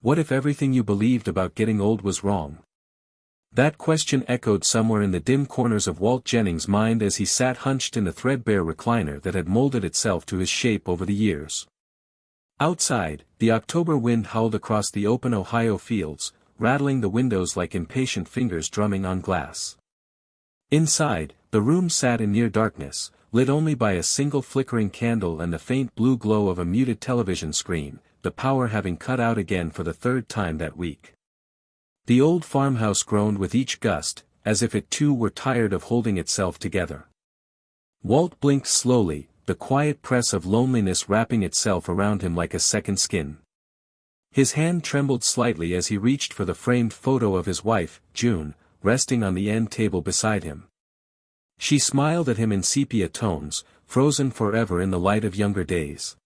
What if everything you believed about getting old was wrong? That question echoed somewhere in the dim corners of Walt Jennings' mind as he sat hunched in the threadbare recliner that had molded itself to his shape over the years. Outside, the October wind howled across the open Ohio fields, rattling the windows like impatient fingers drumming on glass. Inside, the room sat in near darkness, lit only by a single flickering candle and the faint blue glow of a muted television screen, the power having cut out again for the third time that week. The old farmhouse groaned with each gust, as if it too were tired of holding itself together. Walt blinked slowly, the quiet press of loneliness wrapping itself around him like a second skin. His hand trembled slightly as he reached for the framed photo of his wife, June, resting on the end table beside him. She smiled at him in sepia tones, frozen forever in the light of younger days.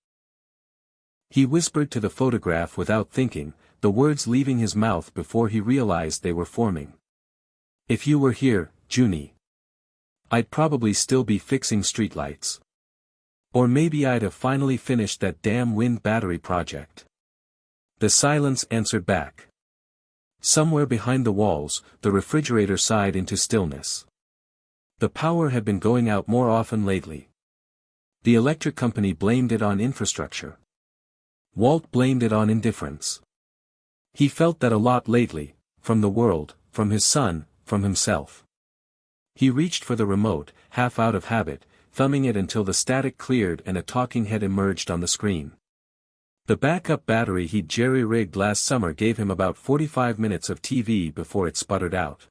He whispered to the photograph without thinking, the words leaving his mouth before he realized they were forming. "If you were here, Junie, I'd probably still be fixing streetlights. Or maybe I'd have finally finished that damn wind battery project." The silence answered back. Somewhere behind the walls, the refrigerator sighed into stillness. The power had been going out more often lately. The electric company blamed it on infrastructure. Walt blamed it on indifference. He felt that a lot lately, from the world, from his son, from himself. He reached for the remote, half out of habit, thumbing it until the static cleared and a talking head emerged on the screen. The backup battery he'd jerry-rigged last summer gave him about 45 minutes of TV before it sputtered out.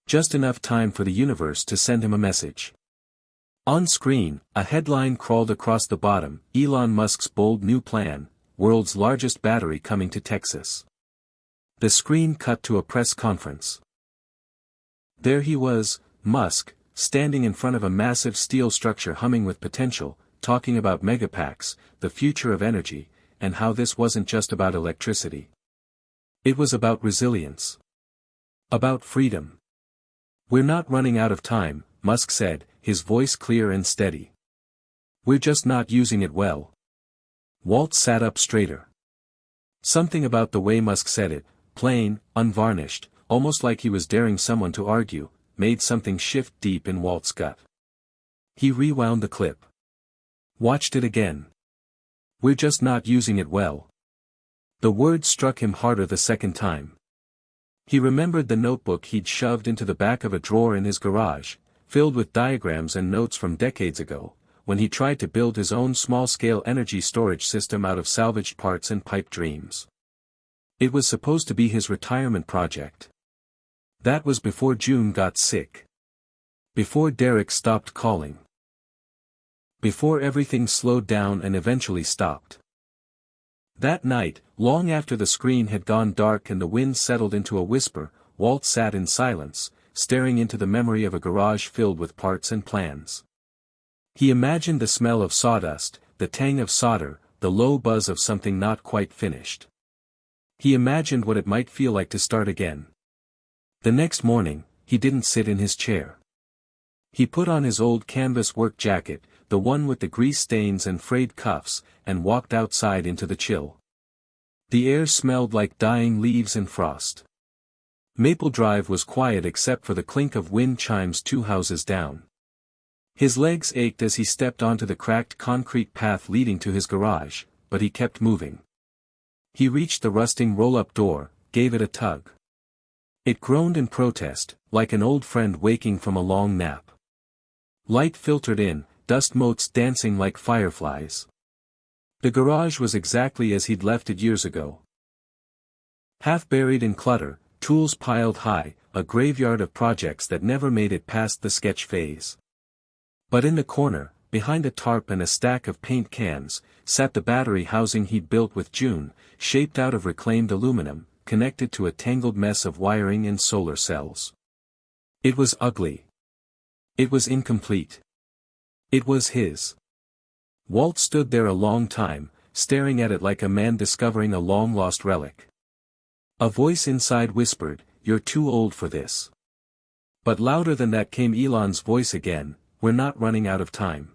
Just enough time for the universe to send him a message. On screen, a headline crawled across the bottom: Elon Musk's bold new plan, world's largest battery coming to Texas. The screen cut to a press conference. There he was, Musk, standing in front of a massive steel structure humming with potential, talking about Megapacks, the future of energy, and how this wasn't just about electricity. It was about resilience. About freedom. "We're not running out of time," Musk said, his voice clear and steady. "We're just not using it well." Walt sat up straighter. Something about the way Musk said it, plain, unvarnished, almost like he was daring someone to argue, made something shift deep in Walt's gut. He rewound the clip. Watched it again. "We're just not using it well." The word struck him harder the second time. He remembered the notebook he'd shoved into the back of a drawer in his garage, filled with diagrams and notes from decades ago, when he tried to build his own small-scale energy storage system out of salvaged parts and pipe dreams. It was supposed to be his retirement project. That was before June got sick. Before Derek stopped calling. Before everything slowed down and eventually stopped. That night, long after the screen had gone dark and the wind settled into a whisper, Walt sat in silence, staring into the memory of a garage filled with parts and plans. He imagined the smell of sawdust, the tang of solder, the low buzz of something not quite finished. He imagined what it might feel like to start again. The next morning, he didn't sit in his chair. He put on his old canvas work jacket, the one with the grease stains and frayed cuffs, and walked outside into the chill. The air smelled like dying leaves and frost. Maple Drive was quiet except for the clink of wind chimes 2 houses down. His legs ached as he stepped onto the cracked concrete path leading to his garage, but he kept moving. He reached the rusting roll-up door, gave it a tug. It groaned in protest, like an old friend waking from a long nap. Light filtered in, dust motes dancing like fireflies. The garage was exactly as he'd left it years ago. Half buried in clutter, tools piled high, a graveyard of projects that never made it past the sketch phase. But in the corner, behind a tarp and a stack of paint cans, sat the battery housing he'd built with June, shaped out of reclaimed aluminum, connected to a tangled mess of wiring and solar cells. It was ugly. It was incomplete. It was his. Walt stood there a long time, staring at it like a man discovering a long-lost relic. A voice inside whispered, "You're too old for this." But louder than that came Elon's voice again, "We're not running out of time.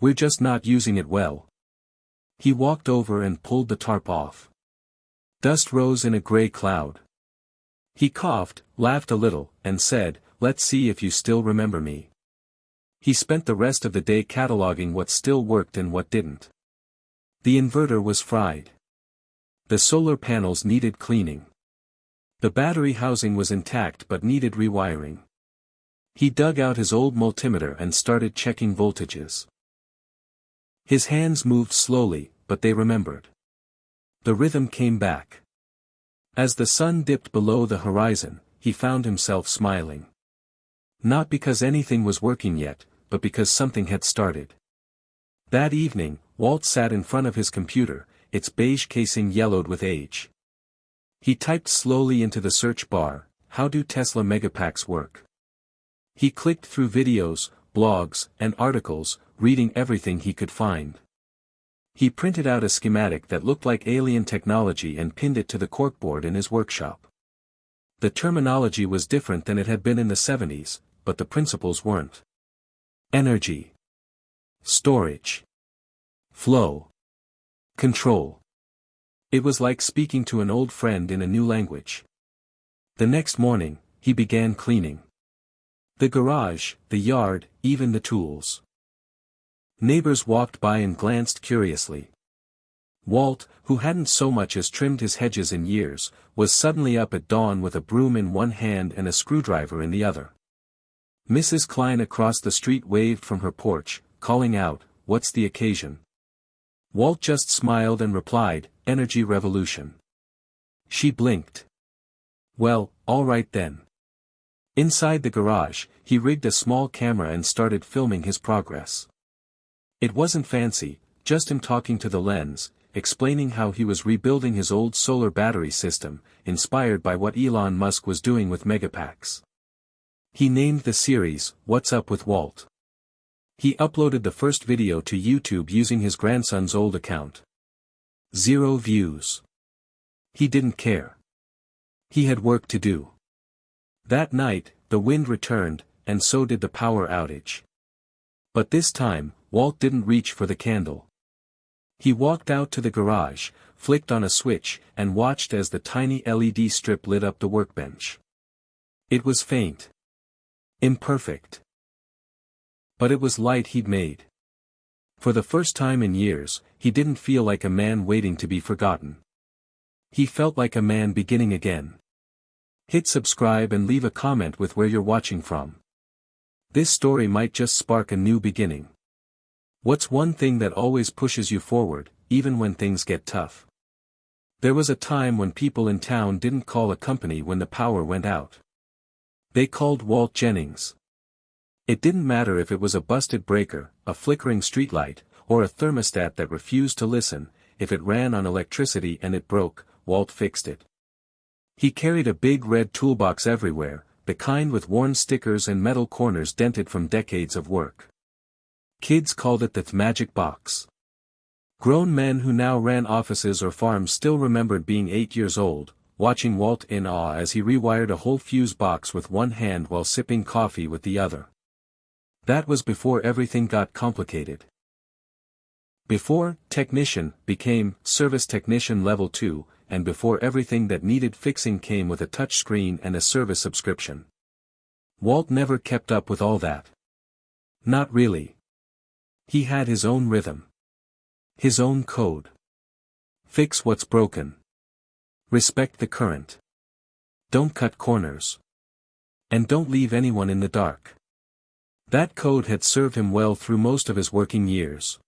We're just not using it well." He walked over and pulled the tarp off. Dust rose in a gray cloud. He coughed, laughed a little, and said, "Let's see if you still remember me." He spent the rest of the day cataloging what still worked and what didn't. The inverter was fried. The solar panels needed cleaning. The battery housing was intact but needed rewiring. He dug out his old multimeter and started checking voltages. His hands moved slowly, but they remembered. The rhythm came back. As the sun dipped below the horizon, he found himself smiling. Not because anything was working yet, but because something had started. That evening, Walt sat in front of his computer, its beige casing yellowed with age. He typed slowly into the search bar, "How do Tesla Megapacks work?" He clicked through videos, blogs, and articles, reading everything he could find. He printed out a schematic that looked like alien technology and pinned it to the corkboard in his workshop. The terminology was different than it had been in the 70s, but the principles weren't. Energy. Storage. Flow. Control. It was like speaking to an old friend in a new language. The next morning, he began cleaning. The garage, the yard, even the tools. Neighbors walked by and glanced curiously. Walt, who hadn't so much as trimmed his hedges in years, was suddenly up at dawn with a broom in one hand and a screwdriver in the other. Mrs. Klein across the street waved from her porch, calling out, "What's the occasion?" Walt just smiled and replied, "Energy revolution." She blinked. "Well, all right then." Inside the garage, he rigged a small camera and started filming his progress. It wasn't fancy, just him talking to the lens, explaining how he was rebuilding his old solar battery system, inspired by what Elon Musk was doing with Megapacks. He named the series, "What's Up with Walt?" He uploaded the first video to YouTube using his grandson's old account. 0 views. He didn't care. He had work to do. That night, the wind returned, and so did the power outage. But this time, Walt didn't reach for the candle. He walked out to the garage, flicked on a switch, and watched as the tiny LED strip lit up the workbench. It was faint. Imperfect. But it was light he'd made. For the first time in years, he didn't feel like a man waiting to be forgotten. He felt like a man beginning again. Hit subscribe and leave a comment with where you're watching from. This story might just spark a new beginning. What's one thing that always pushes you forward, even when things get tough? There was a time when people in town didn't call a company when the power went out. They called Walt Jennings. It didn't matter if it was a busted breaker, a flickering streetlight, or a thermostat that refused to listen. If it ran on electricity and it broke, Walt fixed it. He carried a big red toolbox everywhere, the kind with worn stickers and metal corners dented from decades of work. Kids called it the magic box. Grown men who now ran offices or farms still remembered being 8 years old, watching Walt in awe as he rewired a whole fuse box with one hand while sipping coffee with the other. That was before everything got complicated. Before technician became service technician level 2, and before everything that needed fixing came with a touchscreen and a service subscription. Walt never kept up with all that. Not really. He had his own rhythm. His own code. Fix what's broken. Respect the current. Don't cut corners. And don't leave anyone in the dark. That code had served him well through most of his working years.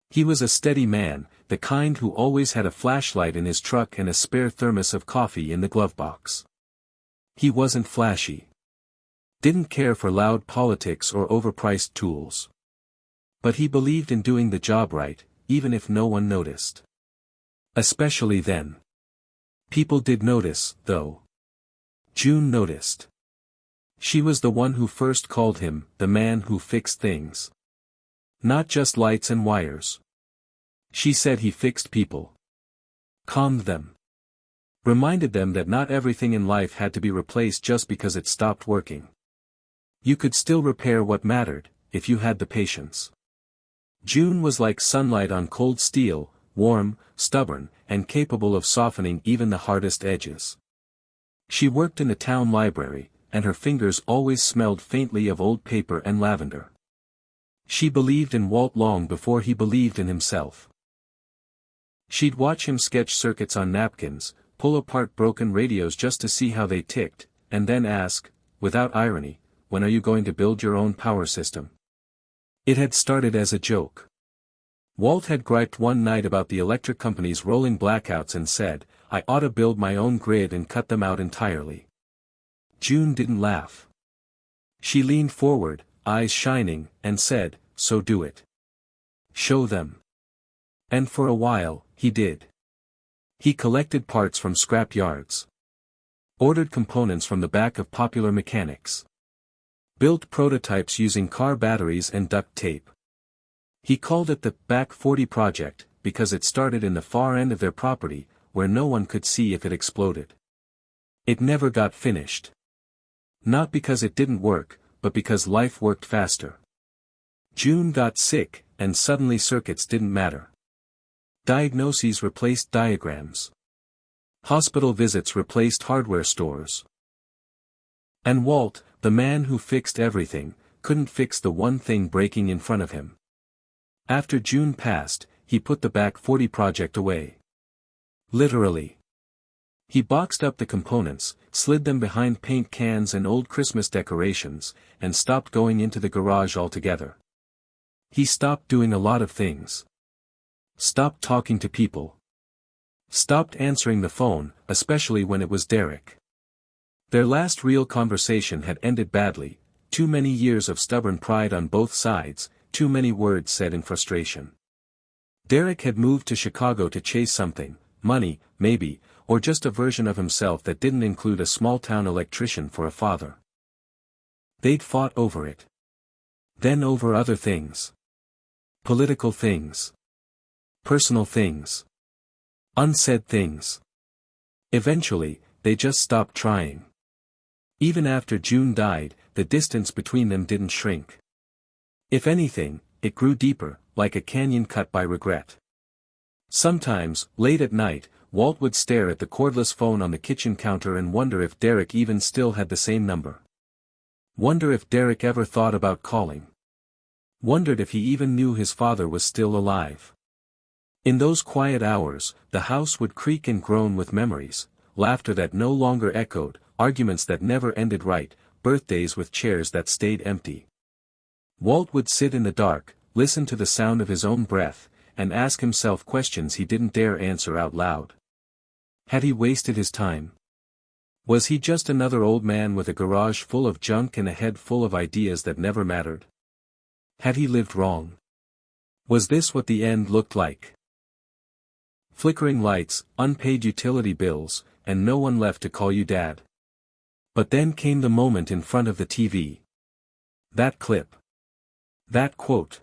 He was a steady man, the kind who always had a flashlight in his truck and a spare thermos of coffee in the glove box. He wasn't flashy. Didn't care for loud politics or overpriced tools. But he believed in doing the job right, even if no one noticed. Especially then. People did notice, though. June noticed. She was the one who first called him the man who fixed things. Not just lights and wires. She said he fixed people. Calmed them. Reminded them that not everything in life had to be replaced just because it stopped working. You could still repair what mattered, if you had the patience. June was like sunlight on cold steel, warm, stubborn, and capable of softening even the hardest edges. She worked in the town library, and her fingers always smelled faintly of old paper and lavender. She believed in Walt long before he believed in himself. She'd watch him sketch circuits on napkins, pull apart broken radios just to see how they ticked, and then ask, without irony, when are you going to build your own power system? It had started as a joke. Walt had griped one night about the electric company's rolling blackouts and said, I ought to build my own grid and cut them out entirely. June didn't laugh. She leaned forward, eyes shining, and said, so do it. Show them. And for a while, he did. He collected parts from scrap yards. Ordered components from the back of Popular Mechanics. Built prototypes using car batteries and duct tape. He called it the Back 40 Project, because it started in the far end of their property, where no one could see if it exploded. It never got finished. Not because it didn't work, but because life worked faster. June got sick, and suddenly circuits didn't matter. Diagnoses replaced diagrams. Hospital visits replaced hardware stores. And Walt, the man who fixed everything, couldn't fix the one thing breaking in front of him. After June passed, he put the Back 40 project away. Literally. He boxed up the components, slid them behind paint cans and old Christmas decorations, and stopped going into the garage altogether. He stopped doing a lot of things. Stopped talking to people. Stopped answering the phone, especially when it was Derek. Their last real conversation had ended badly, too many years of stubborn pride on both sides, too many words said in frustration. Derek had moved to Chicago to chase something, money, maybe, or just a version of himself that didn't include a small-town electrician for a father. They'd fought over it. Then over other things. Political things. Personal things. Unsaid things. Eventually, they just stopped trying. Even after June died, the distance between them didn't shrink. If anything, it grew deeper, like a canyon cut by regret. Sometimes, late at night, Walt would stare at the cordless phone on the kitchen counter and wonder if Derek even still had the same number. Wonder if Derek ever thought about calling. Wondered if he even knew his father was still alive. In those quiet hours, the house would creak and groan with memories, laughter that no longer echoed, arguments that never ended right, birthdays with chairs that stayed empty. Walt would sit in the dark, listen to the sound of his own breath, and ask himself questions he didn't dare answer out loud. Had he wasted his time? Was he just another old man with a garage full of junk and a head full of ideas that never mattered? Had he lived wrong? Was this what the end looked like? Flickering lights, unpaid utility bills, and no one left to call you Dad. But then came the moment in front of the TV. That clip. That quote.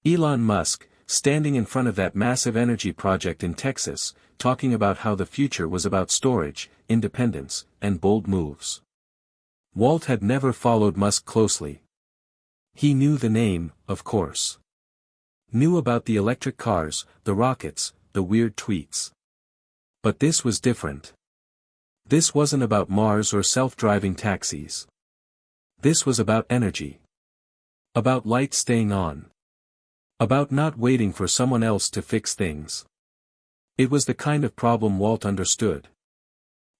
Elon Musk, standing in front of that massive energy project in Texas, talking about how the future was about storage, independence, and bold moves. Walt had never followed Musk closely. He knew the name, of course. Knew about the electric cars, the rockets, the weird tweets. But this was different. This wasn't about Mars or self-driving taxis. This was about energy. About lights staying on. About not waiting for someone else to fix things. It was the kind of problem Walt understood.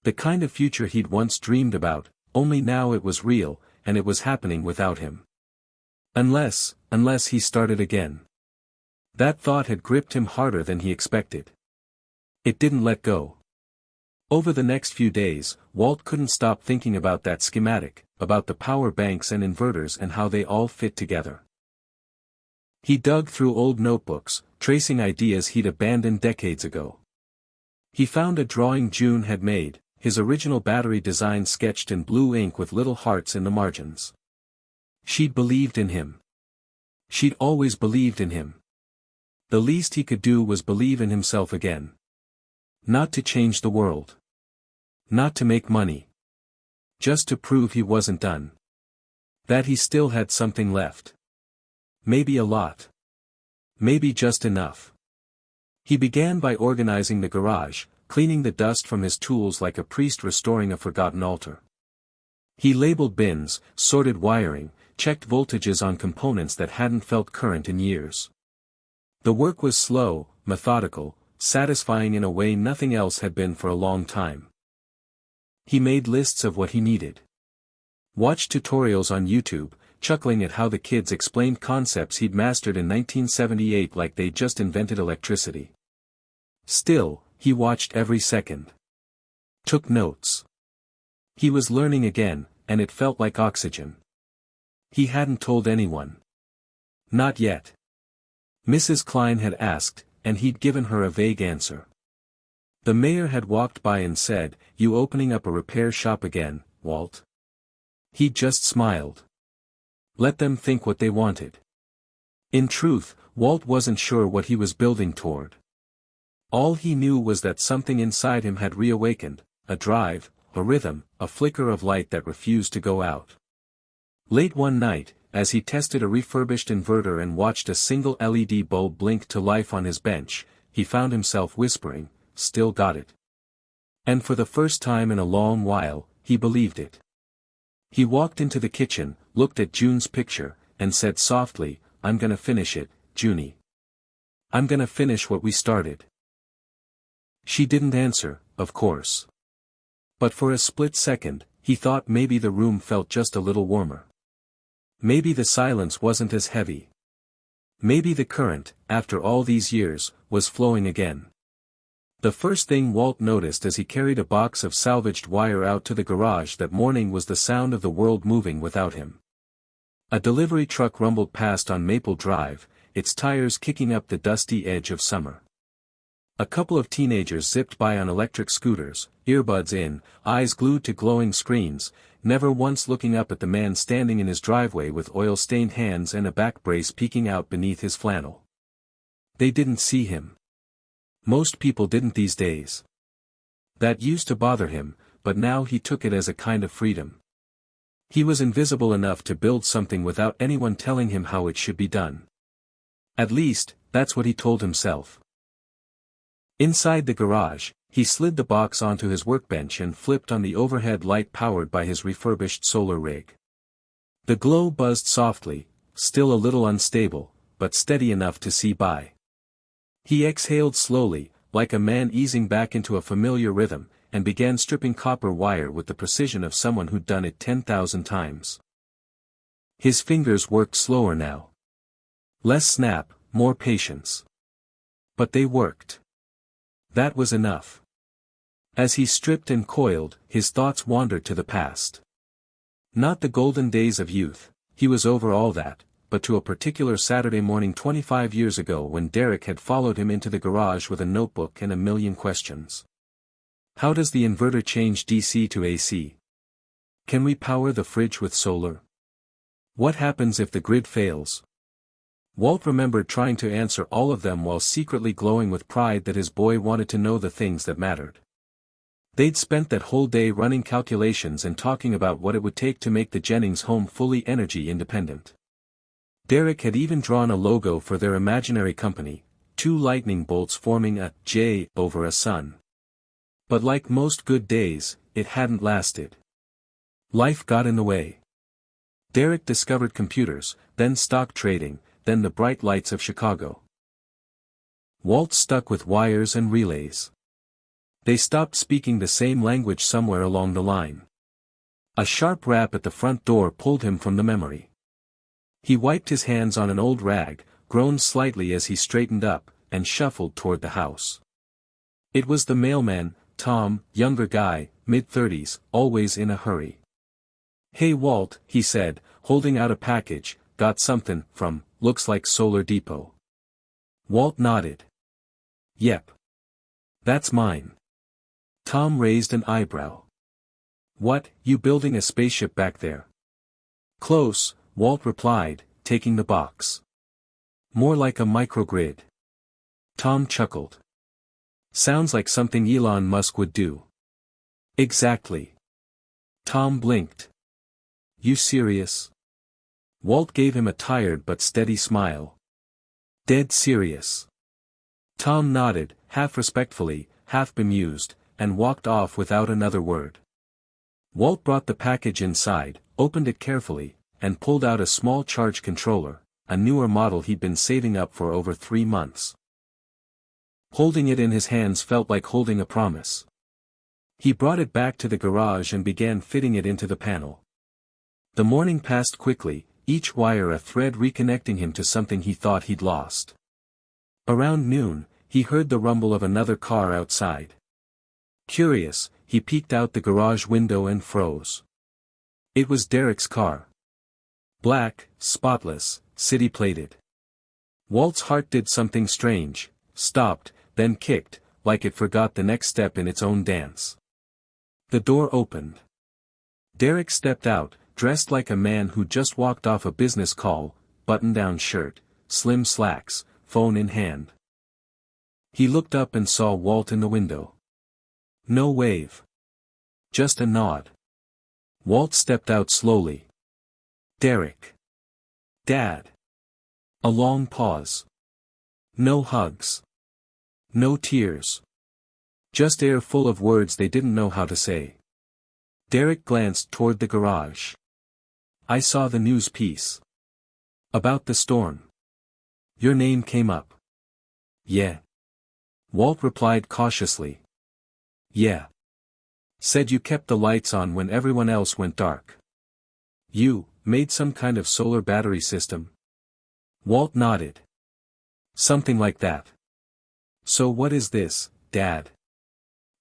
The kind of future he'd once dreamed about, only now it was real, and it was happening without him. Unless he started again. That thought had gripped him harder than he expected. It didn't let go. Over the next few days, Walt couldn't stop thinking about that schematic, about the power banks and inverters and how they all fit together. He dug through old notebooks, tracing ideas he'd abandoned decades ago. He found a drawing June had made, his original battery design sketched in blue ink with little hearts in the margins. She'd believed in him. She'd always believed in him. The least he could do was believe in himself again. Not to change the world. Not to make money. Just to prove he wasn't done. That he still had something left. Maybe a lot. Maybe just enough. He began by organizing the garage, cleaning the dust from his tools like a priest restoring a forgotten altar. He labeled bins, sorted wiring, checked voltages on components that hadn't felt current in years. The work was slow, methodical, satisfying in a way nothing else had been for a long time. He made lists of what he needed. Watched tutorials on YouTube, chuckling at how the kids explained concepts he'd mastered in 1978 like they'd just invented electricity. Still, he watched every second. Took notes. He was learning again, and it felt like oxygen. He hadn't told anyone. Not yet. Mrs. Klein had asked, and he'd given her a vague answer. The mayor had walked by and said, "You opening up a repair shop again, Walt?" He'd just smiled. Let them think what they wanted. In truth, Walt wasn't sure what he was building toward. All he knew was that something inside him had reawakened, a drive, a rhythm, a flicker of light that refused to go out. Late one night, as he tested a refurbished inverter and watched a single LED bulb blink to life on his bench, he found himself whispering, "Still got it." And for the first time in a long while, he believed it. He walked into the kitchen, looked at June's picture, and said softly, "I'm gonna finish it, Junie. I'm gonna finish what we started." She didn't answer, of course. But for a split second, he thought maybe the room felt just a little warmer. Maybe the silence wasn't as heavy. Maybe the current, after all these years, was flowing again. The first thing Walt noticed as he carried a box of salvaged wire out to the garage that morning was the sound of the world moving without him. A delivery truck rumbled past on Maple Drive, its tires kicking up the dusty edge of summer. A couple of teenagers zipped by on electric scooters, earbuds in, eyes glued to glowing screens, never once looking up at the man standing in his driveway with oil-stained hands and a back brace peeking out beneath his flannel. They didn't see him. Most people didn't these days. That used to bother him, but now he took it as a kind of freedom. He was invisible enough to build something without anyone telling him how it should be done. At least, that's what he told himself. Inside the garage, he slid the box onto his workbench and flipped on the overhead light powered by his refurbished solar rig. The glow buzzed softly, still a little unstable, but steady enough to see by. He exhaled slowly, like a man easing back into a familiar rhythm, and began stripping copper wire with the precision of someone who'd done it 10,000 times. His fingers worked slower now. Less snap, more patience. But they worked. That was enough. As he stripped and coiled, his thoughts wandered to the past. Not the golden days of youth, he was over all that, but to a particular Saturday morning 25 years ago when Derek had followed him into the garage with a notebook and a million questions. How does the inverter change DC to AC? Can we power the fridge with solar? What happens if the grid fails? Walt remembered trying to answer all of them while secretly glowing with pride that his boy wanted to know the things that mattered. They'd spent that whole day running calculations and talking about what it would take to make the Jennings home fully energy independent. Derek had even drawn a logo for their imaginary company, two lightning bolts forming a J over a sun. But like most good days, it hadn't lasted. Life got in the way. Derek discovered computers, then stock trading, then the bright lights of Chicago. Walt stuck with wires and relays. They stopped speaking the same language somewhere along the line. A sharp rap at the front door pulled him from the memory. He wiped his hands on an old rag, groaned slightly as he straightened up, and shuffled toward the house. It was the mailman, Tom, younger guy, mid-30s, always in a hurry. "Hey Walt," he said, holding out a package, "got something from, looks like Solar Depot." Walt nodded. "Yep. That's mine." Tom raised an eyebrow. "What, you building a spaceship back there?" "Close," Walt replied, taking the box. "More like a microgrid." Tom chuckled. "Sounds like something Elon Musk would do." "Exactly." Tom blinked. "You serious?" Walt gave him a tired but steady smile. "Dead serious." Tom nodded, half respectfully, half bemused, and walked off without another word. Walt brought the package inside, opened it carefully, and pulled out a small charge controller, a newer model he'd been saving up for over 3 months. Holding it in his hands felt like holding a promise. He brought it back to the garage and began fitting it into the panel. The morning passed quickly, each wire a thread reconnecting him to something he thought he'd lost. Around noon, he heard the rumble of another car outside. Curious, he peeked out the garage window and froze. It was Derek's car. Black, spotless, city-plated. Walt's heart did something strange, stopped, then kicked, like it forgot the next step in its own dance. The door opened. Derek stepped out, dressed like a man who just walked off a business call, button-down shirt, slim slacks, phone in hand. He looked up and saw Walt in the window. No wave. Just a nod. Walt stepped out slowly. Derek. Dad. A long pause. No hugs. No tears. Just air full of words they didn't know how to say. Derek glanced toward the garage. I saw the news piece. About the storm. Your name came up. Yeah. Walt replied cautiously. Yeah. Said you kept the lights on when everyone else went dark. You made some kind of solar battery system? Walt nodded. Something like that. So what is this, Dad?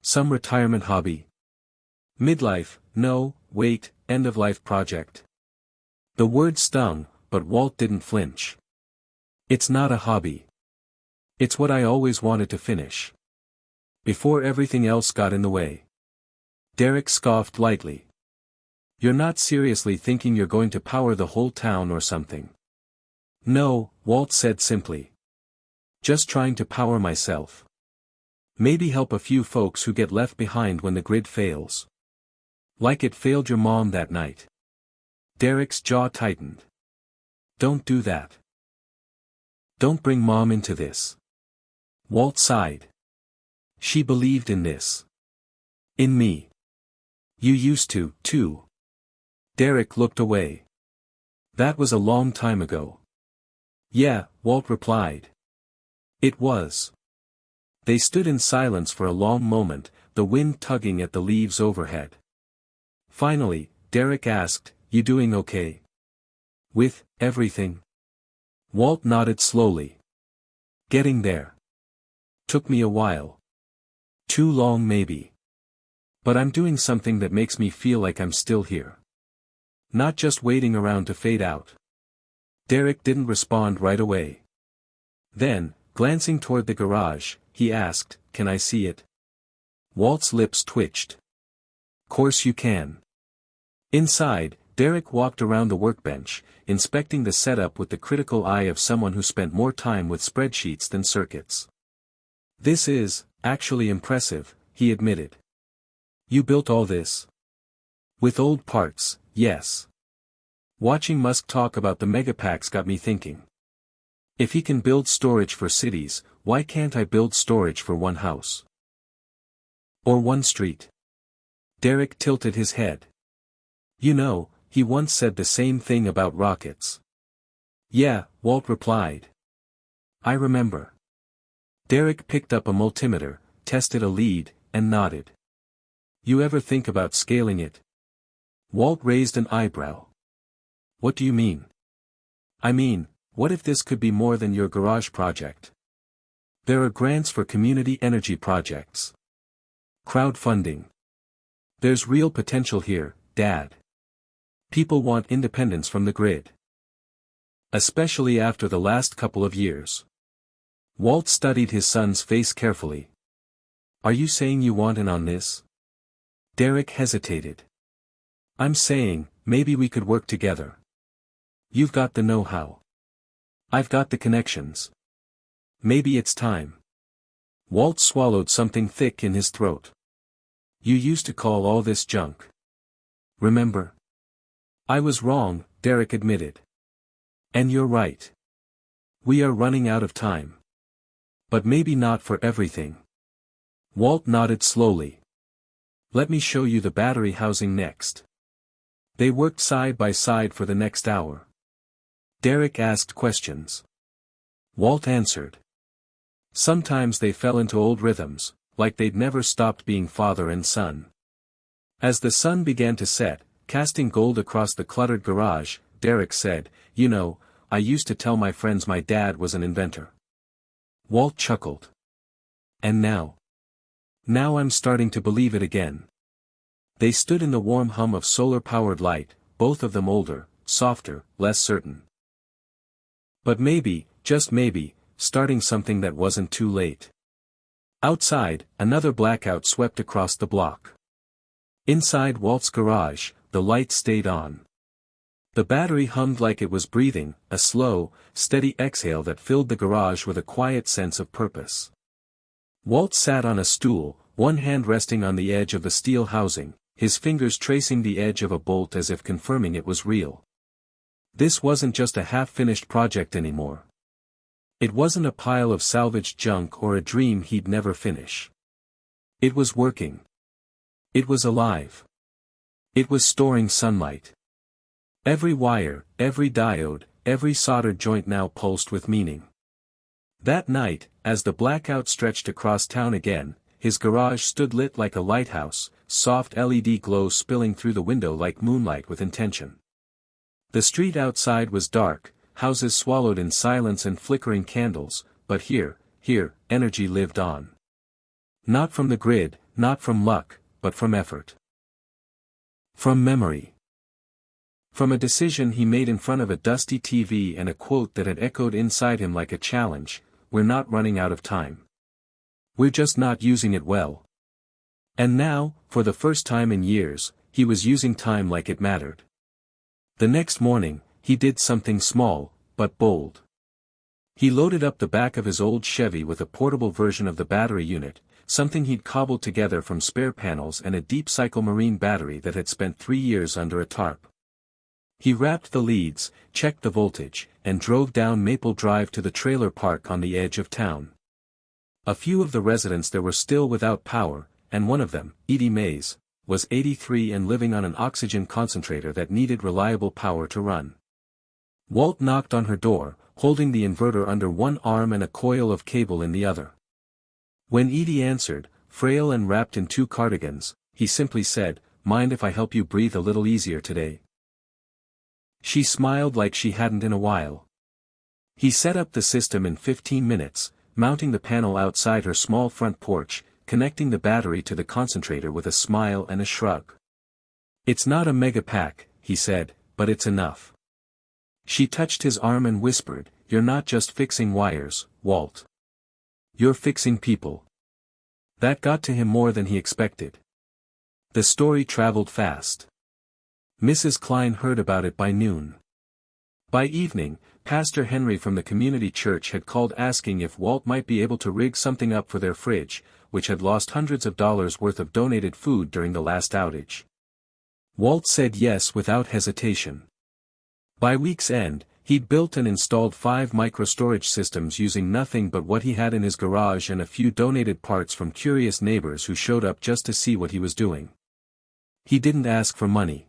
Some retirement hobby? Midlife, no, wait, end-of-life project. The word stung, but Walt didn't flinch. It's not a hobby. It's what I always wanted to finish. Before everything else got in the way. Derek scoffed lightly. You're not seriously thinking you're going to power the whole town or something? No, Walt said simply. Just trying to power myself. Maybe help a few folks who get left behind when the grid fails. Like it failed your mom that night. Derek's jaw tightened. Don't do that. Don't bring Mom into this. Walt sighed. She believed in this. In me. You used to, too. Derek looked away. That was a long time ago. Yeah, Walt replied. It was. They stood in silence for a long moment, the wind tugging at the leaves overhead. Finally, Derek asked, You doing okay? With everything? Walt nodded slowly. Getting there. Took me a while. Too long maybe. But I'm doing something that makes me feel like I'm still here. Not just waiting around to fade out. Derek didn't respond right away. Then, glancing toward the garage, he asked, Can I see it? Walt's lips twitched. Course you can. Inside, Derek walked around the workbench, inspecting the setup with the critical eye of someone who spent more time with spreadsheets than circuits. This is, actually impressive, he admitted. You built all this? With old parts, yes. Watching Musk talk about the Megapacks got me thinking. If he can build storage for cities, why can't I build storage for one house? Or one street? Derek tilted his head. You know, he once said the same thing about rockets. Yeah, Walt replied. I remember. Derek picked up a multimeter, tested a lead, and nodded. You ever think about scaling it? Walt raised an eyebrow. What do you mean? I mean, what if this could be more than your garage project? There are grants for community energy projects. Crowdfunding. There's real potential here, Dad. People want independence from the grid. Especially after the last couple of years. Walt studied his son's face carefully. Are you saying you want in on this? Derek hesitated. I'm saying, maybe we could work together. You've got the know-how. I've got the connections. Maybe it's time. Walt swallowed something thick in his throat. You used to call all this junk. Remember? I was wrong, Derek admitted. And you're right. We are running out of time. But maybe not for everything. Walt nodded slowly. Let me show you the battery housing next. They worked side by side for the next hour. Derek asked questions. Walt answered. Sometimes they fell into old rhythms, like they'd never stopped being father and son. As the sun began to set, casting gold across the cluttered garage, Derek said, "You know, I used to tell my friends my dad was an inventor." Walt chuckled. And now? Now I'm starting to believe it again. They stood in the warm hum of solar-powered light, both of them older, softer, less certain. But maybe, just maybe, starting something that wasn't too late. Outside, another blackout swept across the block. Inside Walt's garage, the lights stayed on. The battery hummed like it was breathing, a slow, steady exhale that filled the garage with a quiet sense of purpose. Walt sat on a stool, one hand resting on the edge of the steel housing, his fingers tracing the edge of a bolt as if confirming it was real. This wasn't just a half-finished project anymore. It wasn't a pile of salvaged junk or a dream he'd never finish. It was working. It was alive. It was storing sunlight. Every wire, every diode, every soldered joint now pulsed with meaning. That night, as the blackout stretched across town again, his garage stood lit like a lighthouse, soft LED glow spilling through the window like moonlight with intention. The street outside was dark, houses swallowed in silence and flickering candles, but here, energy lived on. Not from the grid, not from luck, but from effort. From memory. From a decision he made in front of a dusty TV and a quote that had echoed inside him like a challenge, "We're not running out of time. We're just not using it well." And now, for the first time in years, he was using time like it mattered. The next morning, he did something small, but bold. He loaded up the back of his old Chevy with a portable version of the battery unit, something he'd cobbled together from spare panels and a deep-cycle marine battery that had spent 3 years under a tarp. He wrapped the leads, checked the voltage, and drove down Maple Drive to the trailer park on the edge of town. A few of the residents there were still without power, and one of them, Edie Mays, was 83 and living on an oxygen concentrator that needed reliable power to run. Walt knocked on her door, holding the inverter under one arm and a coil of cable in the other. When Edie answered, frail and wrapped in 2 cardigans, he simply said, "Mind if I help you breathe a little easier today?" She smiled like she hadn't in a while. He set up the system in 15 minutes, mounting the panel outside her small front porch, connecting the battery to the concentrator with a smile and a shrug. "It's not a Megapack," he said, "but it's enough." She touched his arm and whispered, "You're not just fixing wires, Walt. You're fixing people." That got to him more than he expected. The story traveled fast. Mrs. Klein heard about it by noon. By evening, Pastor Henry from the community church had called asking if Walt might be able to rig something up for their fridge, which had lost hundreds of dollars worth of donated food during the last outage. Walt said yes without hesitation. By week's end, he'd built and installed 5 micro-storage systems using nothing but what he had in his garage and a few donated parts from curious neighbors who showed up just to see what he was doing. He didn't ask for money.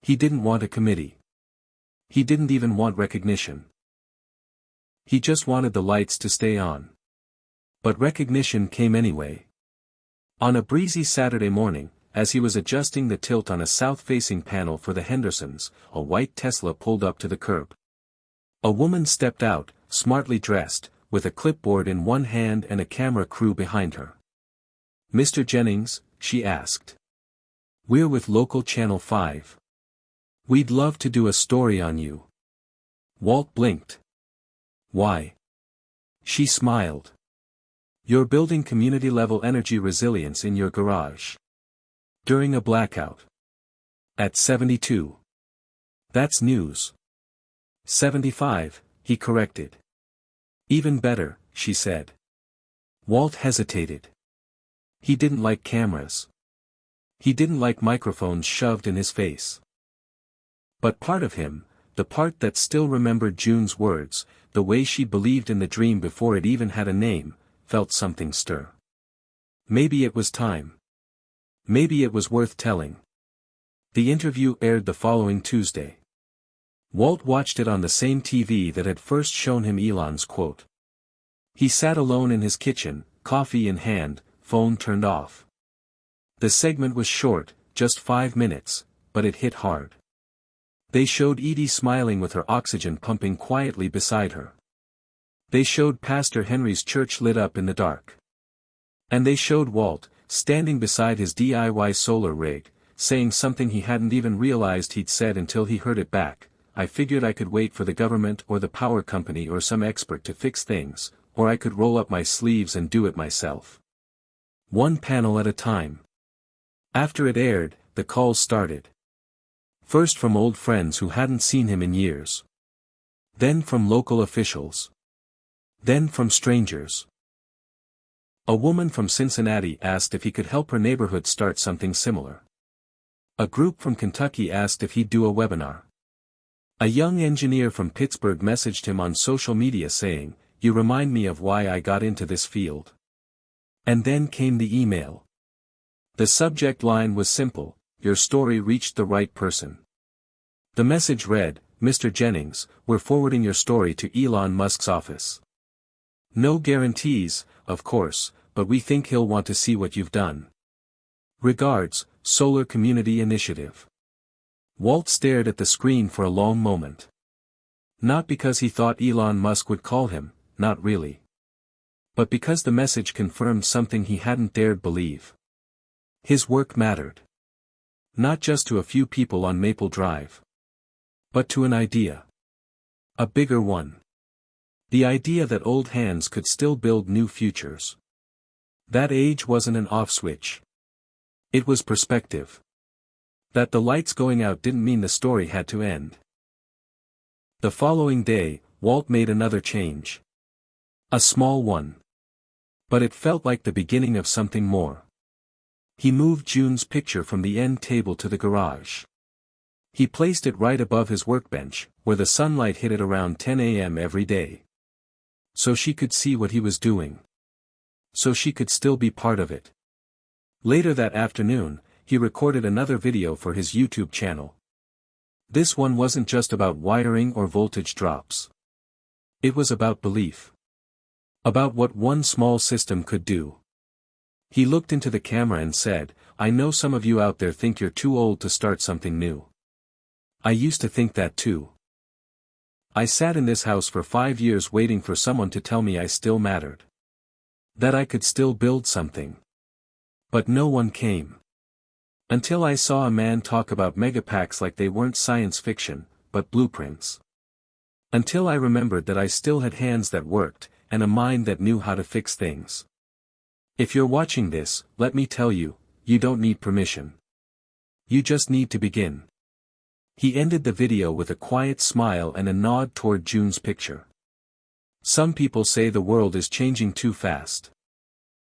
He didn't want a committee. He didn't even want recognition. He just wanted the lights to stay on. But recognition came anyway. On a breezy Saturday morning, as he was adjusting the tilt on a south-facing panel for the Hendersons, a white Tesla pulled up to the curb. A woman stepped out, smartly dressed, with a clipboard in one hand and a camera crew behind her. "Mr. Jennings?" she asked. "We're with local Channel 5. We'd love to do a story on you." Walt blinked. "Why?" She smiled. "You're building community-level energy resilience in your garage. During a blackout. At 72. That's news." 75, he corrected. "Even better," she said. Walt hesitated. He didn't like cameras. He didn't like microphones shoved in his face. But part of him, the part that still remembered June's words, the way she believed in the dream before it even had a name, felt something stir. Maybe it was time. Maybe it was worth telling. The interview aired the following Tuesday. Walt watched it on the same TV that had first shown him Elon's quote. He sat alone in his kitchen, coffee in hand, phone turned off. The segment was short, just 5 minutes, but it hit hard. They showed Edie smiling with her oxygen pumping quietly beside her. They showed Pastor Henry's church lit up in the dark. And they showed Walt, standing beside his DIY solar rig, saying something he hadn't even realized he'd said until he heard it back. I figured I could wait for the government or the power company or some expert to fix things, or I could roll up my sleeves and do it myself. One panel at a time. After it aired, the calls started. First from old friends who hadn't seen him in years. Then from local officials. Then from strangers. A woman from Cincinnati asked if he could help her neighborhood start something similar. A group from Kentucky asked if he'd do a webinar. A young engineer from Pittsburgh messaged him on social media saying, "You remind me of why I got into this field." And then came the email. The subject line was simple, "Your story reached the right person." The message read, "Mr. Jennings, we're forwarding your story to Elon Musk's office. No guarantees, of course, but we think he'll want to see what you've done. Regards, Solar Community Initiative." Walt stared at the screen for a long moment. Not because he thought Elon Musk would call him, not really. But because the message confirmed something he hadn't dared believe. His work mattered. Not just to a few people on Maple Drive. But to an idea. A bigger one. The idea that old hands could still build new futures. That age wasn't an off switch. It was perspective. That the lights going out didn't mean the story had to end. The following day, Walt made another change. A small one. But it felt like the beginning of something more. He moved June's picture from the end table to the garage. He placed it right above his workbench, where the sunlight hit it around 10 a.m. every day. So she could see what he was doing. So she could still be part of it. Later that afternoon, he recorded another video for his YouTube channel. This one wasn't just about wiring or voltage drops. It was about belief. About what one small system could do. He looked into the camera and said, "I know some of you out there think you're too old to start something new. I used to think that too. I sat in this house for 5 years waiting for someone to tell me I still mattered. That I could still build something. But no one came. Until I saw a man talk about megapacks like they weren't science fiction, but blueprints. Until I remembered that I still had hands that worked, and a mind that knew how to fix things. If you're watching this, let me tell you, you don't need permission. You just need to begin." He ended the video with a quiet smile and a nod toward June's picture. Some people say the world is changing too fast.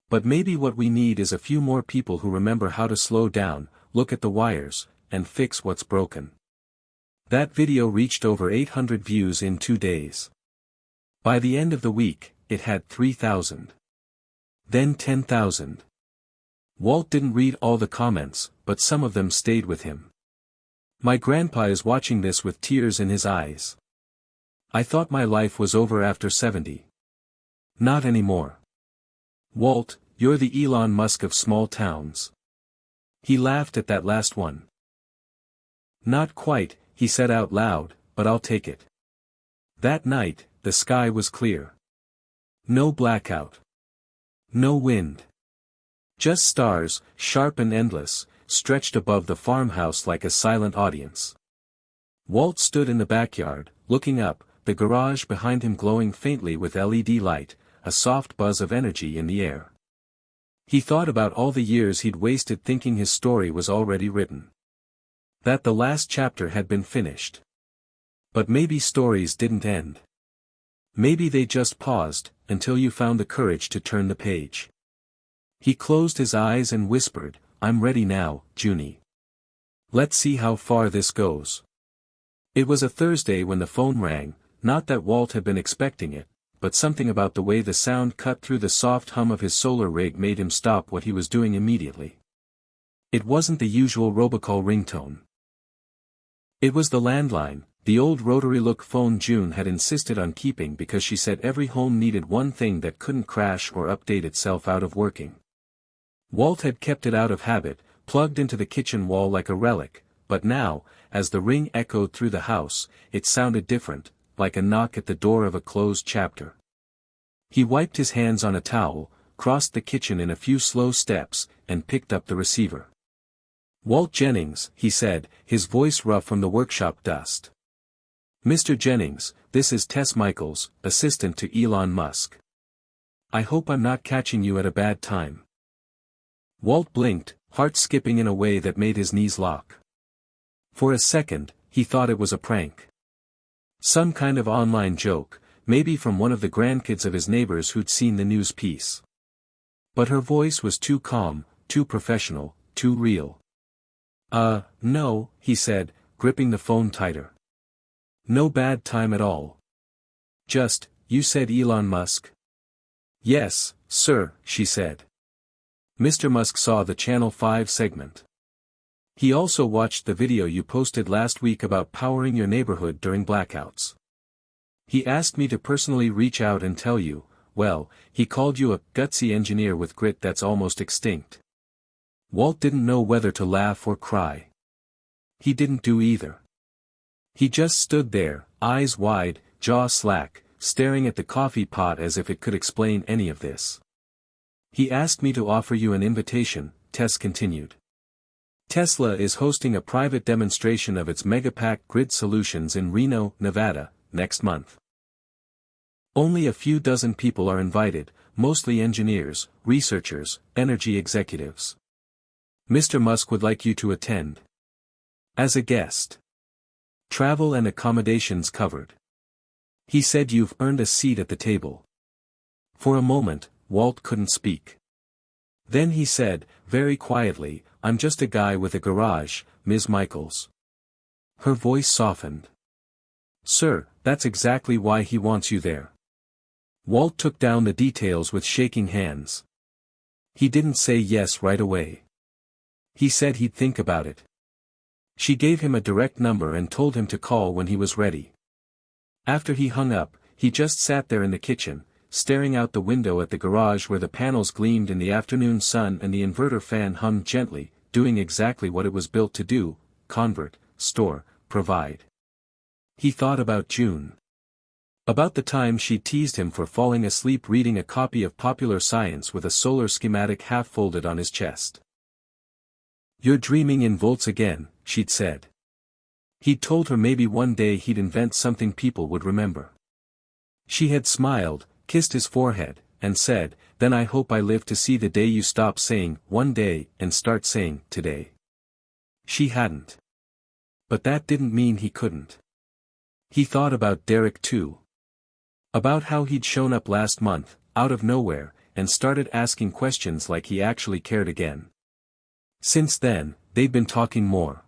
But maybe what we need is a few more people who remember how to slow down, look at the wires, and fix what's broken. That video reached over 800 views in 2 days. By the end of the week, it had 3,000. Then 10,000. Walt didn't read all the comments, but some of them stayed with him. "My grandpa is watching this with tears in his eyes. I thought my life was over after 70. Not anymore. Walt, you're the Elon Musk of small towns." He laughed at that last one. "Not quite," he said out loud, "but I'll take it." That night, the sky was clear. No blackout. No wind. Just stars, sharp and endless, stretched above the farmhouse like a silent audience. Walt stood in the backyard, looking up, the garage behind him glowing faintly with LED light, a soft buzz of energy in the air. He thought about all the years he'd wasted thinking his story was already written. That the last chapter had been finished. But maybe stories didn't end. Maybe they just paused, until you found the courage to turn the page. He closed his eyes and whispered, "I'm ready now, Junie. Let's see how far this goes." It was a Thursday when the phone rang, not that Walt had been expecting it, but something about the way the sound cut through the soft hum of his solar rig made him stop what he was doing immediately. It wasn't the usual robocall ringtone. It was the landline, the old rotary-look phone June had insisted on keeping because she said every home needed one thing that couldn't crash or update itself out of working. Walt had kept it out of habit, plugged into the kitchen wall like a relic, but now, as the ring echoed through the house, it sounded different, like a knock at the door of a closed chapter. He wiped his hands on a towel, crossed the kitchen in a few slow steps, and picked up the receiver. "Walt Jennings," he said, his voice rough from the workshop dust. "Mr. Jennings, this is Tess Michaels, assistant to Elon Musk. I hope I'm not catching you at a bad time." Walt blinked, heart skipping in a way that made his knees lock. For a second, he thought it was a prank. Some kind of online joke, maybe from one of the grandkids of his neighbors who'd seen the news piece. But her voice was too calm, too professional, too real. No," he said, gripping the phone tighter. "No bad time at all. Just, you said Elon Musk?" "Yes, sir," she said. "Mr. Musk saw the Channel 5 segment. He also watched the video you posted last week about powering your neighborhood during blackouts. He asked me to personally reach out and tell you, well, he called you a gutsy engineer with grit that's almost extinct." Walt didn't know whether to laugh or cry. He didn't do either. He just stood there, eyes wide, jaw slack, staring at the coffee pot as if it could explain any of this. "He asked me to offer you an invitation," Tess continued. "Tesla is hosting a private demonstration of its Megapack grid solutions in Reno, Nevada, next month. Only a few dozen people are invited, mostly engineers, researchers, energy executives. Mr. Musk would like you to attend. As a guest. Travel and accommodations covered. He said you've earned a seat at the table." For a moment, Walt couldn't speak. Then he said, very quietly, "I'm just a guy with a garage, Ms. Michaels." Her voice softened. "Sir, that's exactly why he wants you there." Walt took down the details with shaking hands. He didn't say yes right away. He said he'd think about it. She gave him a direct number and told him to call when he was ready. After he hung up, he just sat there in the kitchen, staring out the window at the garage where the panels gleamed in the afternoon sun and the inverter fan hummed gently, doing exactly what it was built to do: convert, store, provide. He thought about June. About the time she teased him for falling asleep reading a copy of Popular Science with a solar schematic half folded on his chest. "You're dreaming in volts again," she'd said. He'd told her maybe one day he'd invent something people would remember. She had smiled, kissed his forehead, and said, "Then I hope I live to see the day you stop saying, 'one day,' and start saying, 'today.'" She hadn't. But that didn't mean he couldn't. He thought about Derek too. About how he'd shown up last month, out of nowhere, and started asking questions like he actually cared again. Since then, they'd been talking more.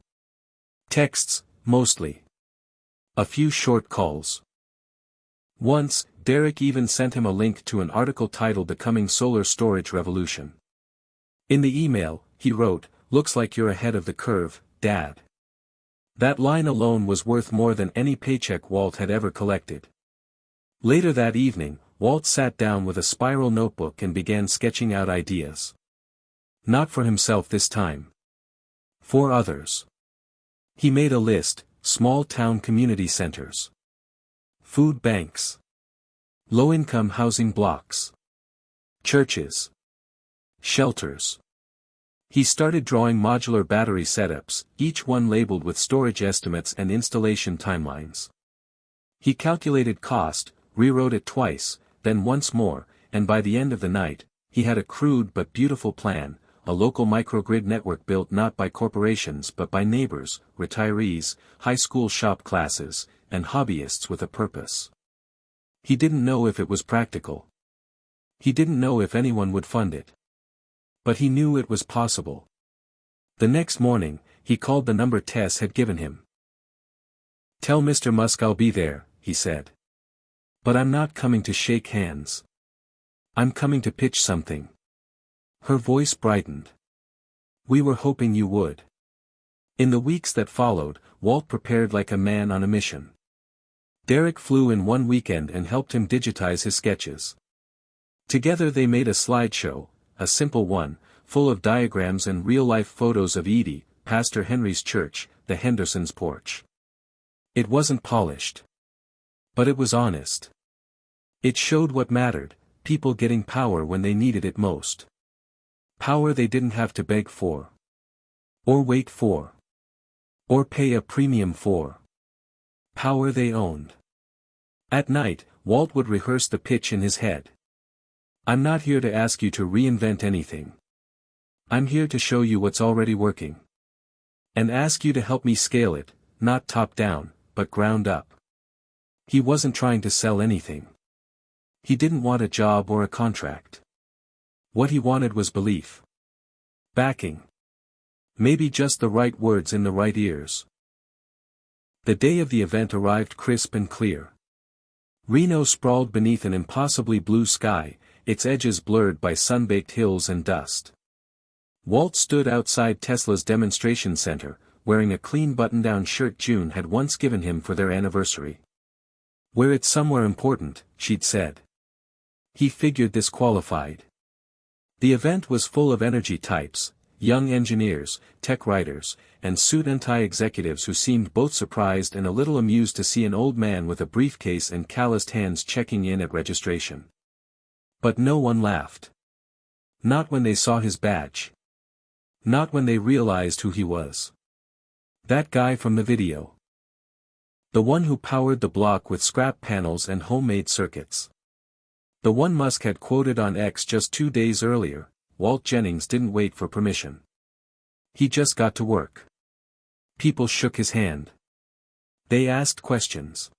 Texts, mostly. A few short calls. Once, Derek even sent him a link to an article titled "The Coming Solar Storage Revolution." In the email, he wrote, "Looks like you're ahead of the curve, Dad." That line alone was worth more than any paycheck Walt had ever collected. Later that evening, Walt sat down with a spiral notebook and began sketching out ideas. Not for himself this time. For others. He made a list: small-town community centers, food banks, low-income housing blocks, churches, shelters. He started drawing modular battery setups, each one labeled with storage estimates and installation timelines. He calculated cost, rewrote it twice, then once more, and by the end of the night, he had a crude but beautiful plan: a local microgrid network built not by corporations but by neighbors, retirees, high school shop classes, and hobbyists with a purpose. He didn't know if it was practical. He didn't know if anyone would fund it. But he knew it was possible. The next morning, he called the number Tess had given him. "Tell Mr. Musk I'll be there," he said. But I'm not coming to shake hands. I'm coming to pitch something. Her voice brightened. We were hoping you would. In the weeks that followed, Walt prepared like a man on a mission. Derek flew in one weekend and helped him digitize his sketches. Together they made a slideshow, a simple one, full of diagrams and real-life photos of Edie, Pastor Henry's church, the Hendersons' porch. It wasn't polished. But it was honest. It showed what mattered, people getting power when they needed it most. Power they didn't have to beg for. Or wait for. Or pay a premium for. Power they owned. At night, Walt would rehearse the pitch in his head. I'm not here to ask you to reinvent anything. I'm here to show you what's already working. And ask you to help me scale it, not top down, but ground up. He wasn't trying to sell anything. He didn't want a job or a contract. What he wanted was belief. Backing. Maybe just the right words in the right ears. The day of the event arrived crisp and clear. Reno sprawled beneath an impossibly blue sky, its edges blurred by sun-baked hills and dust. Walt stood outside Tesla's demonstration center, wearing a clean button-down shirt June had once given him for their anniversary. Wear it somewhere important, she'd said. He figured this qualified. The event was full of energy types, young engineers, tech writers, and suit anti-executives who seemed both surprised and a little amused to see an old man with a briefcase and calloused hands checking in at registration. But no one laughed. Not when they saw his badge. Not when they realized who he was. That guy from the video. The one who powered the block with scrap panels and homemade circuits. The one Musk had quoted on X just 2 days earlier. Walt Jennings didn't wait for permission. He just got to work. People shook his hand. They asked questions.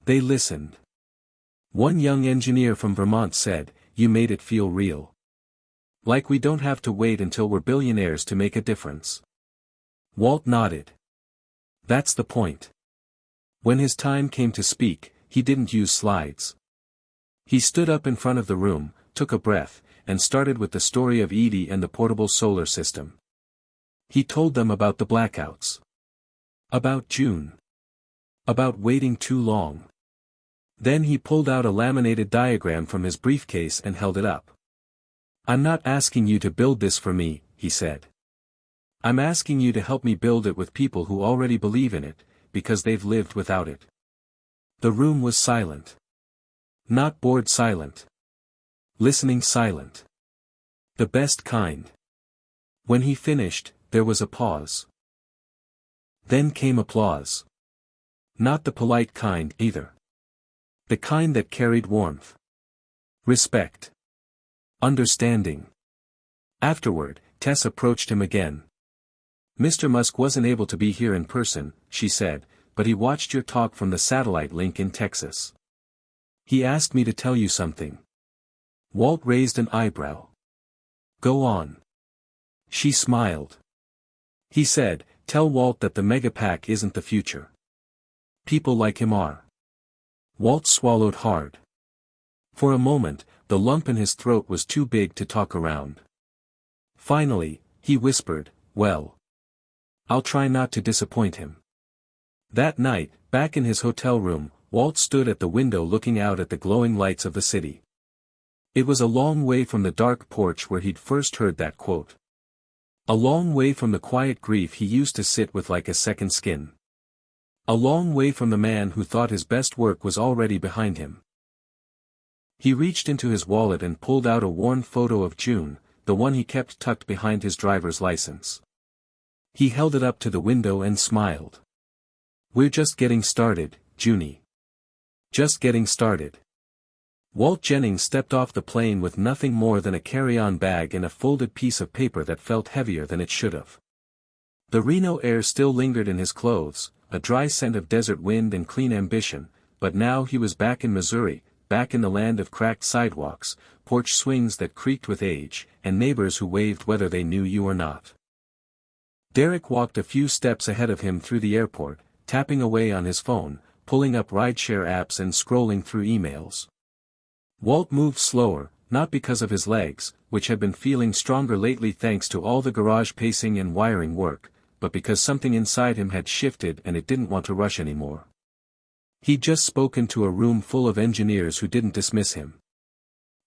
They listened. One young engineer from Vermont said, "You made it feel real. Like we don't have to wait until we're billionaires to make a difference." Walt nodded. That's the point. When his time came to speak, he didn't use slides. He stood up in front of the room, took a breath, and started with the story of Edie and the portable solar system. He told them about the blackouts. About June. About waiting too long. Then he pulled out a laminated diagram from his briefcase and held it up. I'm not asking you to build this for me, he said. I'm asking you to help me build it with people who already believe in it, because they've lived without it. The room was silent. Not bored silent. Listening silent. The best kind. When he finished, there was a pause. Then came applause. Not the polite kind, either. The kind that carried warmth. Respect. Understanding. Afterward, Tess approached him again. Mr. Musk wasn't able to be here in person, she said, but he watched your talk from the satellite link in Texas. He asked me to tell you something. Walt raised an eyebrow. Go on. She smiled. He said, tell Walt that the Megapack isn't the future. People like him are. Walt swallowed hard. For a moment, the lump in his throat was too big to talk around. Finally, he whispered, well. I'll try not to disappoint him. That night, back in his hotel room, Walt stood at the window looking out at the glowing lights of the city. It was a long way from the dark porch where he'd first heard that quote. A long way from the quiet grief he used to sit with like a second skin. A long way from the man who thought his best work was already behind him. He reached into his wallet and pulled out a worn photo of June, the one he kept tucked behind his driver's license. He held it up to the window and smiled. We're just getting started, Junie. Just getting started. Walt Jennings stepped off the plane with nothing more than a carry-on bag and a folded piece of paper that felt heavier than it should have. The Reno air still lingered in his clothes, a dry scent of desert wind and clean ambition, but now he was back in Missouri, back in the land of cracked sidewalks, porch swings that creaked with age, and neighbors who waved whether they knew you or not. Derek walked a few steps ahead of him through the airport, tapping away on his phone, pulling up rideshare apps and scrolling through emails. Walt moved slower, not because of his legs, which had been feeling stronger lately thanks to all the garage pacing and wiring work, but because something inside him had shifted and it didn't want to rush anymore. He'd just spoken to a room full of engineers who didn't dismiss him.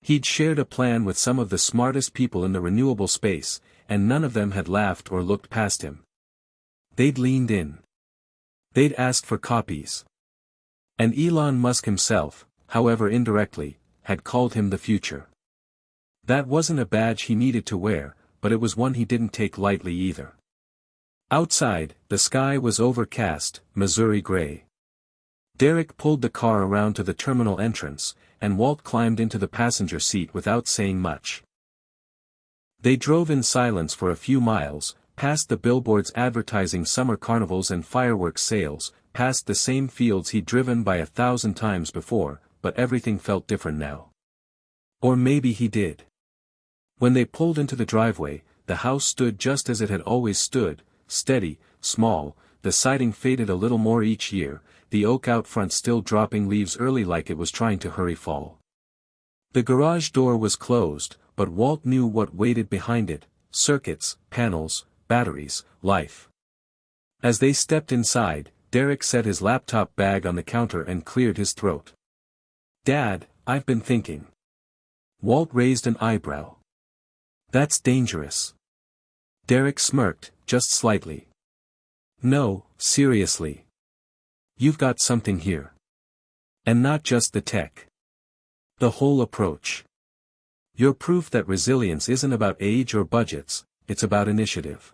He'd shared a plan with some of the smartest people in the renewable space, and none of them had laughed or looked past him. They'd leaned in. They'd asked for copies. And Elon Musk himself, however indirectly, had called him the future. That wasn't a badge he needed to wear, but it was one he didn't take lightly either. Outside, the sky was overcast, Missouri gray. Derek pulled the car around to the terminal entrance, and Walt climbed into the passenger seat without saying much. They drove in silence for a few miles, past the billboards advertising summer carnivals and fireworks sales, past the same fields he'd driven by 1,000 times before, but everything felt different now. Or maybe he did. When they pulled into the driveway, the house stood just as it had always stood, steady, small, the siding faded a little more each year, the oak out front still dropping leaves early like it was trying to hurry fall. The garage door was closed, but Walt knew what waited behind it: circuits, panels, batteries, life. As they stepped inside, Derek set his laptop bag on the counter and cleared his throat. "Dad, I've been thinking." Walt raised an eyebrow. "That's dangerous." Derek smirked, just slightly. "No, seriously. You've got something here. And not just the tech. The whole approach. You're proof that resilience isn't about age or budgets, it's about initiative.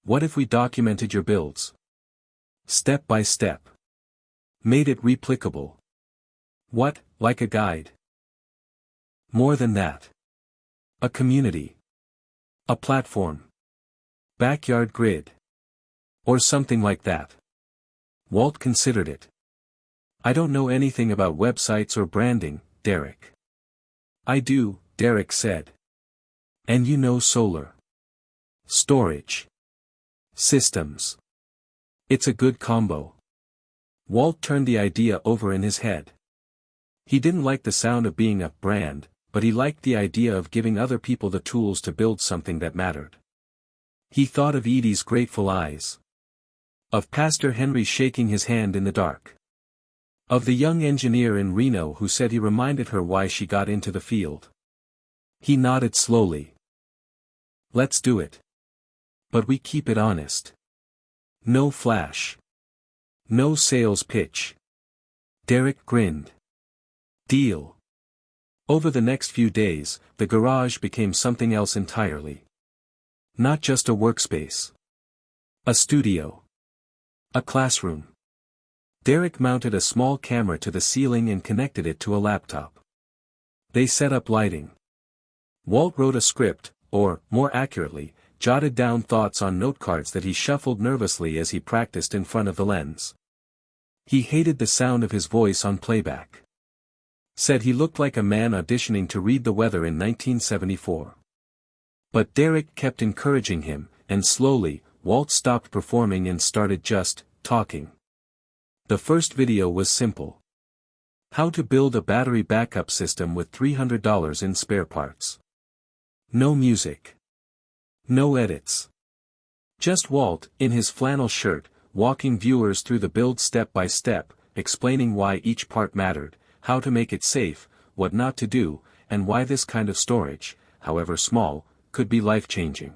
What if we documented your builds? Step by step. Made it replicable. What, like a guide? More than that. A community. A platform. Backyard grid. Or something like that." Walt considered it. "I don't know anything about websites or branding, Derek." "I do," Derek said. "And you know solar. Storage. Systems. It's a good combo." Walt turned the idea over in his head. He didn't like the sound of being a brand, but he liked the idea of giving other people the tools to build something that mattered. He thought of Edie's grateful eyes. Of Pastor Henry shaking his hand in the dark. Of the young engineer in Reno who said he reminded her why she got into the field. He nodded slowly. "Let's do it. But we keep it honest. No flash. No sales pitch." Derek grinned. "Deal." Over the next few days, the garage became something else entirely. Not just a workspace. A studio. A classroom. Derek mounted a small camera to the ceiling and connected it to a laptop. They set up lighting. Walt wrote a script, or, more accurately, jotted down thoughts on notecards that he shuffled nervously as he practiced in front of the lens. He hated the sound of his voice on playback. Said he looked like a man auditioning to read the weather in 1974. But Derek kept encouraging him, and slowly, Walt stopped performing and started just talking. The first video was simple. How to build a battery backup system with $300 in spare parts. No music. No edits. Just Walt, in his flannel shirt, walking viewers through the build step by step, explaining why each part mattered, how to make it safe, what not to do, and why this kind of storage, however small, could be life-changing.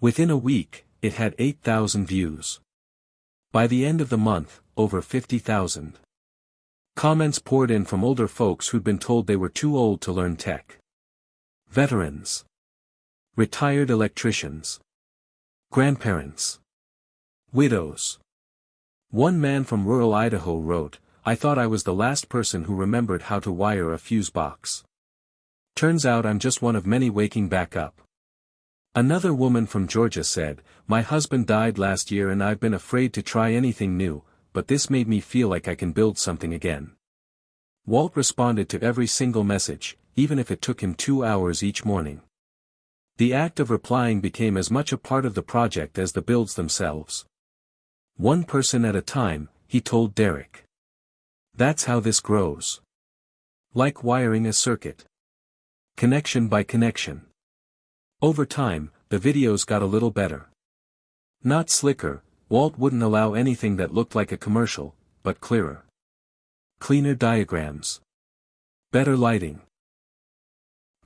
Within a week, it had 8,000 views. By the end of the month, over 50,000. Comments poured in from older folks who'd been told they were too old to learn tech. Veterans. Retired electricians. Grandparents. Widows. One man from rural Idaho wrote, "I thought I was the last person who remembered how to wire a fuse box. Turns out I'm just one of many waking back up." Another woman from Georgia said, "My husband died last year and I've been afraid to try anything new, but this made me feel like I can build something again." Walt responded to every single message, even if it took him 2 hours each morning. The act of replying became as much a part of the project as the builds themselves. One person at a time, he told Derek. That's how this grows. Like wiring a circuit. Connection by connection. Over time, the videos got a little better. Not slicker, Walt wouldn't allow anything that looked like a commercial, but clearer. Cleaner diagrams. Better lighting.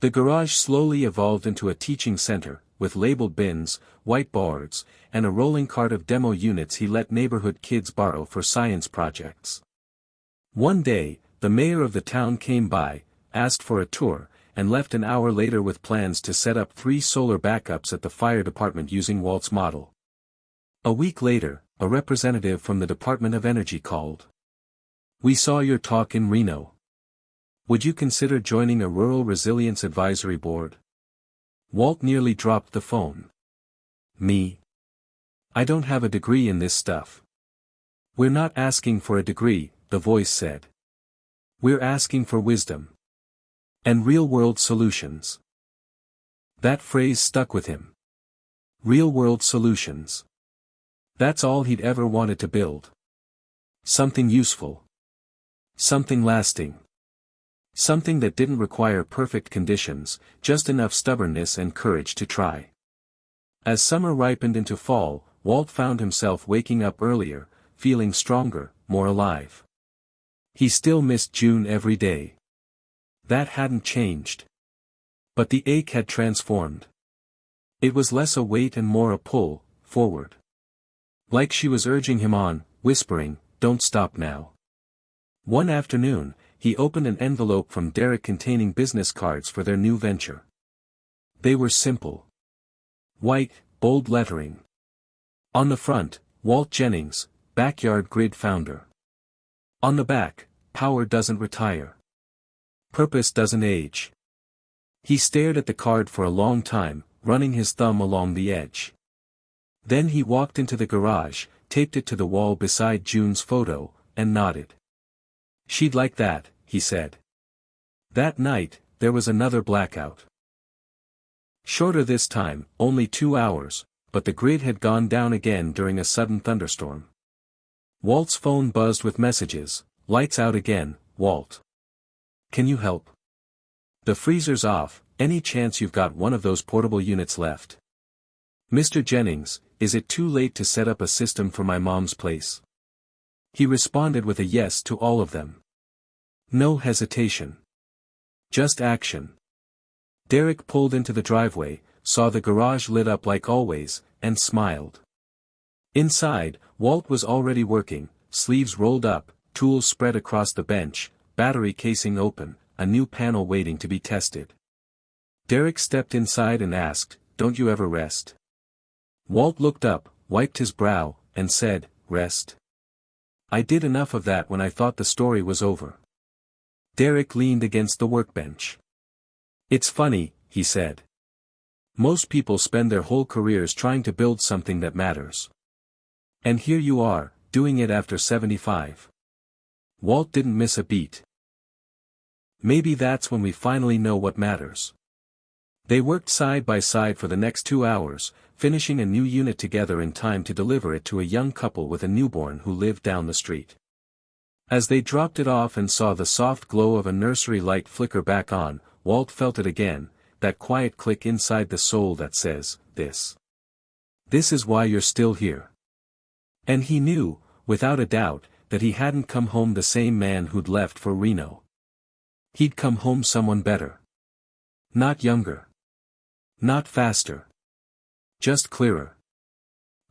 The garage slowly evolved into a teaching center, with labeled bins, whiteboards, and a rolling cart of demo units he let neighborhood kids borrow for science projects. One day, the mayor of the town came by, asked for a tour, and left an hour later with plans to set up 3 solar backups at the fire department using Walt's model. A week later, a representative from the Department of Energy called. "We saw your talk in Reno. Would you consider joining a Rural Resilience Advisory Board?" Walt nearly dropped the phone. "Me? I don't have a degree in this stuff." "We're not asking for a degree," the voice said. "We're asking for wisdom. And real-world solutions." That phrase stuck with him. Real-world solutions. That's all he'd ever wanted to build. Something useful. Something lasting. Something that didn't require perfect conditions, just enough stubbornness and courage to try. As summer ripened into fall, Walt found himself waking up earlier, feeling stronger, more alive. He still missed June every day. That hadn't changed. But the ache had transformed. It was less a weight and more a pull, forward. Like she was urging him on, whispering, "Don't stop now." One afternoon, he opened an envelope from Derek containing business cards for their new venture. They were simple. White, bold lettering. On the front, Walt Jennings, backyard grid founder. On the back, power doesn't retire. Purpose doesn't age. He stared at the card for a long time, running his thumb along the edge. Then he walked into the garage, taped it to the wall beside June's photo, and nodded. "She'd like that," he said. That night, there was another blackout. Shorter this time, only 2 hours, but the grid had gone down again during a sudden thunderstorm. Walt's phone buzzed with messages. "Lights out again, Walt. Can you help? The freezer's off, any chance you've got one of those portable units left? Mr. Jennings, is it too late to set up a system for my mom's place?" He responded with a yes to all of them. No hesitation. Just action. Derek pulled into the driveway, saw the garage lit up like always, and smiled. Inside, Walt was already working, sleeves rolled up, tools spread across the bench, battery casing open, a new panel waiting to be tested. Derek stepped inside and asked, "Don't you ever rest?" Walt looked up, wiped his brow, and said, "Rest? I did enough of that when I thought the story was over." Derek leaned against the workbench. "It's funny," he said. "Most people spend their whole careers trying to build something that matters. And here you are, doing it after 75. Walt didn't miss a beat. "Maybe that's when we finally know what matters." They worked side by side for the next 2 hours, finishing a new unit together in time to deliver it to a young couple with a newborn who lived down the street. As they dropped it off and saw the soft glow of a nursery light flicker back on, Walt felt it again, that quiet click inside the soul that says, This is why you're still here." And he knew, without a doubt, that he hadn't come home the same man who'd left for Reno. He'd come home someone better. Not younger. Not faster. Just clearer.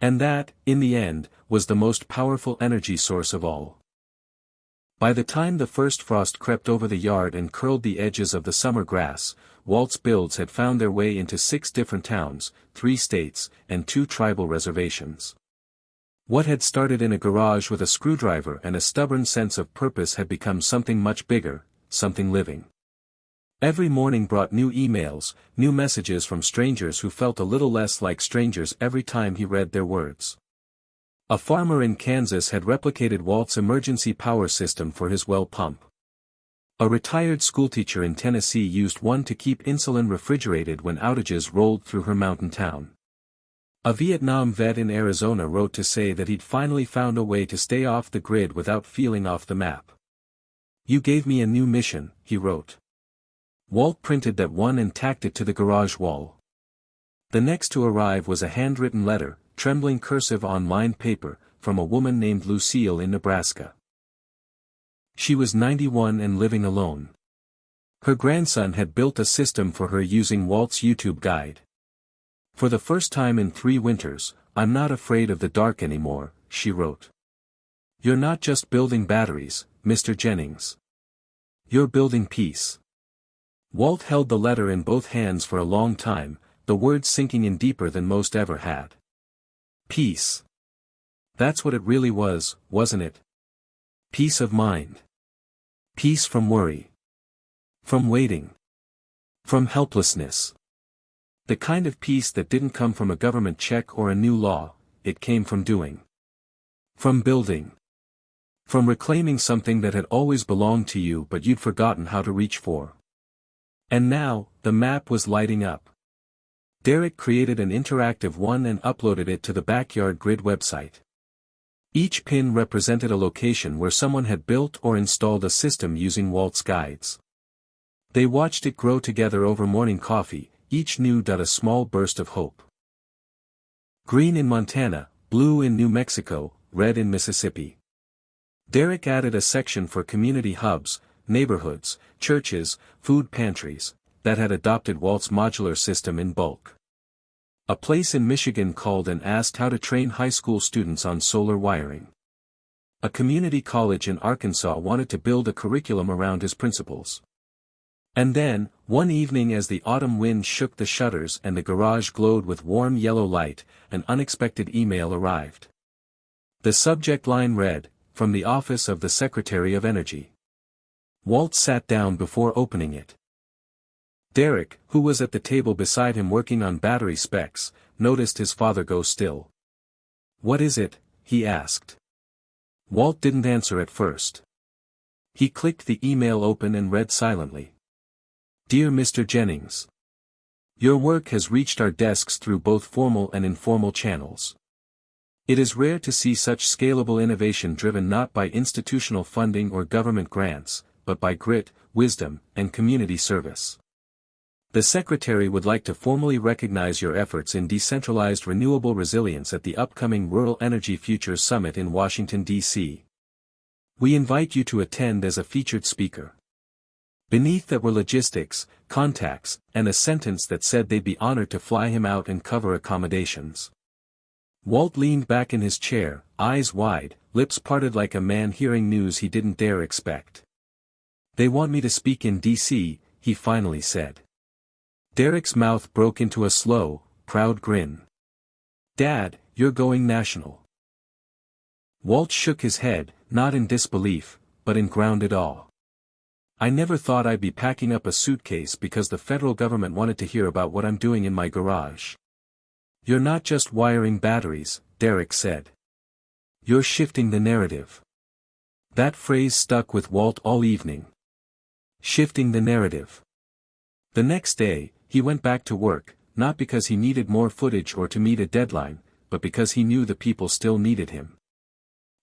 And that, in the end, was the most powerful energy source of all. By the time the first frost crept over the yard and curled the edges of the summer grass, Walt's builds had found their way into 6 different towns, 3 states, and 2 tribal reservations. What had started in a garage with a screwdriver and a stubborn sense of purpose had become something much bigger, something living. Every morning brought new emails, new messages from strangers who felt a little less like strangers every time he read their words. A farmer in Kansas had replicated Walt's emergency power system for his well pump. A retired schoolteacher in Tennessee used one to keep insulin refrigerated when outages rolled through her mountain town. A Vietnam vet in Arizona wrote to say that he'd finally found a way to stay off the grid without feeling off the map. "You gave me a new mission," he wrote. Walt printed that one and tacked it to the garage wall. The next to arrive was a handwritten letter, trembling cursive on lined paper, from a woman named Lucille in Nebraska. She was 91 and living alone. Her grandson had built a system for her using Walt's YouTube guide. "For the first time in 3 winters, I'm not afraid of the dark anymore," she wrote. "You're not just building batteries, Mr. Jennings. You're building peace." Walt held the letter in both hands for a long time, the words sinking in deeper than most ever had. Peace. That's what it really was, wasn't it? Peace of mind. Peace from worry. From waiting. From helplessness. The kind of peace that didn't come from a government check or a new law, it came from doing. From building. From reclaiming something that had always belonged to you but you'd forgotten how to reach for. And now, the map was lighting up. Derek created an interactive one and uploaded it to the Backyard Grid website. Each pin represented a location where someone had built or installed a system using Walt's guides. They watched it grow together over morning coffee, each new dot a small burst of hope. Green in Montana, blue in New Mexico, red in Mississippi. Derek added a section for community hubs, neighborhoods, churches, food pantries, that had adopted Walt's modular system in bulk. A place in Michigan called and asked how to train high school students on solar wiring. A community college in Arkansas wanted to build a curriculum around his principles. And then, one evening as the autumn wind shook the shutters and the garage glowed with warm yellow light, an unexpected email arrived. The subject line read, "From the Office of the Secretary of Energy." Walt sat down before opening it. Derek, who was at the table beside him working on battery specs, noticed his father go still. "What is it?" he asked. Walt didn't answer at first. He clicked the email open and read silently. "Dear Mr. Jennings. Your work has reached our desks through both formal and informal channels. It is rare to see such scalable innovation driven not by institutional funding or government grants, but by grit, wisdom, and community service. The Secretary would like to formally recognize your efforts in decentralized renewable resilience at the upcoming Rural Energy Futures Summit in Washington, D.C. We invite you to attend as a featured speaker." Beneath that were logistics, contacts, and a sentence that said they'd be honored to fly him out and cover accommodations. Walt leaned back in his chair, eyes wide, lips parted like a man hearing news he didn't dare expect. "They want me to speak in D.C., he finally said. Derek's mouth broke into a slow, proud grin. "Dad, you're going national." Walt shook his head, not in disbelief, but in grounded awe. "I never thought I'd be packing up a suitcase because the federal government wanted to hear about what I'm doing in my garage." "You're not just wiring batteries," Derek said. "You're shifting the narrative." That phrase stuck with Walt all evening. Shifting the narrative. The next day, he went back to work, not because he needed more footage or to meet a deadline, but because he knew the people still needed him.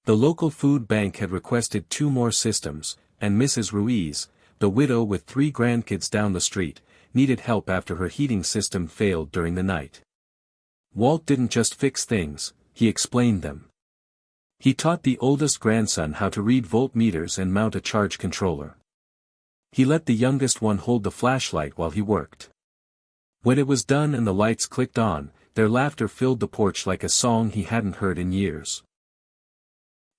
The local food bank had requested 2 more systems, and Mrs. Ruiz, the widow with 3 grandkids down the street, needed help after her heating system failed during the night. Walt didn't just fix things, he explained them. He taught the oldest grandson how to read voltmeters and mount a charge controller. He let the youngest one hold the flashlight while he worked. When it was done and the lights clicked on, their laughter filled the porch like a song he hadn't heard in years.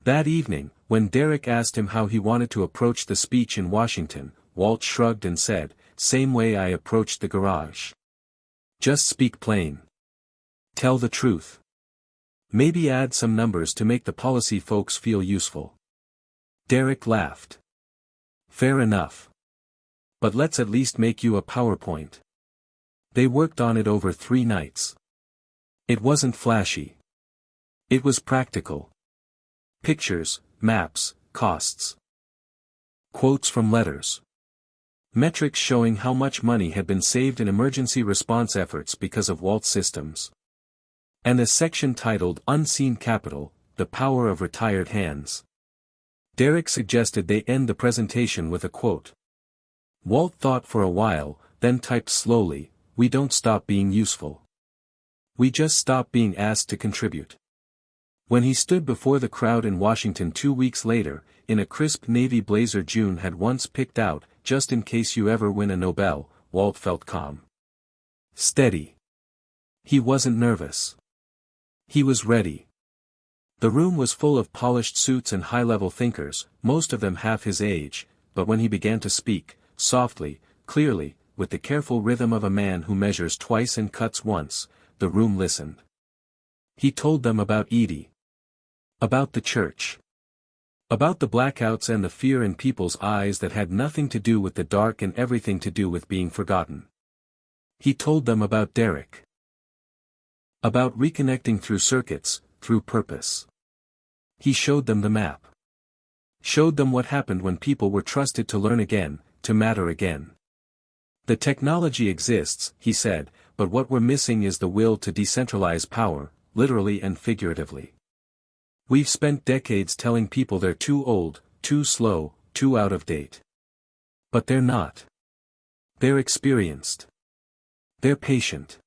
That evening, when Derek asked him how he wanted to approach the speech in Washington, Walt shrugged and said, "Same way I approached the garage. Just speak plain. Tell the truth. Maybe add some numbers to make the policy folks feel useful." Derek laughed. "Fair enough. But let's at least make you a PowerPoint." They worked on it over 3 nights. It wasn't flashy. It was practical. Pictures, maps, costs. Quotes from letters. Metrics showing how much money had been saved in emergency response efforts because of Walt's systems. and a section titled Unseen Capital, The Power of Retired Hands. Derek suggested they end the presentation with a quote. Walt thought for a while, then typed slowly, "We don't stop being useful. We just stop being asked to contribute." When he stood before the crowd in Washington 2 weeks later, in a crisp navy blazer June had once picked out, just in case you ever win a Nobel, Walt felt calm. Steady. He wasn't nervous. He was ready. The room was full of polished suits and high-level thinkers, most of them half his age, but when he began to speak, softly, clearly, with the careful rhythm of a man who measures twice and cuts once, the room listened. He told them about Edie. About the church. About the blackouts and the fear in people's eyes that had nothing to do with the dark and everything to do with being forgotten. He told them about Derek. About reconnecting through circuits, through purpose. He showed them the map. Showed them what happened when people were trusted to learn again, to matter again. The technology exists, he said, but what we're missing is the will to decentralize power, literally and figuratively. We've spent decades telling people they're too old, too slow, too out of date. But they're not. They're experienced. They're patient.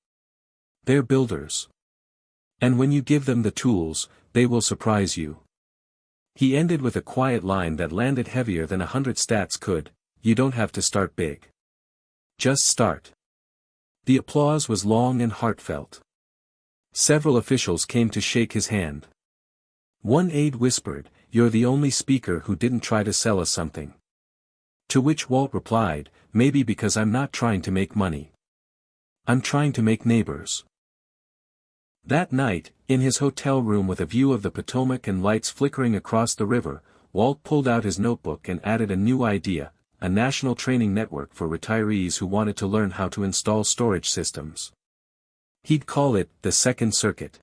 They're builders. And when you give them the tools, they will surprise you. He ended with a quiet line that landed heavier than 100 stats could: you don't have to start big. Just start. The applause was long and heartfelt. Several officials came to shake his hand. One aide whispered, "You're the only speaker who didn't try to sell us something." To which Walt replied, "Maybe because I'm not trying to make money. I'm trying to make neighbors." That night, in his hotel room with a view of the Potomac and lights flickering across the river, Walt pulled out his notebook and added a new idea: a national training network for retirees who wanted to learn how to install storage systems. He'd call it the Second Circuit.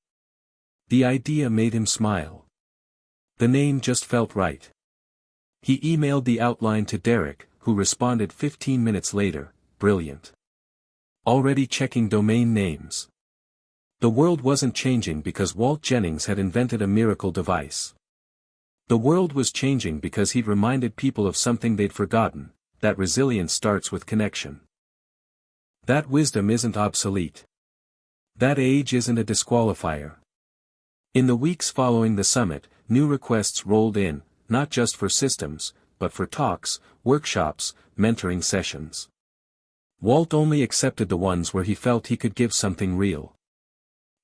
The idea made him smile. The name just felt right. He emailed the outline to Derek, who responded 15 minutes later, "Brilliant. Already checking domain names." The world wasn't changing because Walt Jennings had invented a miracle device. The world was changing because he'd reminded people of something they'd forgotten: that resilience starts with connection. That wisdom isn't obsolete. That age isn't a disqualifier. In the weeks following the summit, new requests rolled in, not just for systems, but for talks, workshops, mentoring sessions. Walt only accepted the ones where he felt he could give something real.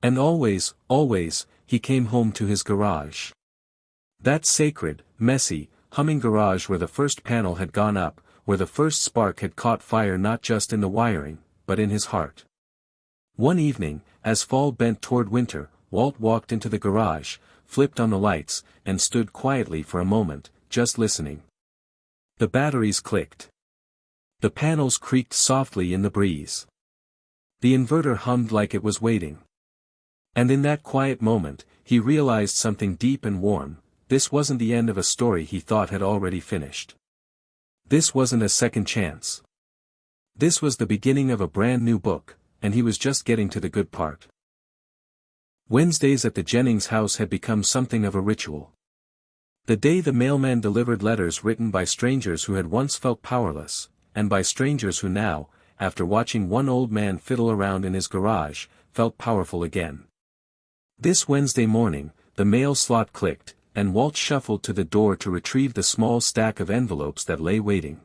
And always, he came home to his garage. That sacred, messy, humming garage where the first panel had gone up, where the first spark had caught fire not just in the wiring, but in his heart. One evening, as fall bent toward winter, Walt walked into the garage, flipped on the lights, and stood quietly for a moment, just listening. The batteries clicked. The panels creaked softly in the breeze. The inverter hummed like it was waiting. And in that quiet moment, he realized something deep and warm: this wasn't the end of a story he thought had already finished. This wasn't a second chance. This was the beginning of a brand new book, and he was just getting to the good part. Wednesdays at the Jennings house had become something of a ritual. The day the mailman delivered letters written by strangers who had once felt powerless, and by strangers who now, after watching one old man fiddle around in his garage, felt powerful again. This Wednesday morning, the mail slot clicked, and Walt shuffled to the door to retrieve the small stack of envelopes that lay waiting.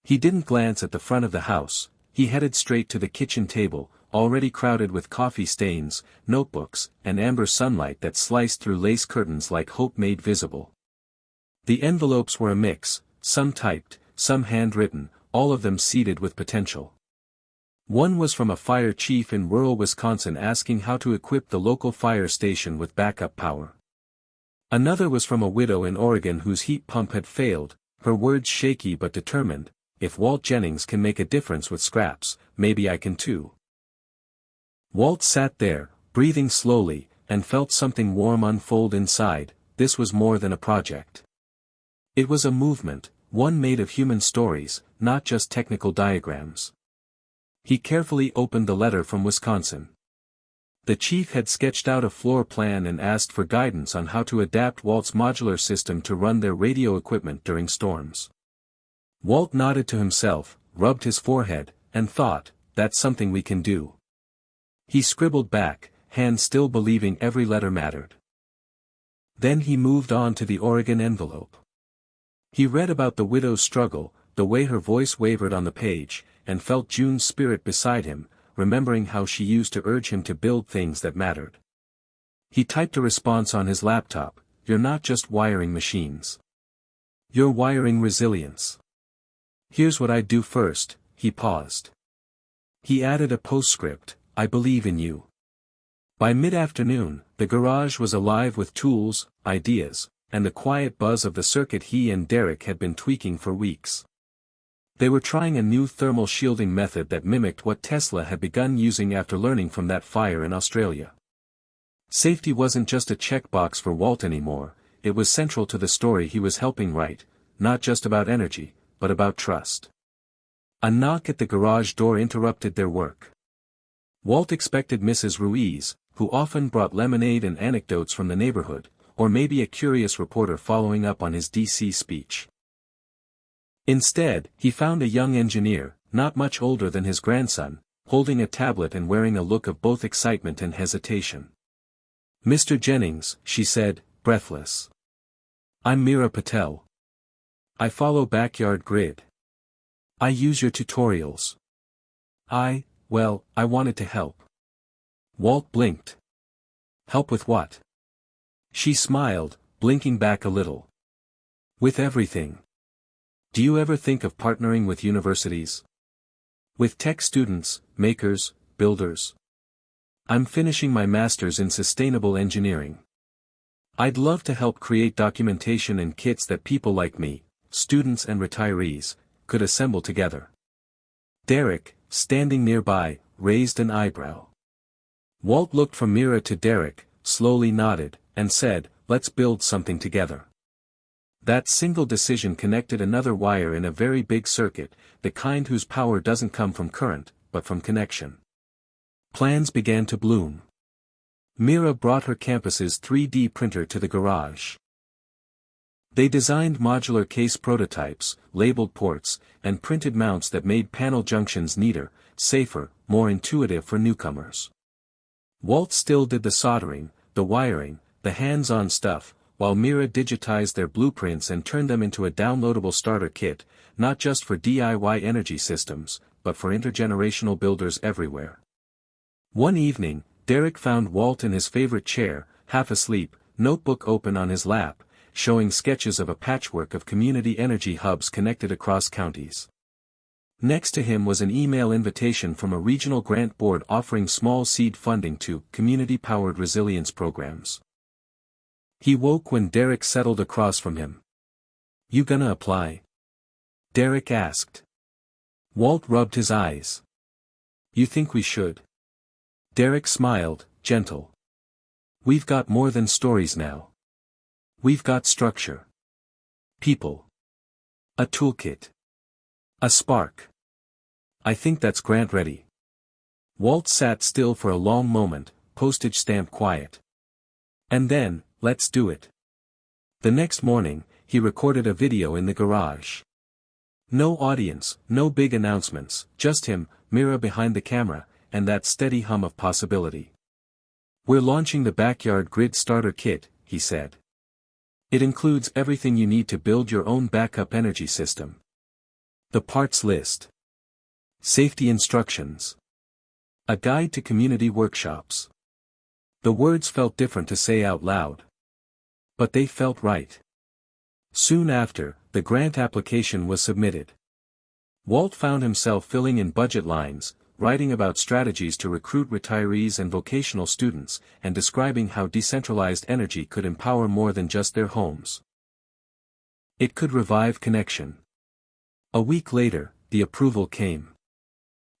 He didn't glance at the front of the house. He headed straight to the kitchen table, already crowded with coffee stains, notebooks, and amber sunlight that sliced through lace curtains like hope made visible. The envelopes were a mix, some typed, some handwritten, all of them seeded with potential. One was from a fire chief in rural Wisconsin asking how to equip the local fire station with backup power. Another was from a widow in Oregon whose heat pump had failed, her words shaky but determined: "If Walt Jennings can make a difference with scraps, maybe I can too." Walt sat there, breathing slowly, and felt something warm unfold inside. This was more than a project. It was a movement, one made of human stories, not just technical diagrams. He carefully opened the letter from Wisconsin. The chief had sketched out a floor plan and asked for guidance on how to adapt Walt's modular system to run their radio equipment during storms. Walt nodded to himself, rubbed his forehead, and thought, "That's something we can do." He scribbled back, hand still believing every letter mattered. Then he moved on to the Oregon envelope. He read about the widow's struggle, the way her voice wavered on the page, and felt June's spirit beside him, remembering how she used to urge him to build things that mattered. He typed a response on his laptop, "You're not just wiring machines. You're wiring resilience. Here's what I'd do first." He paused. He added a postscript, "I believe in you." By mid-afternoon, the garage was alive with tools, ideas, and the quiet buzz of the circuit he and Derek had been tweaking for weeks. They were trying a new thermal shielding method that mimicked what Tesla had begun using after learning from that fire in Australia. Safety wasn't just a checkbox for Walt anymore, it was central to the story he was helping write, not just about energy, but about trust. A knock at the garage door interrupted their work. Walt expected Mrs. Ruiz, who often brought lemonade and anecdotes from the neighborhood, or maybe a curious reporter following up on his DC speech. Instead, he found a young engineer, not much older than his grandson, holding a tablet and wearing a look of both excitement and hesitation. "Mr. Jennings," she said, breathless. "I'm Meera Patel. I follow Backyard Grid. I use your tutorials. I wanted to help." Walt blinked. "Help with what?" She smiled, blinking back a little. "With everything. Do you ever think of partnering with universities? With tech students, makers, builders? I'm finishing my master's in sustainable engineering. I'd love to help create documentation and kits that people like me, students and retirees, could assemble together." Derek, standing nearby, raised an eyebrow. Walt looked from Meera to Derek, slowly nodded, and said, "Let's build something together." That single decision connected another wire in a very big circuit, the kind whose power doesn't come from current, but from connection. Plans began to bloom. Meera brought her campus's 3D printer to the garage. They designed modular case prototypes, labeled ports, and printed mounts that made panel junctions neater, safer, more intuitive for newcomers. Walt still did the soldering, the wiring, the hands-on stuff, while Meera digitized their blueprints and turned them into a downloadable starter kit, not just for DIY energy systems, but for intergenerational builders everywhere. One evening, Derek found Walt in his favorite chair, half asleep, notebook open on his lap, showing sketches of a patchwork of community energy hubs connected across counties. Next to him was an email invitation from a regional grant board offering small seed funding to community-powered resilience programs. He woke when Derek settled across from him. "You gonna apply?" Derek asked. Walt rubbed his eyes. "You think we should?" Derek smiled, gentle. "We've got more than stories now. We've got structure. People. A toolkit. A spark. I think that's grant ready." Walt sat still for a long moment, postage stamp quiet. And then, "Let's do it." The next morning, he recorded a video in the garage. No audience, no big announcements, just him, Meera behind the camera, and that steady hum of possibility. "We're launching the Backyard Grid Starter Kit," he said. "It includes everything you need to build your own backup energy system. The parts list. Safety instructions. A guide to community workshops." The words felt different to say out loud. But they felt right. Soon after, the grant application was submitted. Walt found himself filling in budget lines, writing about strategies to recruit retirees and vocational students, and describing how decentralized energy could empower more than just their homes. It could revive connection. A week later, the approval came.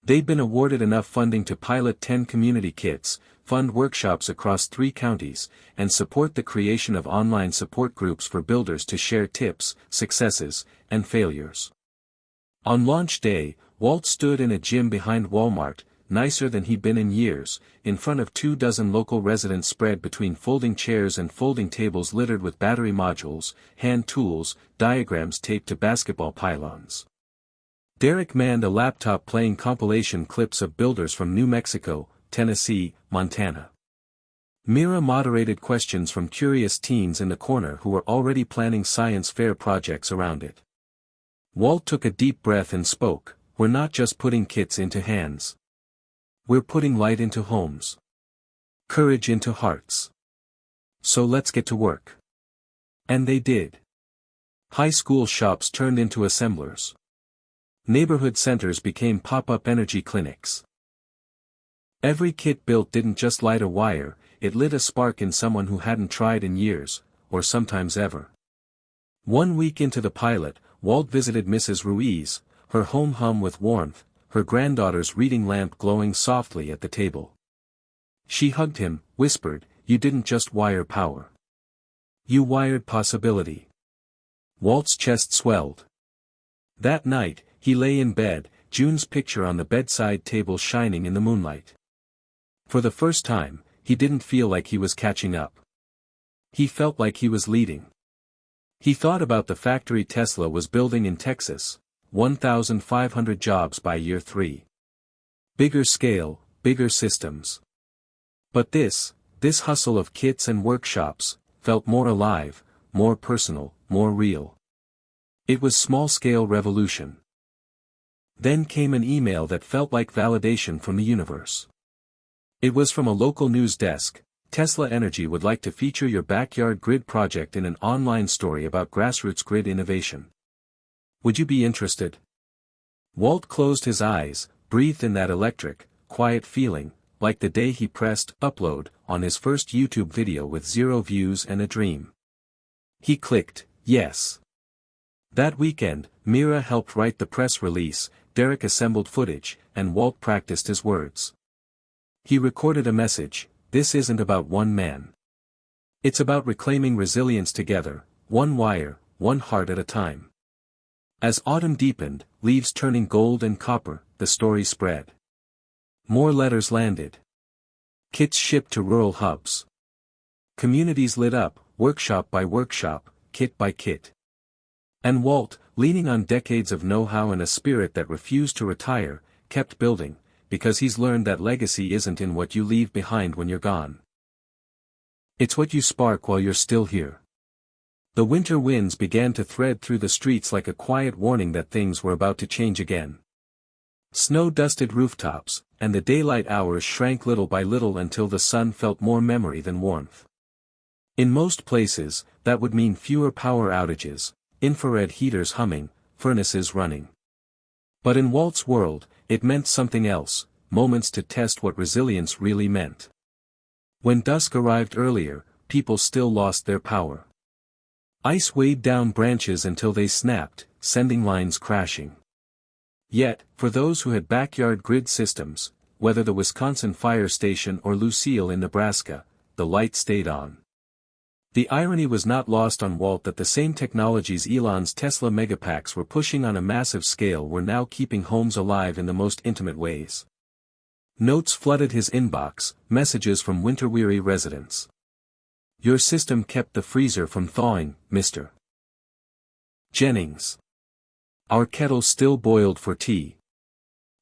They'd been awarded enough funding to pilot 10 community kits, fund workshops across 3 counties, and support the creation of online support groups for builders to share tips, successes, and failures. On launch day, Walt stood in a gym behind Walmart, nicer than he'd been in years, in front of 24 local residents spread between folding chairs and folding tables littered with battery modules, hand tools, diagrams taped to basketball pylons. Derek manned a laptop playing compilation clips of builders from New Mexico, Tennessee, Montana. Mira moderated questions from curious teens in the corner who were already planning science fair projects around it. Walt took a deep breath and spoke, "We're not just putting kits into hands. We're putting light into homes. Courage into hearts. So let's get to work." And they did. High school shops turned into assemblers. Neighborhood centers became pop-up energy clinics. Every kit built didn't just light a wire, it lit a spark in someone who hadn't tried in years, or sometimes ever. 1 week into the pilot, Walt visited Mrs. Ruiz, her home hum with warmth, her granddaughter's reading lamp glowing softly at the table. She hugged him, whispered, "You didn't just wire power. You wired possibility." Walt's chest swelled. That night, he lay in bed, June's picture on the bedside table shining in the moonlight. For the first time, he didn't feel like he was catching up. He felt like he was leading. He thought about the factory Tesla was building in Texas, 1,500 jobs by year 3. Bigger scale, bigger systems. But this hustle of kits and workshops, felt more alive, more personal, more real. It was small-scale revolution. Then came an email that felt like validation from the universe. It was from a local news desk. "Tesla Energy would like to feature your backyard grid project in an online story about grassroots grid innovation. Would you be interested?" Walt closed his eyes, breathed in that electric, quiet feeling, like the day he pressed upload on his first YouTube video with 0 views and a dream. He clicked yes. That weekend, Mira helped write the press release, Derek assembled footage, and Walt practiced his words. He recorded a message: "This isn't about one man. It's about reclaiming resilience together, one wire, one heart at a time." As autumn deepened, leaves turning gold and copper, the story spread. More letters landed. Kits shipped to rural hubs. Communities lit up, workshop by workshop, kit by kit. And Walt, leaning on decades of know-how and a spirit that refused to retire, kept building, because he's learned that legacy isn't in what you leave behind when you're gone. It's what you spark while you're still here. The winter winds began to thread through the streets like a quiet warning that things were about to change again. Snow dusted rooftops, and the daylight hours shrank little by little until the sun felt more memory than warmth. In most places, that would mean fewer power outages, infrared heaters humming, furnaces running. But in Walt's world, it meant something else, moments to test what resilience really meant. When dusk arrived earlier, people still lost their power. Ice weighed down branches until they snapped, sending lines crashing. Yet, for those who had backyard grid systems, whether the Wisconsin fire station or Lucille in Nebraska, the light stayed on. The irony was not lost on Walt that the same technologies Elon's Tesla Megapacks were pushing on a massive scale were now keeping homes alive in the most intimate ways. Notes flooded his inbox, messages from winter-weary residents. "Your system kept the freezer from thawing, Mr. Jennings. Our kettle still boiled for tea.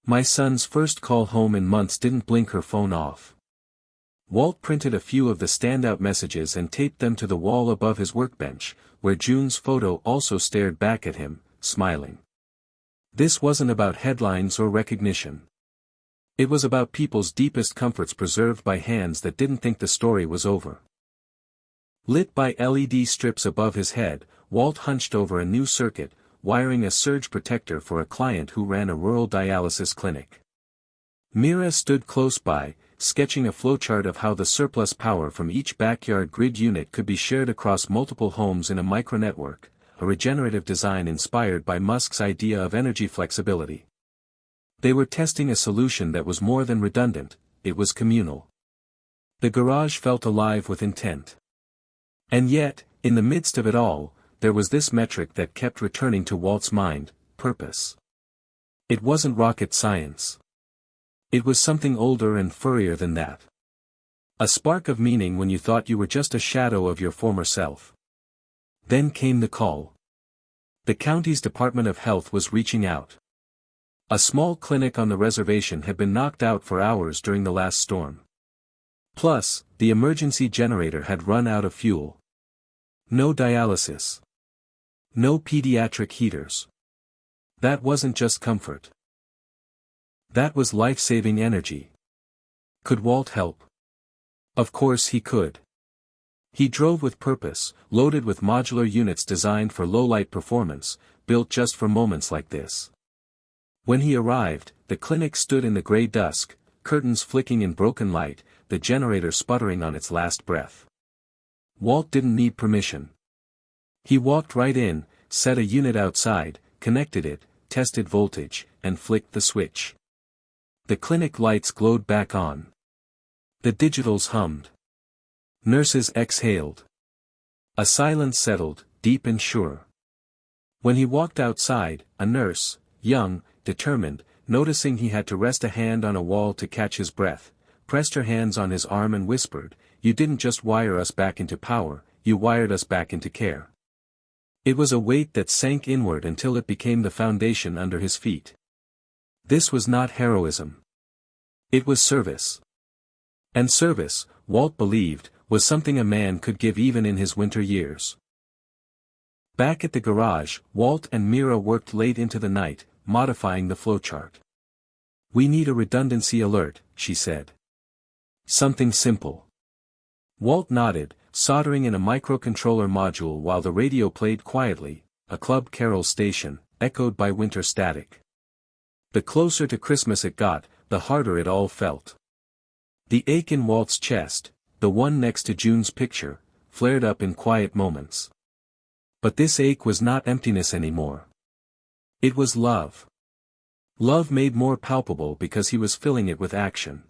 My son's first call home in months didn't blink her phone off." Walt printed a few of the standout messages and taped them to the wall above his workbench, where June's photo also stared back at him, smiling. This wasn't about headlines or recognition. It was about people's deepest comforts preserved by hands that didn't think the story was over. Lit by LED strips above his head, Walt hunched over a new circuit, wiring a surge protector for a client who ran a rural dialysis clinic. Mira stood close by, sketching a flowchart of how the surplus power from each backyard grid unit could be shared across multiple homes in a micronetwork, a regenerative design inspired by Musk's idea of energy flexibility. They were testing a solution that was more than redundant, it was communal. The garage felt alive with intent. And yet, in the midst of it all, there was this metric that kept returning to Walt's mind: purpose. It wasn't rocket science. It was something older and furrier than that. A spark of meaning when you thought you were just a shadow of your former self. Then came the call. The county's Department of Health was reaching out. A small clinic on the reservation had been knocked out for hours during the last storm. Plus, the emergency generator had run out of fuel. No dialysis. No pediatric heaters. That wasn't just comfort. That was life-saving energy. Could Walt help? Of course he could. He drove with purpose, loaded with modular units designed for low-light performance, built just for moments like this. When he arrived, the clinic stood in the gray dusk, curtains flicking in broken light, the generator sputtering on its last breath. Walt didn't need permission. He walked right in, set a unit outside, connected it, tested voltage, and flicked the switch. The clinic lights glowed back on. The digitals hummed. Nurses exhaled. A silence settled, deep and sure. When he walked outside, a nurse, young, determined, noticing he had to rest a hand on a wall to catch his breath, pressed her hands on his arm and whispered, "You didn't just wire us back into power, you wired us back into care." It was a weight that sank inward until it became the foundation under his feet. This was not heroism. It was service. And service, Walt believed, was something a man could give even in his winter years. Back at the garage, Walt and Mira worked late into the night, modifying the flowchart. "We need a redundancy alert," she said. "Something simple." Walt nodded, soldering in a microcontroller module while the radio played quietly, a club carol station, echoed by winter static. The closer to Christmas it got, the harder it all felt. The ache in Walt's chest, the one next to June's picture, flared up in quiet moments. But this ache was not emptiness anymore. It was love. Love made more palpable because he was filling it with action.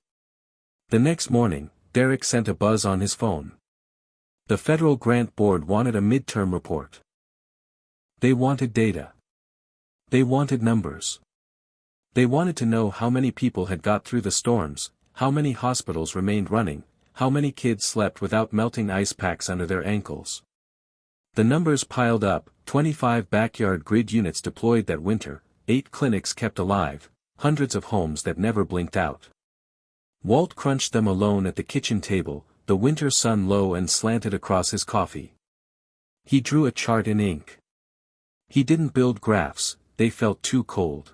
The next morning, Derek sent a buzz on his phone. The Federal Grant Board wanted a midterm report. They wanted data. They wanted numbers. They wanted to know how many people had got through the storms, how many hospitals remained running, how many kids slept without melting ice packs under their ankles. The numbers piled up: 25 backyard grid units deployed that winter, 8 clinics kept alive, hundreds of homes that never blinked out. Walt crunched them alone at the kitchen table, the winter sun low and slanted across his coffee. He drew a chart in ink. He didn't build graphs, they felt too cold.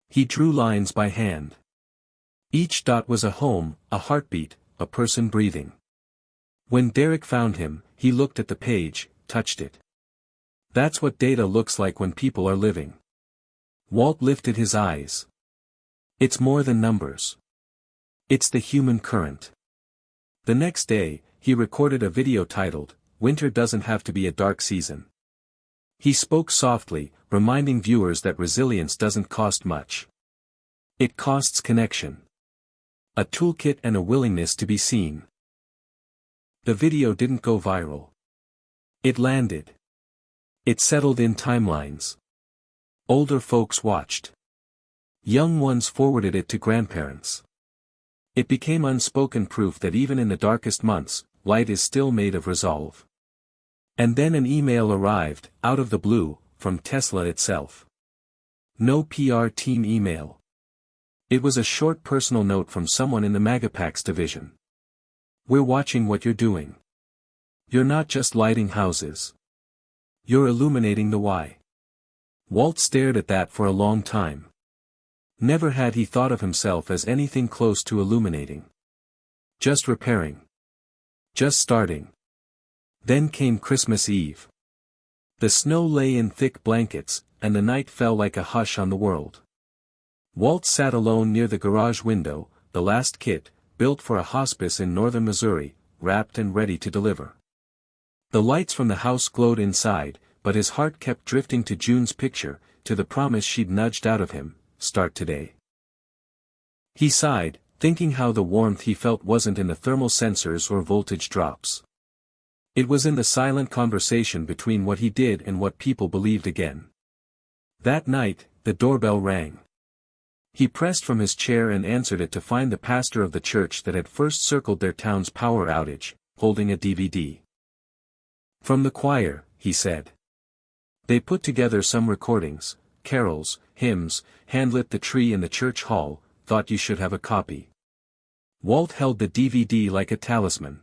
He drew lines by hand. Each dot was a home, a heartbeat, a person breathing. When Derek found him, he looked at the page, touched it. "That's what data looks like when people are living." Walt lifted his eyes. "It's more than numbers. It's the human current." The next day, he recorded a video titled, "Winter Doesn't Have to Be a Dark Season." He spoke softly, reminding viewers that resilience doesn't cost much. It costs connection. A toolkit and a willingness to be seen. The video didn't go viral. It landed. It settled in timelines. Older folks watched. Young ones forwarded it to grandparents. It became unspoken proof that even in the darkest months, light is still made of resolve. And then an email arrived, out of the blue, from Tesla itself. No PR team email. It was a short personal note from someone in the Megapacks division. "We're watching what you're doing. You're not just lighting houses. You're illuminating the why." Walt stared at that for a long time. Never had he thought of himself as anything close to illuminating. Just repairing. Just starting. Then came Christmas Eve. The snow lay in thick blankets, and the night fell like a hush on the world. Walt sat alone near the garage window, the last kit, built for a hospice in northern Missouri, wrapped and ready to deliver. The lights from the house glowed inside, but his heart kept drifting to June's picture, to the promise she'd nudged out of him, "Start today." He sighed, thinking how the warmth he felt wasn't in the thermal sensors or voltage drops. It was in the silent conversation between what he did and what people believed again. That night, the doorbell rang. He pressed from his chair and answered it to find the pastor of the church that had first circled their town's power outage, holding a DVD. "From the choir," he said. "They put together some recordings, carols, hymns, handlit the tree in the church hall, thought you should have a copy." Walt held the DVD like a talisman.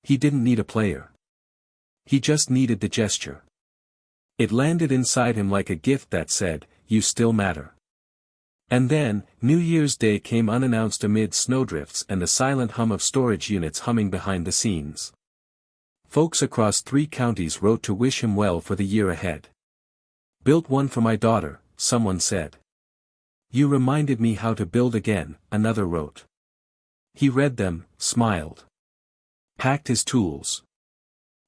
He didn't need a player. He just needed the gesture. It landed inside him like a gift that said, "You still matter." And then, New Year's Day came unannounced amid snowdrifts and the silent hum of storage units humming behind the scenes. Folks across 3 counties wrote to wish him well for the year ahead. "Built one for my daughter," someone said. "You reminded me how to build again," another wrote. He read them, smiled. Packed his tools.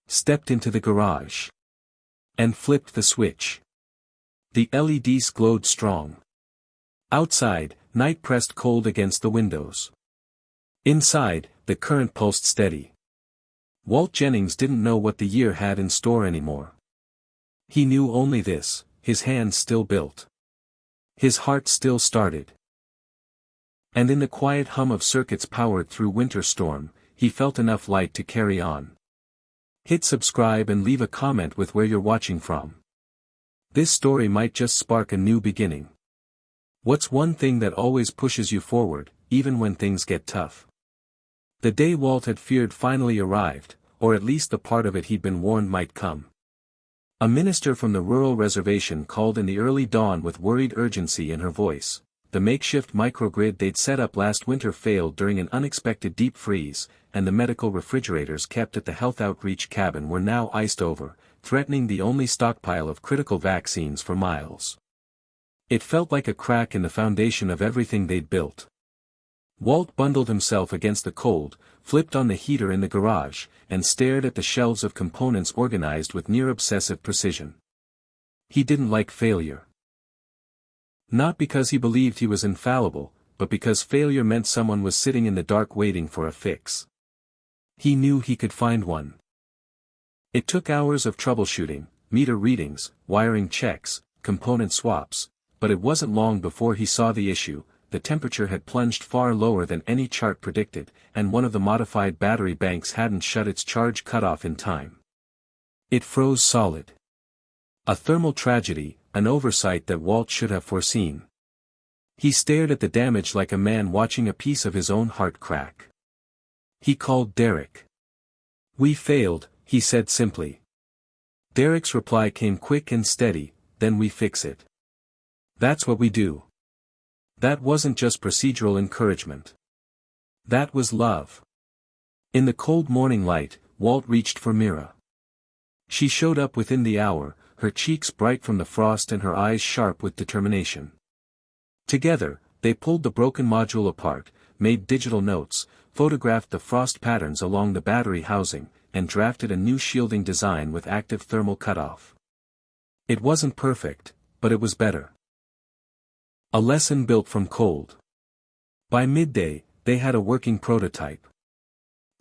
Stepped into the garage. And flipped the switch. The LEDs glowed strong. Outside, night pressed cold against the windows. Inside, the current pulsed steady. Walt Jennings didn't know what the year had in store anymore. He knew only this: his hands still built. His heart still started. And in the quiet hum of circuits powered through winter storm, he felt enough light to carry on. Hit subscribe and leave a comment with where you're watching from. This story might just spark a new beginning. What's one thing that always pushes you forward, even when things get tough? The day Walt had feared finally arrived, or at least the part of it he'd been warned might come. A minister from the rural reservation called in the early dawn with worried urgency in her voice. The makeshift microgrid they'd set up last winter failed during an unexpected deep freeze, and the medical refrigerators kept at the health outreach cabin were now iced over, threatening the only stockpile of critical vaccines for miles. It felt like a crack in the foundation of everything they'd built. Walt bundled himself against the cold, flipped on the heater in the garage, and stared at the shelves of components organized with near-obsessive precision. He didn't like failure. Not because he believed he was infallible, but because failure meant someone was sitting in the dark waiting for a fix. He knew he could find one. It took hours of troubleshooting, meter readings, wiring checks, component swaps, but it wasn't long before he saw the issue. The temperature had plunged far lower than any chart predicted, and one of the modified battery banks hadn't shut its charge cutoff in time. It froze solid. A thermal tragedy, an oversight that Walt should have foreseen. He stared at the damage like a man watching a piece of his own heart crack. He called Derek. "We failed," he said simply. Derek's reply came quick and steady, "Then we fix it. That's what we do." That wasn't just procedural encouragement. That was love. In the cold morning light, Walt reached for Mira. She showed up within the hour, her cheeks bright from the frost and her eyes sharp with determination. Together, they pulled the broken module apart, made digital notes, photographed the frost patterns along the battery housing, and drafted a new shielding design with active thermal cutoff. It wasn't perfect, but it was better. A lesson built from cold. By midday, they had a working prototype.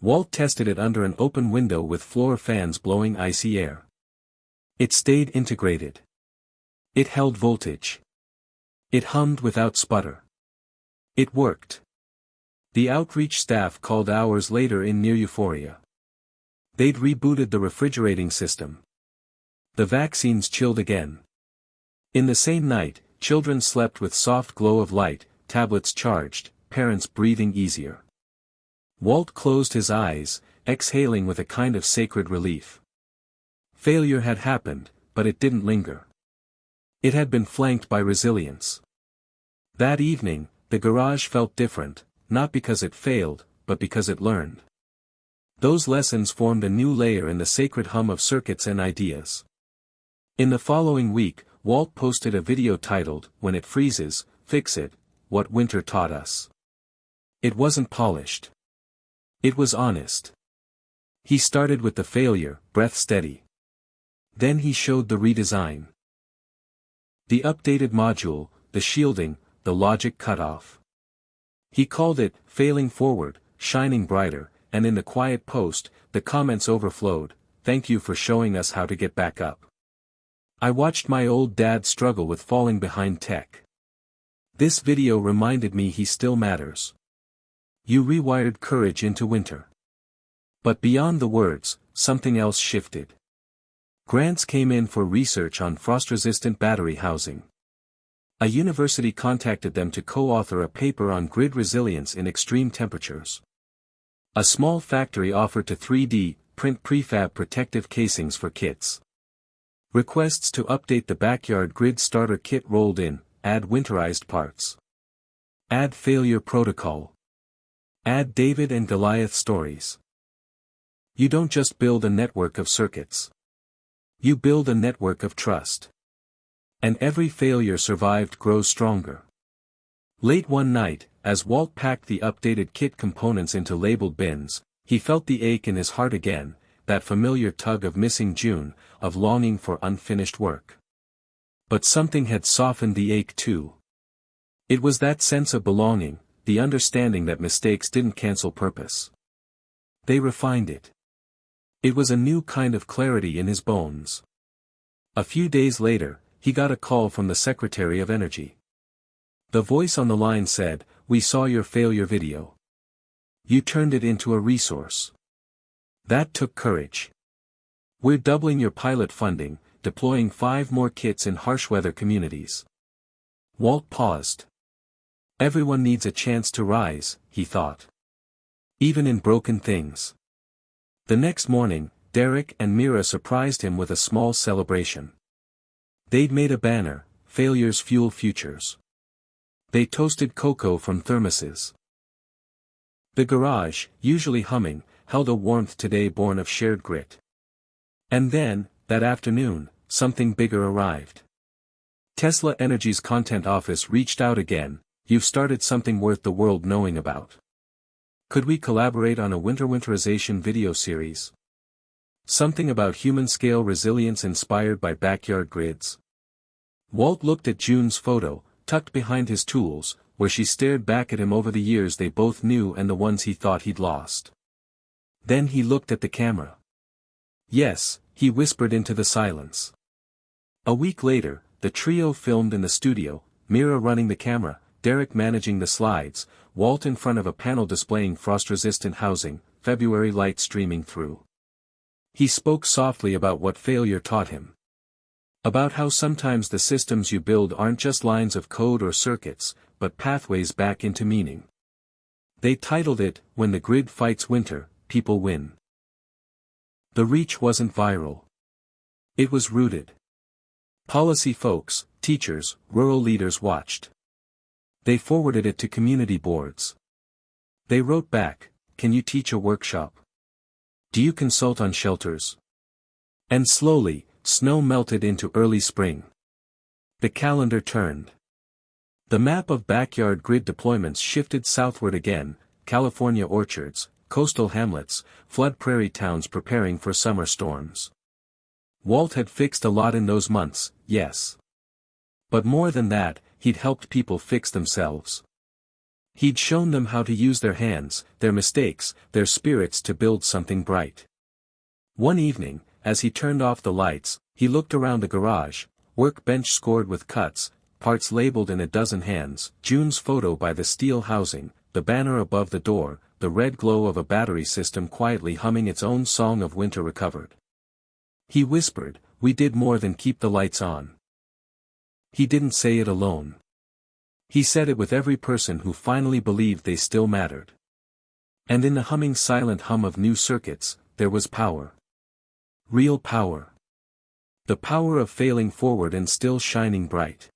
Walt tested it under an open window with floor fans blowing icy air. It stayed integrated. It held voltage. It hummed without sputter. It worked. The outreach staff called hours later in near euphoria. They'd rebooted the refrigerating system. The vaccines chilled again. In the same night, children slept with soft glow of light, tablets charged, parents breathing easier. Walt closed his eyes, exhaling with a kind of sacred relief. Failure had happened, but it didn't linger. It had been flanked by resilience. That evening, the garage felt different, not because it failed, but because it learned. Those lessons formed a new layer in the sacred hum of circuits and ideas. In the following week, Walt posted a video titled, "When It Freezes, Fix It, What Winter Taught Us." It wasn't polished. It was honest. He started with the failure, breath steady. Then he showed the redesign. The updated module, the shielding, the logic cutoff. He called it, "Failing Forward, Shining Brighter," and in the quiet post, the comments overflowed, "Thank you for showing us how to get back up. I watched my old dad struggle with falling behind tech. This video reminded me he still matters. You rewired courage into Winter. But beyond the words, something else shifted. Grants came in for research on frost-resistant battery housing. A university contacted them to co-author a paper on grid resilience in extreme temperatures. A small factory offered to 3D print prefab protective casings for kits. Requests to update the backyard grid starter kit rolled in. Add winterized parts. Add failure protocol. Add David and Goliath stories. You don't just build a network of circuits. You build a network of trust. And every failure survived grows stronger. Late one night, as Walt packed the updated kit components into labeled bins, he felt the ache in his heart again, that familiar tug of missing June, of longing for unfinished work. But something had softened the ache too. It was that sense of belonging, the understanding that mistakes didn't cancel purpose. They refined it. It was a new kind of clarity in his bones. A few days later, he got a call from the Secretary of Energy. The voice on the line said, "We saw your failure video. You turned it into a resource. That took courage. We're doubling your pilot funding, deploying 5 more kits in harsh weather communities." Walt paused. Everyone needs a chance to rise, he thought. Even in broken things. The next morning, Derek and Mira surprised him with a small celebration. They'd made a banner, "Failures Fuel Futures." They toasted cocoa from thermoses. The garage, usually humming, held a warmth today born of shared grit. And then, that afternoon, something bigger arrived. Tesla Energy's content office reached out again. "You've started something worth the world knowing about. Could we collaborate on a winterization video series? Something about human-scale resilience inspired by backyard grids." Walt looked at June's photo, tucked behind his tools, where she stared back at him over the years they both knew and the ones he thought he'd lost. Then he looked at the camera. "Yes," he whispered into the silence. A week later, the trio filmed in the studio, Mira running the camera, Derek managing the slides, Walt in front of a panel displaying frost-resistant housing, February light streaming through. He spoke softly about what failure taught him. About how sometimes the systems you build aren't just lines of code or circuits, but pathways back into meaning. They titled it, "When the Grid Fights Winter, People Win." The reach wasn't viral. It was rooted. Policy folks, teachers, rural leaders watched. They forwarded it to community boards. They wrote back, "Can you teach a workshop? Do you consult on shelters?" And slowly, snow melted into early spring. The calendar turned. The map of backyard grid deployments shifted southward again, California orchards, coastal hamlets, flood prairie towns preparing for summer storms. Walt had fixed a lot in those months, yes. But more than that, he'd helped people fix themselves. He'd shown them how to use their hands, their mistakes, their spirits to build something bright. One evening, as he turned off the lights, he looked around the garage, workbench scored with cuts, parts labeled in a dozen hands, June's photo by the steel housing, the banner above the door, the red glow of a battery system quietly humming its own song of winter recovered. He whispered, "We did more than keep the lights on." He didn't say it alone. He said it with every person who finally believed they still mattered. And in the humming silent hum of new circuits, there was power. Real power. The power of failing forward and still shining bright.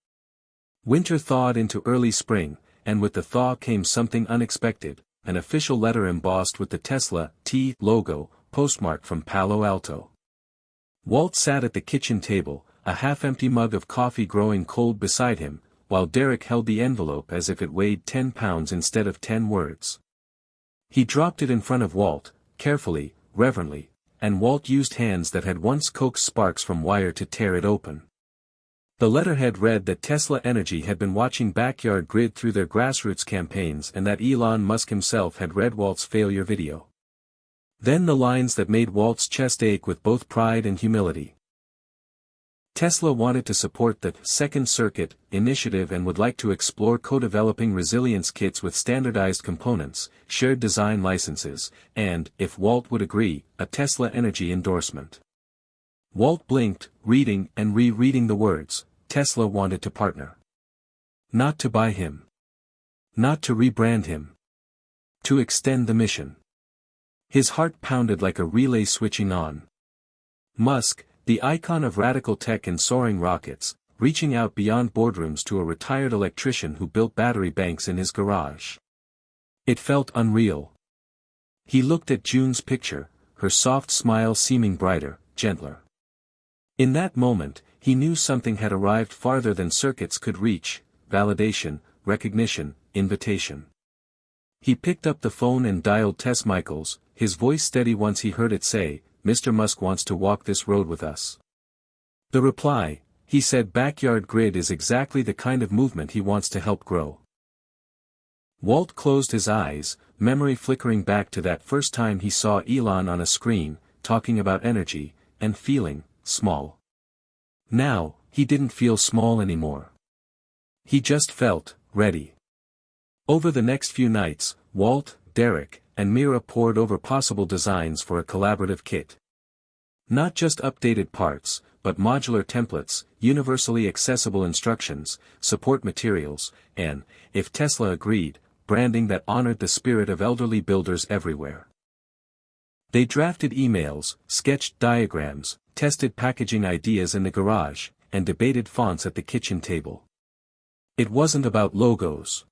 Winter thawed into early spring, and with the thaw came something unexpected, an official letter embossed with the Tesla T logo, postmarked from Palo Alto. Walt sat at the kitchen table, a half-empty mug of coffee growing cold beside him, while Derek held the envelope as if it weighed 10 pounds instead of 10 words. He dropped it in front of Walt, carefully, reverently, and Walt used hands that had once coaxed sparks from wire to tear it open. The letterhead read that Tesla Energy had been watching Backyard Grid through their grassroots campaigns and that Elon Musk himself had read Walt's failure video. Then the lines that made Walt's chest ache with both pride and humility. Tesla wanted to support the Second Circuit initiative and would like to explore co-developing resilience kits with standardized components, shared design licenses, and, if Walt would agree, a Tesla Energy endorsement. Walt blinked, reading and re-reading the words. Tesla wanted to partner. Not to buy him. Not to rebrand him. To extend the mission. His heart pounded like a relay switching on. Musk, the icon of radical tech and soaring rockets, reaching out beyond boardrooms to a retired electrician who built battery banks in his garage. It felt unreal. He looked at June's picture, her soft smile seeming brighter, gentler. In that moment, he knew something had arrived farther than circuits could reach: validation, recognition, invitation. He picked up the phone and dialed Tess Michaels, his voice steady once he heard it say, "Mr. Musk wants to walk this road with us." The reply, he said, "Backyard grid is exactly the kind of movement he wants to help grow." Walt closed his eyes, memory flickering back to that first time he saw Elon on a screen, talking about energy, and feeling small. Now, he didn't feel small anymore. He just felt ready. Over the next few nights, Walt, Derek, and Mira pored over possible designs for a collaborative kit. Not just updated parts, but modular templates, universally accessible instructions, support materials, and, if Tesla agreed, branding that honored the spirit of elderly builders everywhere. They drafted emails, sketched diagrams, tested packaging ideas in the garage, and debated fonts at the kitchen table. It wasn't about logos.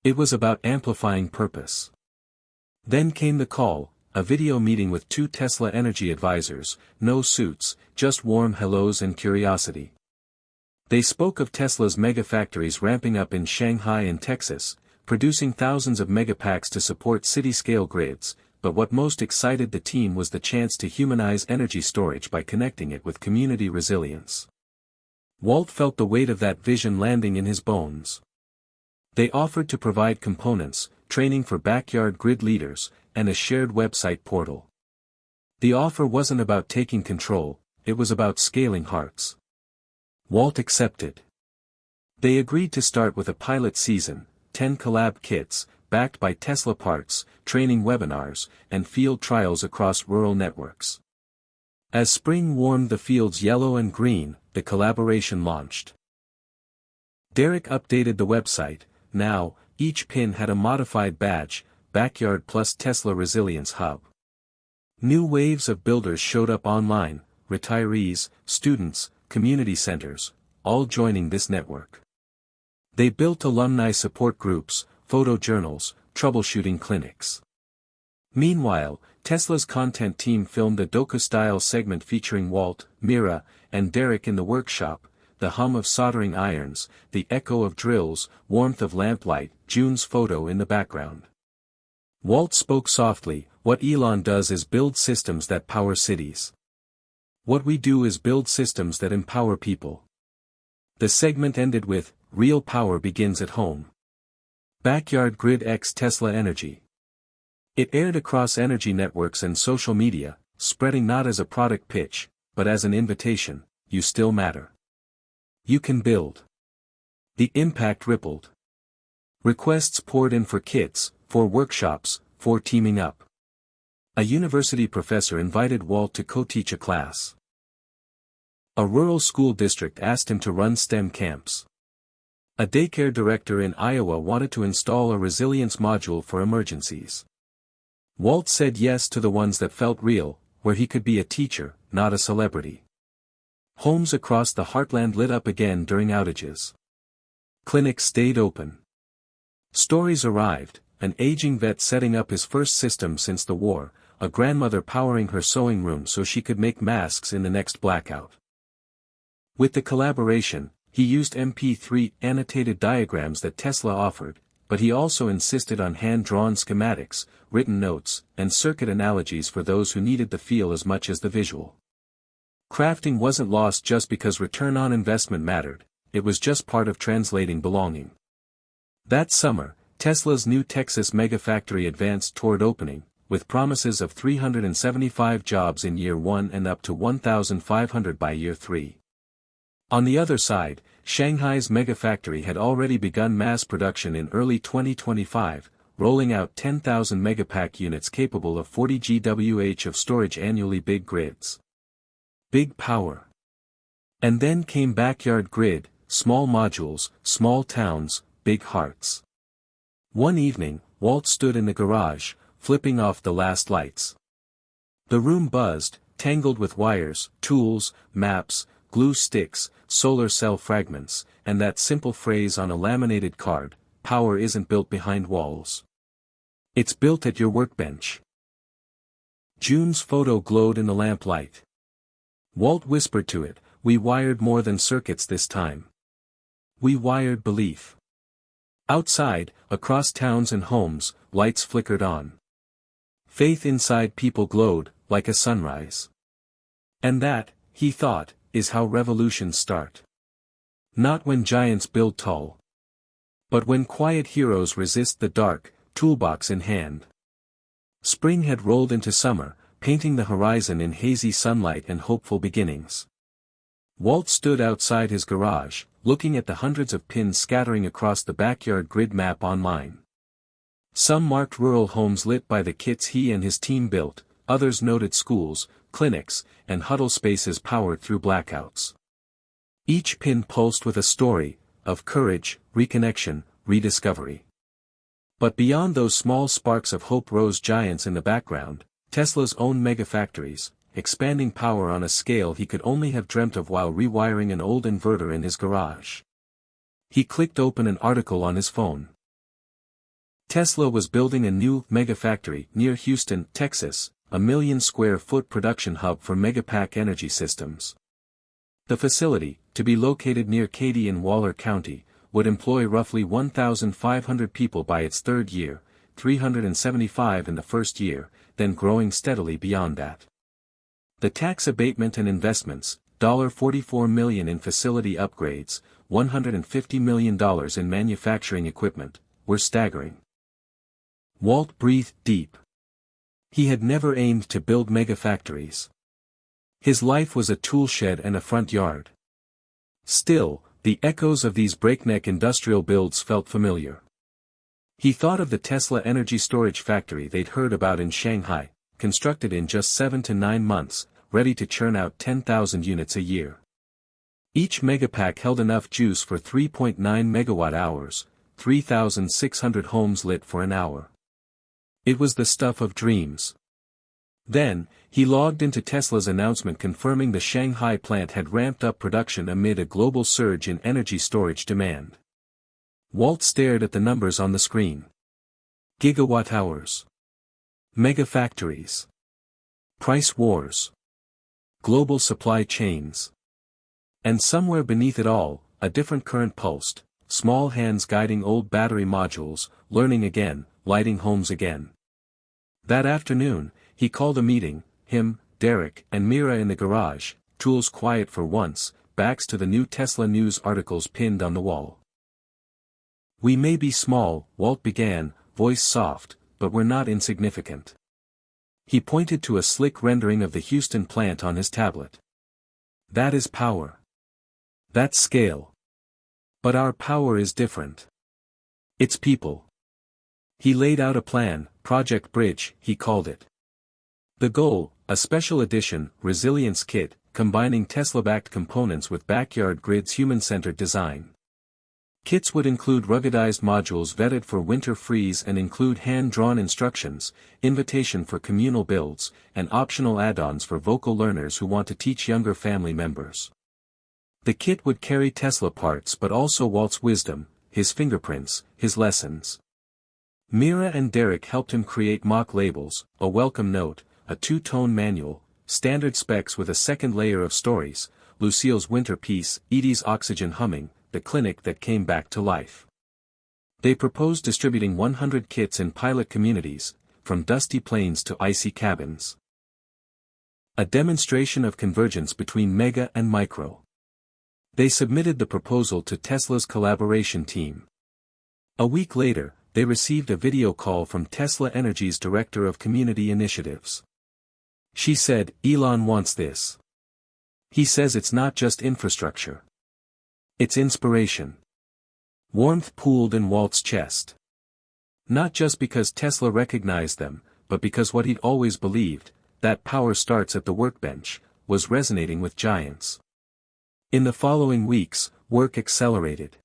It was about amplifying purpose. Then came the call, a video meeting with 2 Tesla Energy advisors, no suits, just warm hellos and curiosity. They spoke of Tesla's megafactories ramping up in Shanghai and Texas, producing thousands of Megapacks to support city-scale grids, but what most excited the team was the chance to humanize energy storage by connecting it with community resilience. Walt felt the weight of that vision landing in his bones. They offered to provide components, training for backyard grid leaders, and a shared website portal. The offer wasn't about taking control, it was about scaling hearts. Walt accepted. They agreed to start with a pilot season, 10 collab kits, backed by Tesla parts, training webinars, and field trials across rural networks. As spring warmed the fields yellow and green, the collaboration launched. Derek updated the website. Now, each pin had a modified badge, Backyard plus Tesla Resilience Hub. New waves of builders showed up online, retirees, students, community centers, all joining this network. They built alumni support groups, photo journals, troubleshooting clinics. Meanwhile, Tesla's content team filmed a docu-style segment featuring Walt, Mira, and Derek in the workshop, the hum of soldering irons, the echo of drills, warmth of lamplight, June's photo in the background. Walt spoke softly, "What Elon does is build systems that power cities. What we do is build systems that empower people." The segment ended with, "Real power begins at home. Backyard Grid x Tesla Energy." It aired across energy networks and social media, spreading not as a product pitch, but as an invitation: you still matter. You can build. The impact rippled. Requests poured in for kits, for workshops, for teaming up. A university professor invited Walt to co-teach a class. A rural school district asked him to run STEM camps. A daycare director in Iowa wanted to install a resilience module for emergencies. Walt said yes to the ones that felt real, where he could be a teacher, not a celebrity. Homes across the heartland lit up again during outages. Clinics stayed open. Stories arrived, an aging vet setting up his first system since the war, a grandmother powering her sewing room so she could make masks in the next blackout. With the collaboration, he used MP3 annotated diagrams that Tesla offered, but he also insisted on hand-drawn schematics, written notes, and circuit analogies for those who needed the feel as much as the visual. Crafting wasn't lost just because return on investment mattered, it was just part of translating belonging. That summer, Tesla's new Texas megafactory advanced toward opening, with promises of 375 jobs in year 1 and up to 1,500 by year 3. On the other side, Shanghai's megafactory had already begun mass production in early 2025, rolling out 10,000 megapack units capable of 40 GWh of storage annually. Big grids. Big power. And then came backyard grid, small modules, small towns, big hearts. One evening, Walt stood in the garage, flipping off the last lights. The room buzzed, tangled with wires, tools, maps, glue sticks, solar cell fragments, and that simple phrase on a laminated card: power isn't built behind walls. It's built at your workbench. June's photo glowed in the lamplight. Walt whispered to it, "We wired more than circuits this time. We wired belief." Outside, across towns and homes, lights flickered on. Faith inside people glowed, like a sunrise. And that, he thought, is how revolutions start. Not when giants build tall, but when quiet heroes resist the dark, toolbox in hand. Spring had rolled into summer, painting the horizon in hazy sunlight and hopeful beginnings. Walt stood outside his garage, looking at the hundreds of pins scattering across the backyard grid map online. Some marked rural homes lit by the kits he and his team built, others noted schools, clinics, and huddle spaces powered through blackouts. Each pin pulsed with a story, of courage, reconnection, rediscovery. But beyond those small sparks of hope rose giants in the background: Tesla's own megafactories, expanding power on a scale he could only have dreamt of while rewiring an old inverter in his garage. He clicked open an article on his phone. Tesla was building a new megafactory near Houston, Texas, a 1 million square foot production hub for Megapack energy systems. The facility, to be located near Katy in Waller County, would employ roughly 1,500 people by its third year, 375 in the first year, then growing steadily beyond that. The tax abatement and investments, $44 million in facility upgrades, $150 million in manufacturing equipment, were staggering. Walt breathed deep. He had never aimed to build megafactories. His life was a toolshed and a front yard. Still, the echoes of these breakneck industrial builds felt familiar. He thought of the Tesla energy storage factory they'd heard about in Shanghai, constructed in just 7 to 9 months, ready to churn out 10,000 units a year. Each megapack held enough juice for 3.9 megawatt-hours, 3,600 homes lit for an hour. It was the stuff of dreams. Then, he logged into Tesla's announcement confirming the Shanghai plant had ramped up production amid a global surge in energy storage demand. Walt stared at the numbers on the screen. Gigawatt-hours. Megafactories. Price wars. Global supply chains. And somewhere beneath it all, a different current pulsed: small hands guiding old battery modules, learning again, lighting homes again. That afternoon, he called a meeting, him, Derek, and Mira in the garage, tools quiet for once, backs to the new Tesla news articles pinned on the wall. "We may be small," Walt began, voice soft, "but we're not insignificant." He pointed to a slick rendering of the Houston plant on his tablet. "That is power. That's scale. But our power is different. It's people." He laid out a plan, Project Bridge, he called it. The goal, a special edition, resilience kit, combining Tesla-backed components with backyard grid's human-centered design. Kits would include ruggedized modules vetted for winter freeze and include hand-drawn instructions, invitation for communal builds, and optional add-ons for vocal learners who want to teach younger family members. The kit would carry Tesla parts but also Walt's wisdom, his fingerprints, his lessons. Mira and Derek helped him create mock labels, a welcome note, a 2-tone manual, standard specs with a second layer of stories: Lucille's winter peace, Edie's oxygen humming, the clinic that came back to life. They proposed distributing 100 kits in pilot communities, from dusty plains to icy cabins. A demonstration of convergence between mega and micro. They submitted the proposal to Tesla's collaboration team. A week later, they received a video call from Tesla Energy's Director of Community Initiatives. She said, "Elon wants this. He says it's not just infrastructure. It's inspiration. Warmth pooled in Walt's chest. Not just because Tesla recognized them, but because what he'd always believed, that power starts at the workbench, was resonating with giants. In the following weeks, work accelerated.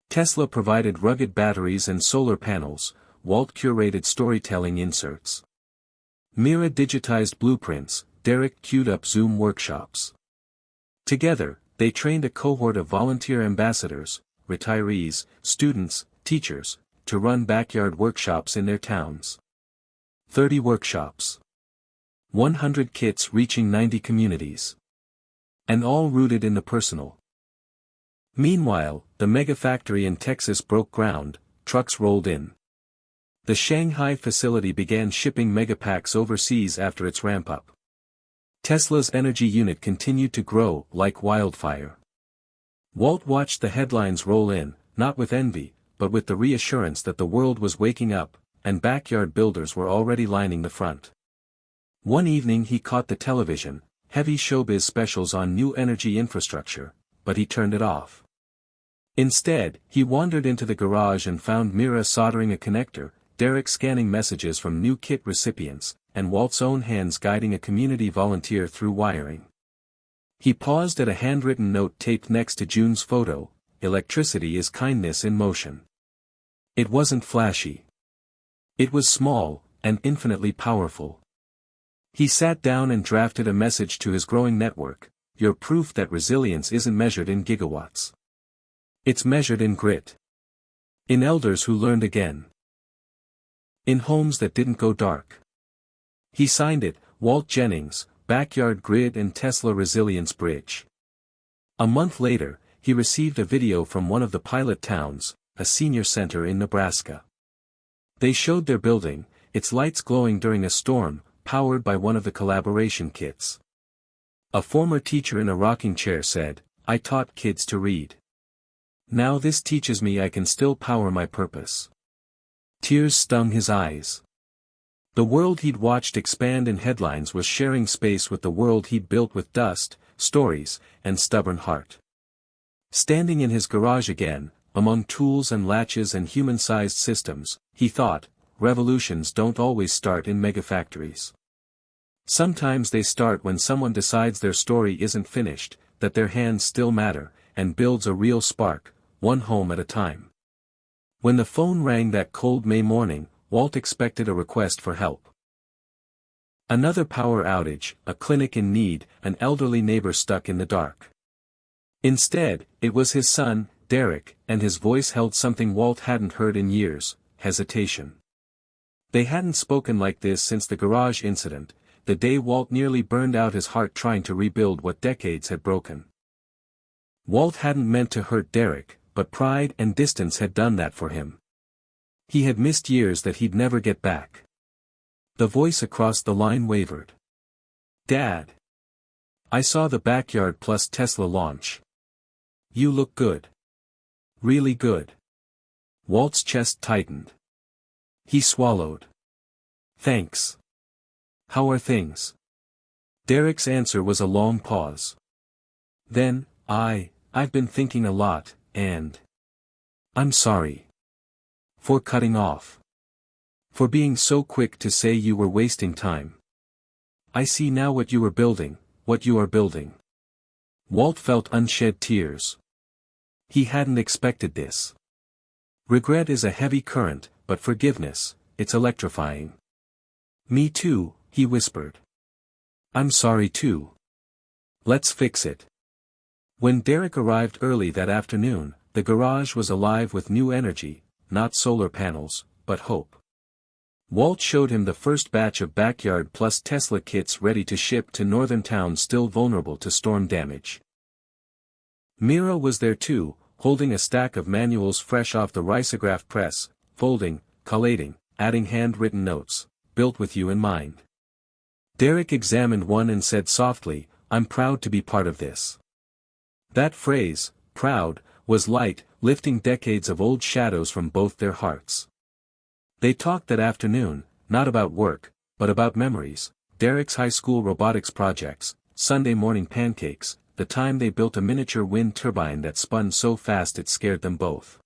Tesla provided rugged batteries and solar panels, Walt curated storytelling inserts. Mira digitized blueprints, Derek queued up Zoom workshops. Together, they trained a cohort of volunteer ambassadors, retirees, students, teachers, to run backyard workshops in their towns. 30 workshops. 100 kits reaching 90 communities. And all rooted in the personal. Meanwhile, the megafactory in Texas broke ground, trucks rolled in. The Shanghai facility began shipping Megapacks overseas after its ramp-up. Tesla's energy unit continued to grow like wildfire. Walt watched the headlines roll in, not with envy, but with the reassurance that the world was waking up, and backyard builders were already lining the front. One evening he caught the television, heavy showbiz specials on new energy infrastructure, but he turned it off. Instead, he wandered into the garage and found Mira soldering a connector, Derek scanning messages from new kit recipients, and Walt's own hands guiding a community volunteer through wiring. He paused at a handwritten note taped next to June's photo, "Electricity is kindness in motion." It wasn't flashy. It was small, and infinitely powerful. He sat down and drafted a message to his growing network, "You're proof that resilience isn't measured in gigawatts. It's measured in grit. In elders who learned again. In homes that didn't go dark." He signed it, Walt Jennings, Backyard Grid and Tesla Resilience Bridge. A month later, he received a video from one of the pilot towns, a senior center in Nebraska. They showed their building, its lights glowing during a storm, powered by one of the collaboration kits. A former teacher in a rocking chair said, "I taught kids to read. Now this teaches me I can still power my purpose." Tears stung his eyes. The world he'd watched expand in headlines was sharing space with the world he'd built with dust, stories, and stubborn heart. Standing in his garage again, among tools and latches and human-sized systems, he thought, revolutions don't always start in megafactories. Sometimes they start when someone decides their story isn't finished, that their hands still matter, and builds a real spark, one home at a time. When the phone rang that cold May morning, Walt expected a request for help. Another power outage, a clinic in need, an elderly neighbor stuck in the dark. Instead, it was his son, Derek, and his voice held something Walt hadn't heard in years, hesitation. They hadn't spoken like this since the garage incident, the day Walt nearly burned out his heart trying to rebuild what decades had broken. Walt hadn't meant to hurt Derek, but pride and distance had done that for him. He had missed years that he'd never get back. The voice across the line wavered. "Dad. I saw the Backyard Plus Tesla launch. You look good. Really good." Walt's chest tightened. He swallowed. "Thanks. How are things?" Derek's answer was a long pause. Then, I've been thinking a lot, and I'm sorry. For cutting off. For being so quick to say you were wasting time. I see now what you were building, what you are building." Walt felt unshed tears. He hadn't expected this. Regret is a heavy current, but forgiveness, it's electrifying. "Me too," he whispered. "I'm sorry too. Let's fix it." When Derek arrived early that afternoon, the garage was alive with new energy, not solar panels, but hope. Walt showed him the first batch of Backyard Plus Tesla kits ready to ship to northern towns still vulnerable to storm damage. Mira was there too, holding a stack of manuals fresh off the risograph press, folding, collating, adding handwritten notes, built with you in mind. Derek examined one and said softly, "I'm proud to be part of this." That phrase, proud, was light, lifting decades of old shadows from both their hearts. They talked that afternoon, not about work, but about memories, Derek's high school robotics projects, Sunday morning pancakes, the time they built a miniature wind turbine that spun so fast it scared them both.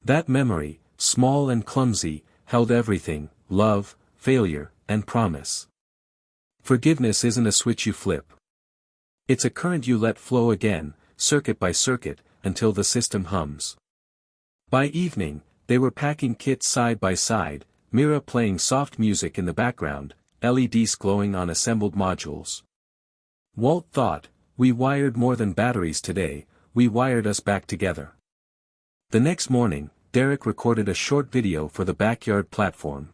That memory, small and clumsy, held everything: love, failure, and promise. Forgiveness isn't a switch you flip. It's a current you let flow again, circuit by circuit, until the system hums. By evening, they were packing kits side by side, Mira playing soft music in the background, LEDs glowing on assembled modules. Walt thought, "We wired more than batteries today, we wired us back together." The next morning, Derek recorded a short video for the backyard platform.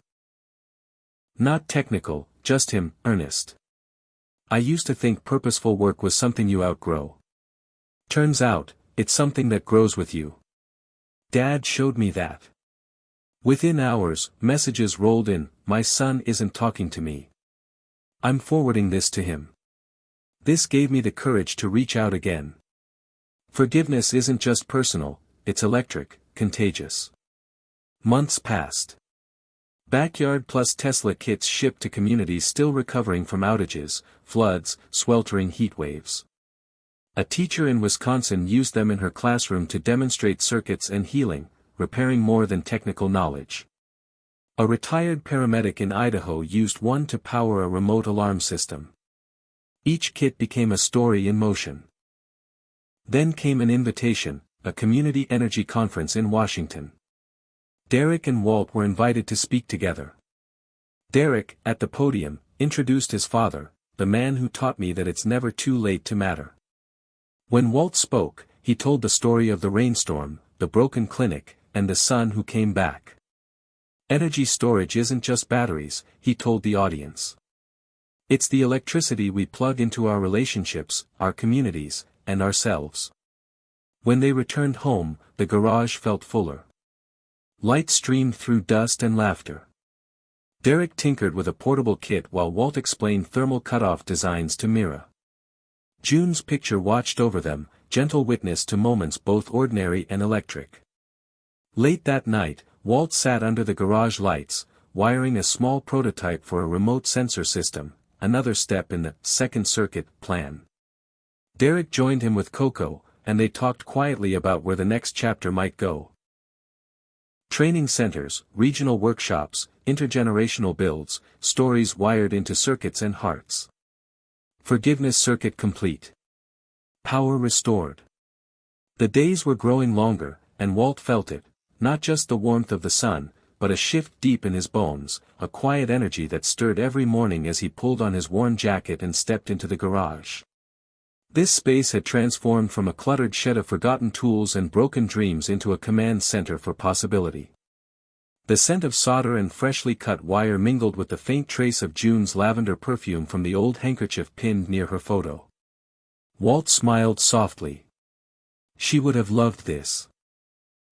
Not technical, just him, earnest. "I used to think purposeful work was something you outgrow. Turns out, it's something that grows with you. Dad showed me that." Within hours, messages rolled in: "My son isn't talking to me. I'm forwarding this to him. This gave me the courage to reach out again." Forgiveness isn't just personal, it's electric, contagious. Months passed. Backyard Plus Tesla kits shipped to communities still recovering from outages, floods, sweltering heat waves. A teacher in Wisconsin used them in her classroom to demonstrate circuits and healing, repairing more than technical knowledge. A retired paramedic in Idaho used one to power a remote alarm system. Each kit became a story in motion. Then came an invitation, a community energy conference in Washington. Derek and Walt were invited to speak together. Derek, at the podium, introduced his father, "The man who taught me that it's never too late to matter." When Walt spoke, he told the story of the rainstorm, the broken clinic, and the son who came back. Energy storage isn't just batteries, he told the audience. It's the electricity we plug into our relationships, our communities, and ourselves. When they returned home, the garage felt fuller. Light streamed through dust and laughter. Derek tinkered with a portable kit while Walt explained thermal cutoff designs to Mira. June's picture watched over them, gentle witness to moments both ordinary and electric. Late that night, Walt sat under the garage lights, wiring a small prototype for a remote sensor system, another step in the second circuit plan. Derek joined him with Coco, and they talked quietly about where the next chapter might go. Training centers, regional workshops, intergenerational builds, stories wired into circuits and hearts. Forgiveness circuit complete. Power restored. The days were growing longer, and Walt felt it, not just the warmth of the sun, but a shift deep in his bones, a quiet energy that stirred every morning as he pulled on his worn jacket and stepped into the garage. This space had transformed from a cluttered shed of forgotten tools and broken dreams into a command center for possibility. The scent of solder and freshly cut wire mingled with the faint trace of June's lavender perfume from the old handkerchief pinned near her photo. Walt smiled softly. She would have loved this.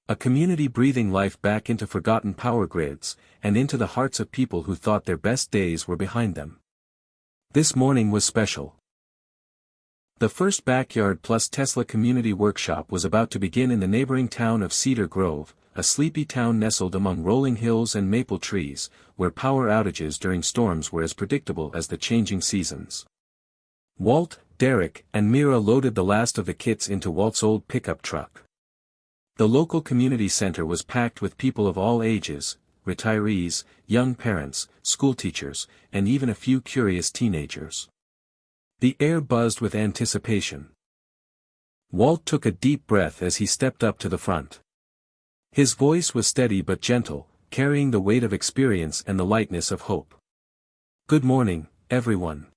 A community breathing life back into forgotten power grids, and into the hearts of people who thought their best days were behind them. This morning was special. The first Backyard Plus Tesla community workshop was about to begin in the neighboring town of Cedar Grove, a sleepy town nestled among rolling hills and maple trees, where power outages during storms were as predictable as the changing seasons. Walt, Derek, and Mira loaded the last of the kits into Walt's old pickup truck. The local community center was packed with people of all ages, retirees, young parents, schoolteachers, and even a few curious teenagers. The air buzzed with anticipation. Walt took a deep breath as he stepped up to the front. His voice was steady but gentle, carrying the weight of experience and the lightness of hope. "Good morning, everyone.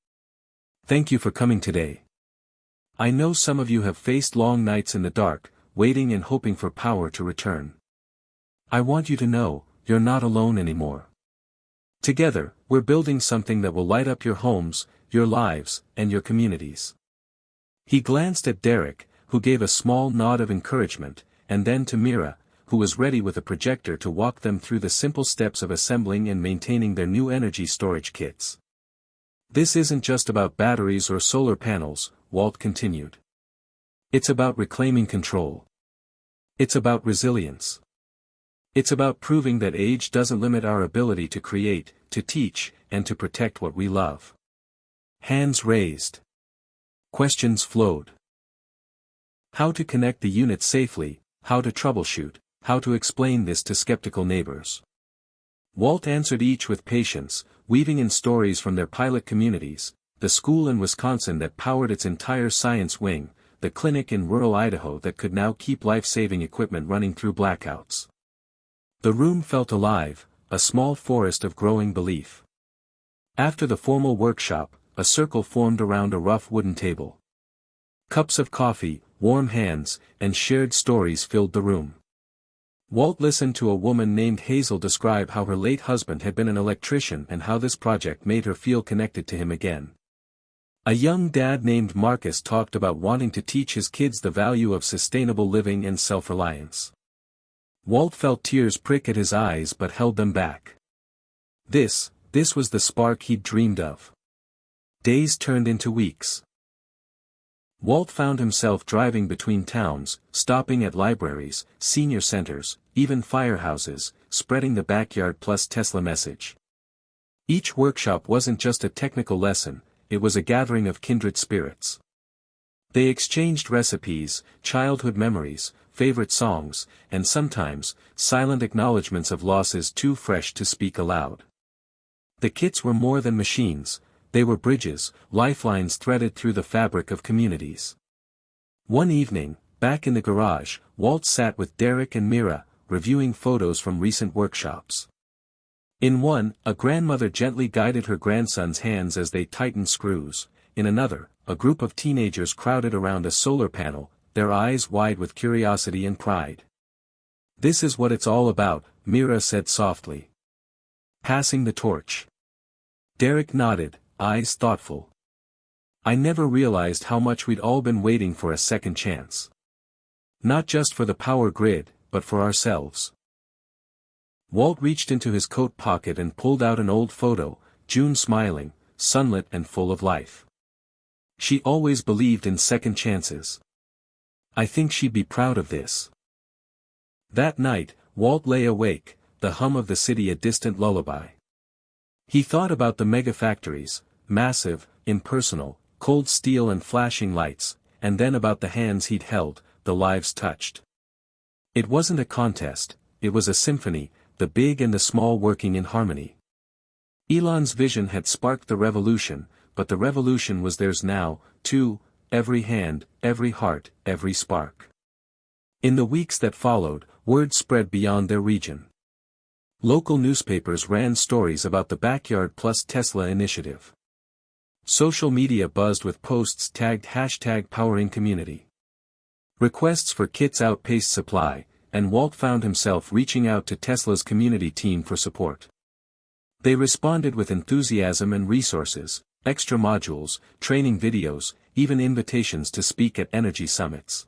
Thank you for coming today. I know some of you have faced long nights in the dark, waiting and hoping for power to return. I want you to know, you're not alone anymore. Together, we're building something that will light up your homes, your lives, and your communities." He glanced at Derek, who gave a small nod of encouragement, and then to Mira, who was ready with a projector to walk them through the simple steps of assembling and maintaining their new energy storage kits. "This isn't just about batteries or solar panels," Walt continued. "It's about reclaiming control. It's about resilience. It's about proving that age doesn't limit our ability to create, to teach, and to protect what we love." Hands raised. Questions flowed. How to connect the unit safely, how to troubleshoot, how to explain this to skeptical neighbors. Walt answered each with patience, weaving in stories from their pilot communities, the school in Wisconsin that powered its entire science wing, the clinic in rural Idaho that could now keep life-saving equipment running through blackouts. The room felt alive, a small forest of growing belief. After the formal workshop, a circle formed around a rough wooden table. Cups of coffee, warm hands, and shared stories filled the room. Walt listened to a woman named Hazel describe how her late husband had been an electrician and how this project made her feel connected to him again. A young dad named Marcus talked about wanting to teach his kids the value of sustainable living and self-reliance. Walt felt tears prick at his eyes but held them back. This was the spark he'd dreamed of. Days turned into weeks. Walt found himself driving between towns, stopping at libraries, senior centers, even firehouses, spreading the Backyard Plus Tesla message. Each workshop wasn't just a technical lesson, it was a gathering of kindred spirits. They exchanged recipes, childhood memories, favorite songs, and sometimes, silent acknowledgments of losses too fresh to speak aloud. The kits were more than machines. They were bridges, lifelines threaded through the fabric of communities. One evening, back in the garage, Walt sat with Derek and Mira, reviewing photos from recent workshops. In one, a grandmother gently guided her grandson's hands as they tightened screws. In another, a group of teenagers crowded around a solar panel, their eyes wide with curiosity and pride. "This is what it's all about," Mira said softly. "Passing the torch." Derek nodded, eyes thoughtful. "I never realized how much we'd all been waiting for a second chance. Not just for the power grid, but for ourselves." Walt reached into his coat pocket and pulled out an old photo, June smiling, sunlit and full of life. She always believed in second chances. "I think she'd be proud of this." That night, Walt lay awake, the hum of the city a distant lullaby. He thought about the megafactories, massive, impersonal, cold steel and flashing lights, and then about the hands he'd held, the lives touched. It wasn't a contest, it was a symphony, the big and the small working in harmony. Elon's vision had sparked the revolution, but the revolution was theirs now, too, every hand, every heart, every spark. In the weeks that followed, word spread beyond their region. Local newspapers ran stories about the Backyard Plus Tesla initiative. Social media buzzed with posts tagged #PoweringCommunity. Requests for kits outpaced supply, and Walt found himself reaching out to Tesla's community team for support. They responded with enthusiasm and resources, extra modules, training videos, even invitations to speak at energy summits.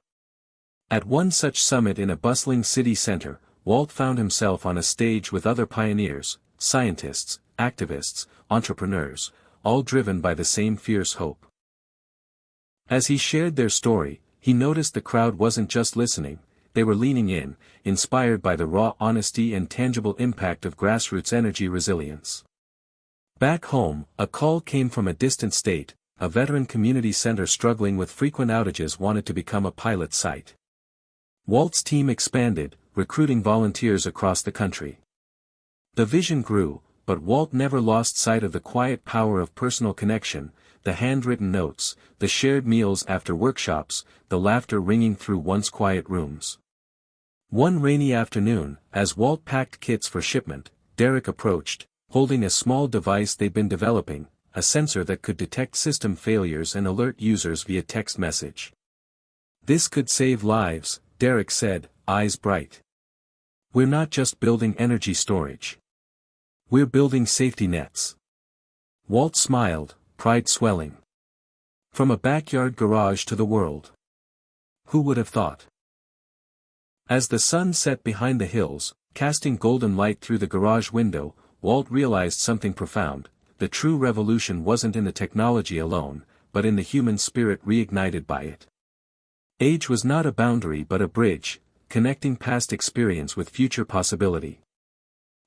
At one such summit in a bustling city center, Walt found himself on a stage with other pioneers, scientists, activists, entrepreneurs, all driven by the same fierce hope. As he shared their story, he noticed the crowd wasn't just listening, they were leaning in, inspired by the raw honesty and tangible impact of grassroots energy resilience. Back home, a call came from a distant state, a veteran community center struggling with frequent outages wanted to become a pilot site. Walt's team expanded, recruiting volunteers across the country. The vision grew, but Walt never lost sight of the quiet power of personal connection, the handwritten notes, the shared meals after workshops, the laughter ringing through once quiet rooms. One rainy afternoon, as Walt packed kits for shipment, Derek approached, holding a small device they'd been developing, a sensor that could detect system failures and alert users via text message. "This could save lives," Derek said, eyes bright. "We're not just building energy storage. We're building safety nets." Walt smiled, pride swelling. From a backyard garage to the world. Who would have thought? As the sun set behind the hills, casting golden light through the garage window, Walt realized something profound. The true revolution wasn't in the technology alone, but in the human spirit reignited by it. Age was not a boundary but a bridge, connecting past experience with future possibility.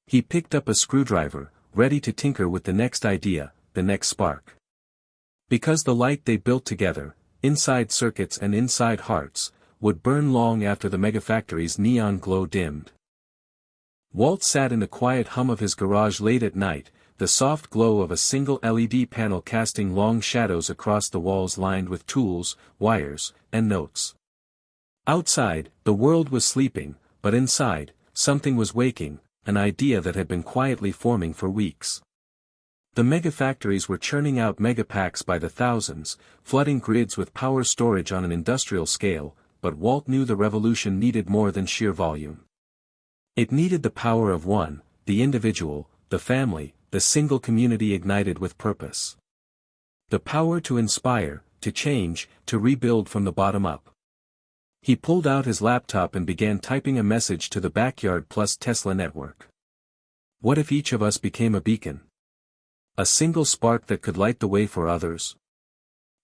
He picked up a screwdriver, ready to tinker with the next idea, the next spark. Because the light they built together, inside circuits and inside hearts, would burn long after the megafactory's neon glow dimmed. Walt sat in the quiet hum of his garage late at night, the soft glow of a single LED panel casting long shadows across the walls lined with tools, wires, and notes. Outside, the world was sleeping, but inside, something was waking, an idea that had been quietly forming for weeks. The megafactories were churning out megapacks by the thousands, flooding grids with power storage on an industrial scale, but Walt knew the revolution needed more than sheer volume. It needed the power of one, the individual, the family, the single community ignited with purpose. The power to inspire, to change, to rebuild from the bottom up. He pulled out his laptop and began typing a message to the Backyard Plus Tesla network. What if each of us became a beacon? A single spark that could light the way for others?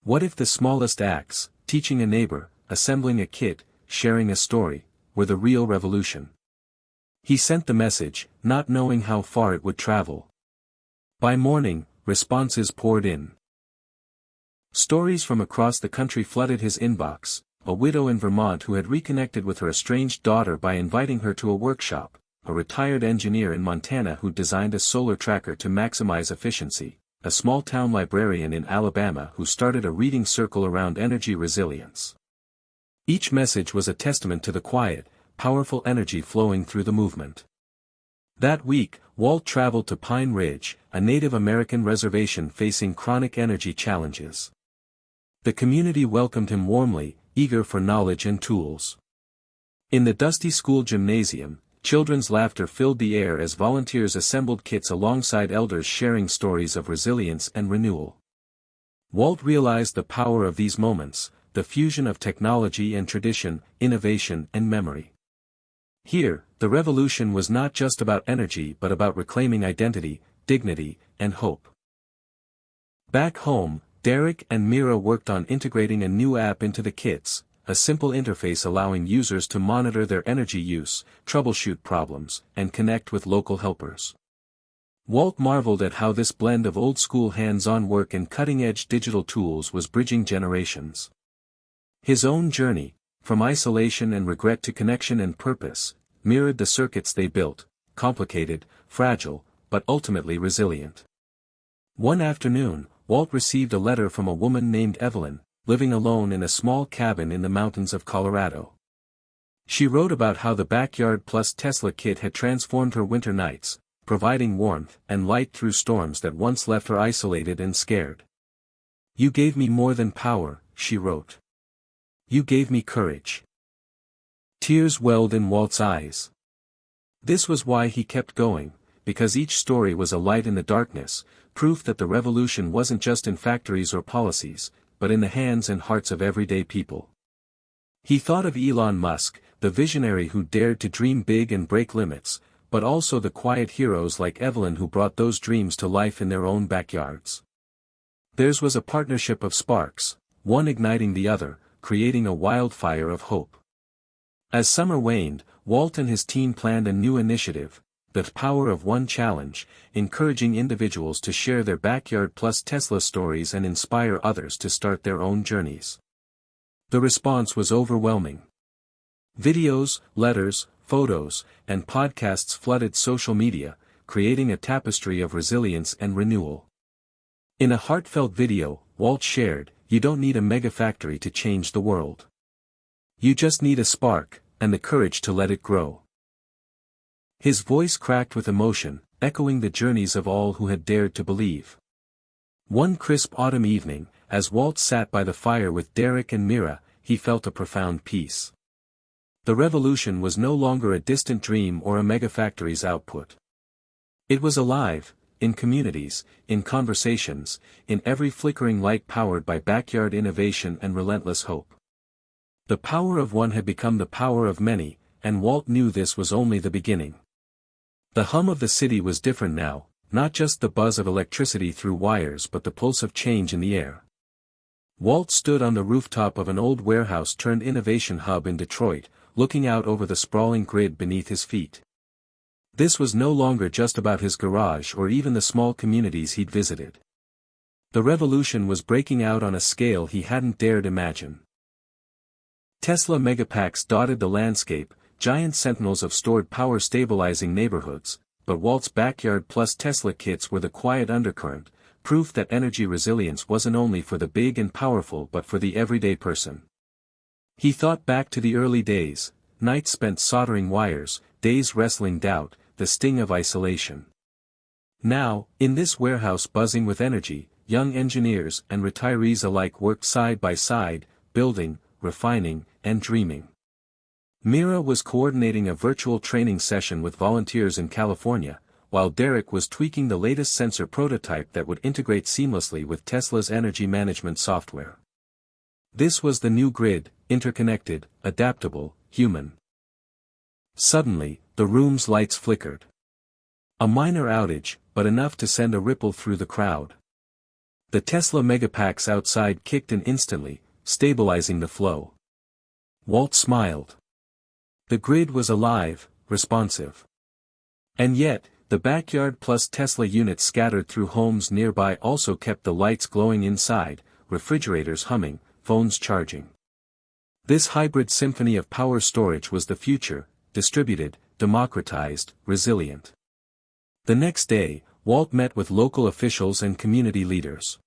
What if the smallest acts, teaching a neighbor, assembling a kit, sharing a story, were the real revolution? He sent the message, not knowing how far it would travel. By morning, responses poured in. Stories from across the country flooded his inbox: a widow in Vermont who had reconnected with her estranged daughter by inviting her to a workshop, a retired engineer in Montana who designed a solar tracker to maximize efficiency, a small-town librarian in Alabama who started a reading circle around energy resilience. Each message was a testament to the quiet, powerful energy flowing through the movement. That week, Walt traveled to Pine Ridge, a Native American reservation facing chronic energy challenges. The community welcomed him warmly, eager for knowledge and tools. In the dusty school gymnasium, children's laughter filled the air as volunteers assembled kits alongside elders sharing stories of resilience and renewal. Walt realized the power of these moments, the fusion of technology and tradition, innovation and memory. Here, the revolution was not just about energy but about reclaiming identity, dignity, and hope. Back home, Derek and Mira worked on integrating a new app into the kits, a simple interface allowing users to monitor their energy use, troubleshoot problems, and connect with local helpers. Walt marveled at how this blend of old-school hands-on work and cutting-edge digital tools was bridging generations. His own journey, from isolation and regret to connection and purpose, mirrored the circuits they built, complicated, fragile, but ultimately resilient. One afternoon, Walt received a letter from a woman named Evelyn, living alone in a small cabin in the mountains of Colorado. She wrote about how the Backyard Plus Tesla kit had transformed her winter nights, providing warmth and light through storms that once left her isolated and scared. "You gave me more than power," she wrote. "You gave me courage." Tears welled in Walt's eyes. This was why he kept going, because each story was a light in the darkness, proof that the revolution wasn't just in factories or policies, but in the hands and hearts of everyday people. He thought of Elon Musk, the visionary who dared to dream big and break limits, but also the quiet heroes like Evelyn who brought those dreams to life in their own backyards. Theirs was a partnership of sparks, one igniting the other, creating a wildfire of hope. As summer waned, Walt and his team planned a new initiative, the Power of One Challenge, encouraging individuals to share their Backyard Plus Tesla stories and inspire others to start their own journeys. The response was overwhelming. Videos, letters, photos, and podcasts flooded social media, creating a tapestry of resilience and renewal. In a heartfelt video, Walt shared, "You don't need a mega factory to change the world. You just need a spark, and the courage to let it grow." His voice cracked with emotion, echoing the journeys of all who had dared to believe. One crisp autumn evening, as Walt sat by the fire with Derek and Mira, he felt a profound peace. The revolution was no longer a distant dream or a megafactory's output. It was alive, in communities, in conversations, in every flickering light powered by backyard innovation and relentless hope. The power of one had become the power of many, and Walt knew this was only the beginning. The hum of the city was different now, not just the buzz of electricity through wires but the pulse of change in the air. Walt stood on the rooftop of an old warehouse turned innovation hub in Detroit, looking out over the sprawling grid beneath his feet. This was no longer just about his garage or even the small communities he'd visited. The revolution was breaking out on a scale he hadn't dared imagine. Tesla Megapacks dotted the landscape, giant sentinels of stored power stabilizing neighborhoods, but Walt's backyard plus Tesla kits were the quiet undercurrent, proof that energy resilience wasn't only for the big and powerful but for the everyday person. He thought back to the early days, nights spent soldering wires, days wrestling doubt, the sting of isolation. Now, in this warehouse buzzing with energy, young engineers and retirees alike worked side by side, building, refining, and dreaming. Mira was coordinating a virtual training session with volunteers in California, while Derek was tweaking the latest sensor prototype that would integrate seamlessly with Tesla's energy management software. This was the new grid, interconnected, adaptable, human. Suddenly, the room's lights flickered. A minor outage, but enough to send a ripple through the crowd. The Tesla Megapacks outside kicked in instantly, stabilizing the flow. Walt smiled. The grid was alive, responsive. And yet, the backyard plus Tesla units scattered through homes nearby also kept the lights glowing inside, refrigerators humming, phones charging. This hybrid symphony of power storage was the future, distributed, democratized, resilient. The next day, Walt met with local officials and community leaders.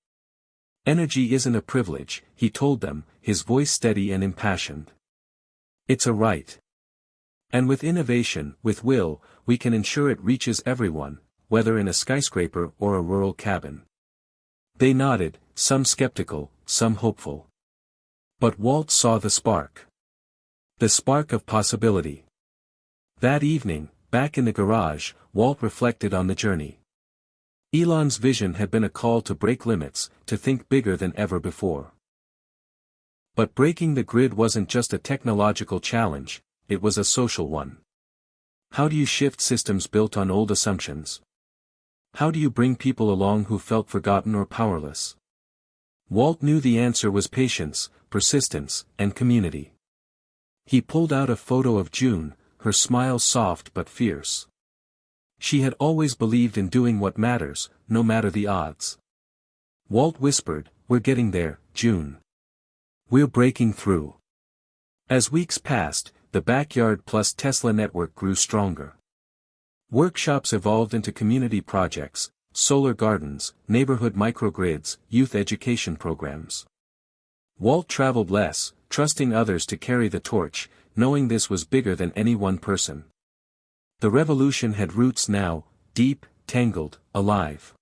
Energy isn't a privilege, he told them, his voice steady and impassioned. It's a right. And with innovation, with will, we can ensure it reaches everyone, whether in a skyscraper or a rural cabin. They nodded, some skeptical, some hopeful. But Walt saw the spark. The spark of possibility. That evening, back in the garage, Walt reflected on the journey. Elon's vision had been a call to break limits, to think bigger than ever before. But breaking the grid wasn't just a technological challenge, it was a social one. How do you shift systems built on old assumptions? How do you bring people along who felt forgotten or powerless? Walt knew the answer was patience, persistence, and community. He pulled out a photo of June, her smile soft but fierce. She had always believed in doing what matters, no matter the odds. Walt whispered, "We're getting there, June. We're breaking through." As weeks passed, the backyard plus Tesla network grew stronger. Workshops evolved into community projects, solar gardens, neighborhood microgrids, youth education programs. Walt traveled less, trusting others to carry the torch, knowing this was bigger than any one person. The revolution had roots now, deep, tangled, alive.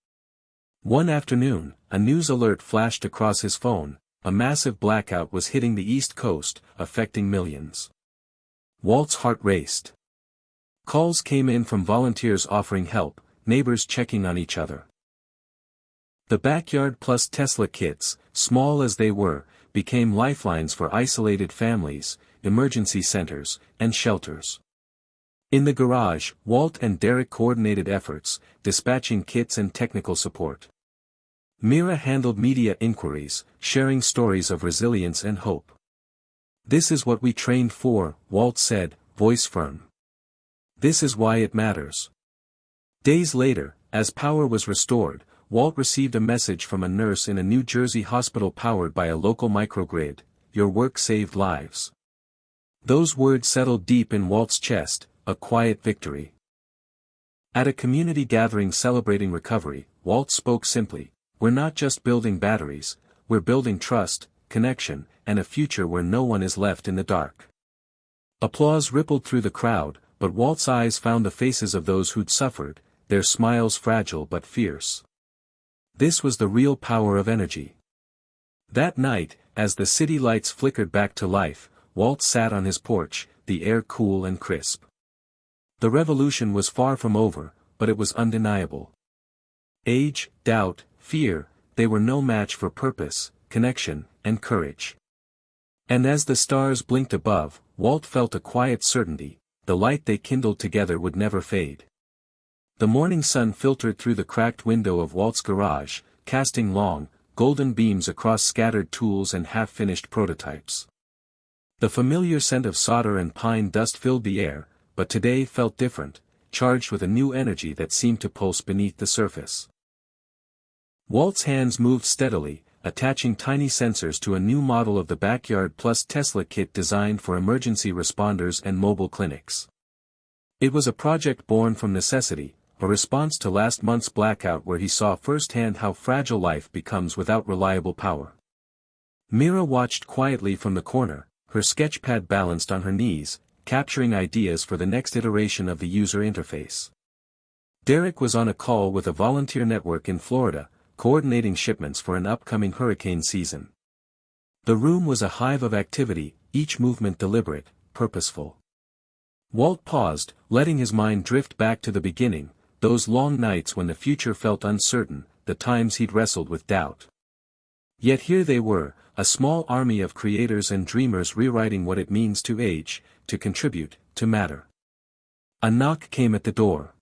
One afternoon, a news alert flashed across his phone. A massive blackout was hitting the East Coast, affecting millions. Walt's heart raced. Calls came in from volunteers offering help, neighbors checking on each other. The backyard plus Tesla kits, small as they were, became lifelines for isolated families, emergency centers, and shelters. In the garage, Walt and Derek coordinated efforts, dispatching kits and technical support. Mira handled media inquiries, sharing stories of resilience and hope. "This is what we trained for," Walt said, voice firm. "This is why it matters." Days later, as power was restored, Walt received a message from a nurse in a New Jersey hospital powered by a local microgrid: "Your work saved lives." Those words settled deep in Walt's chest, a quiet victory. At a community gathering celebrating recovery, Walt spoke simply: "We're not just building batteries, we're building trust, connection, and a future where no one is left in the dark." Applause rippled through the crowd, but Walt's eyes found the faces of those who'd suffered, their smiles fragile but fierce. This was the real power of energy. That night, as the city lights flickered back to life, Walt sat on his porch, the air cool and crisp. The revolution was far from over, but it was undeniable. Age, doubt, fear, they were no match for purpose, connection, and courage. And as the stars blinked above, Walt felt a quiet certainty: the light they kindled together would never fade. The morning sun filtered through the cracked window of Walt's garage, casting long, golden beams across scattered tools and half-finished prototypes. The familiar scent of solder and pine dust filled the air, but today felt different, charged with a new energy that seemed to pulse beneath the surface. Walt's hands moved steadily, attaching tiny sensors to a new model of the Backyard Plus Tesla kit designed for emergency responders and mobile clinics. It was a project born from necessity, a response to last month's blackout where he saw firsthand how fragile life becomes without reliable power. Mira watched quietly from the corner, her sketchpad balanced on her knees, capturing ideas for the next iteration of the user interface. Derek was on a call with a volunteer network in Florida, coordinating shipments for an upcoming hurricane season. The room was a hive of activity, each movement deliberate, purposeful. Walt paused, letting his mind drift back to the beginning, those long nights when the future felt uncertain, the times he'd wrestled with doubt. Yet here they were, a small army of creators and dreamers rewriting what it means to age, to contribute, to matter. A knock came at the door.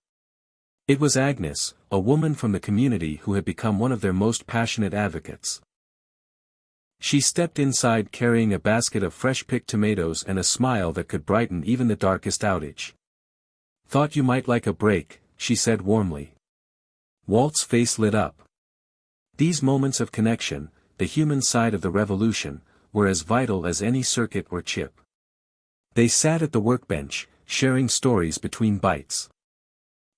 It was Agnes, a woman from the community who had become one of their most passionate advocates. She stepped inside carrying a basket of fresh-picked tomatoes and a smile that could brighten even the darkest outage. "Thought you might like a break," she said warmly. Walt's face lit up. These moments of connection, the human side of the revolution, were as vital as any circuit or chip. They sat at the workbench, sharing stories between bites.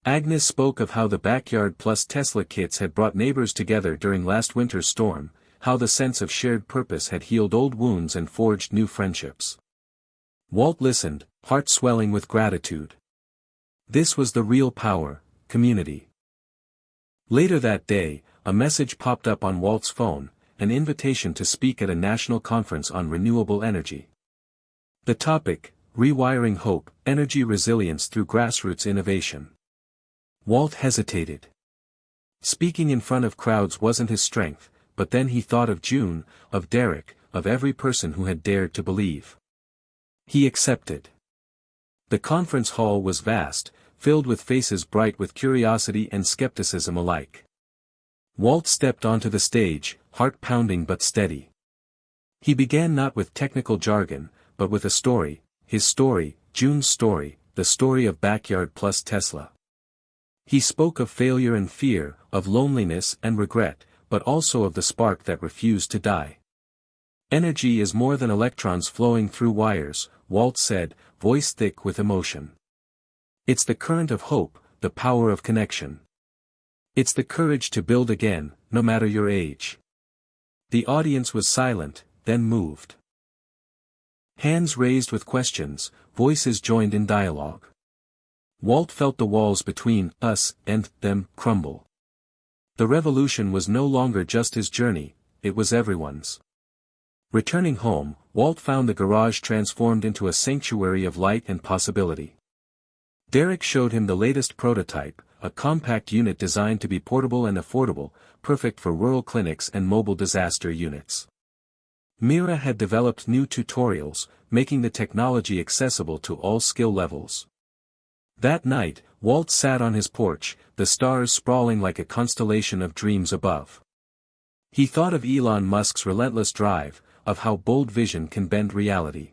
Agnes spoke of how the Backyard Plus Tesla kits had brought neighbors together during last winter's storm, how the sense of shared purpose had healed old wounds and forged new friendships. Walt listened, heart swelling with gratitude. This was the real power, community. Later that day, a message popped up on Walt's phone, an invitation to speak at a national conference on renewable energy. The topic, Rewiring Hope, Energy Resilience Through Grassroots Innovation. Walt hesitated. Speaking in front of crowds wasn't his strength, but then he thought of June, of Derek, of every person who had dared to believe. He accepted. The conference hall was vast, filled with faces bright with curiosity and skepticism alike. Walt stepped onto the stage, heart pounding but steady. He began not with technical jargon, but with a story, his story, June's story, the story of Backyard Plus Tesla. He spoke of failure and fear, of loneliness and regret, but also of the spark that refused to die. Energy is more than electrons flowing through wires, Walt said, voice thick with emotion. It's the current of hope, the power of connection. It's the courage to build again, no matter your age. The audience was silent, then moved. Hands raised with questions, voices joined in dialogue. Walt felt the walls between us and them crumble. The revolution was no longer just his journey, it was everyone's. Returning home, Walt found the garage transformed into a sanctuary of light and possibility. Derek showed him the latest prototype, a compact unit designed to be portable and affordable, perfect for rural clinics and mobile disaster units. Mira had developed new tutorials, making the technology accessible to all skill levels. That night, Walt sat on his porch, the stars sprawling like a constellation of dreams above. He thought of Elon Musk's relentless drive, of how bold vision can bend reality.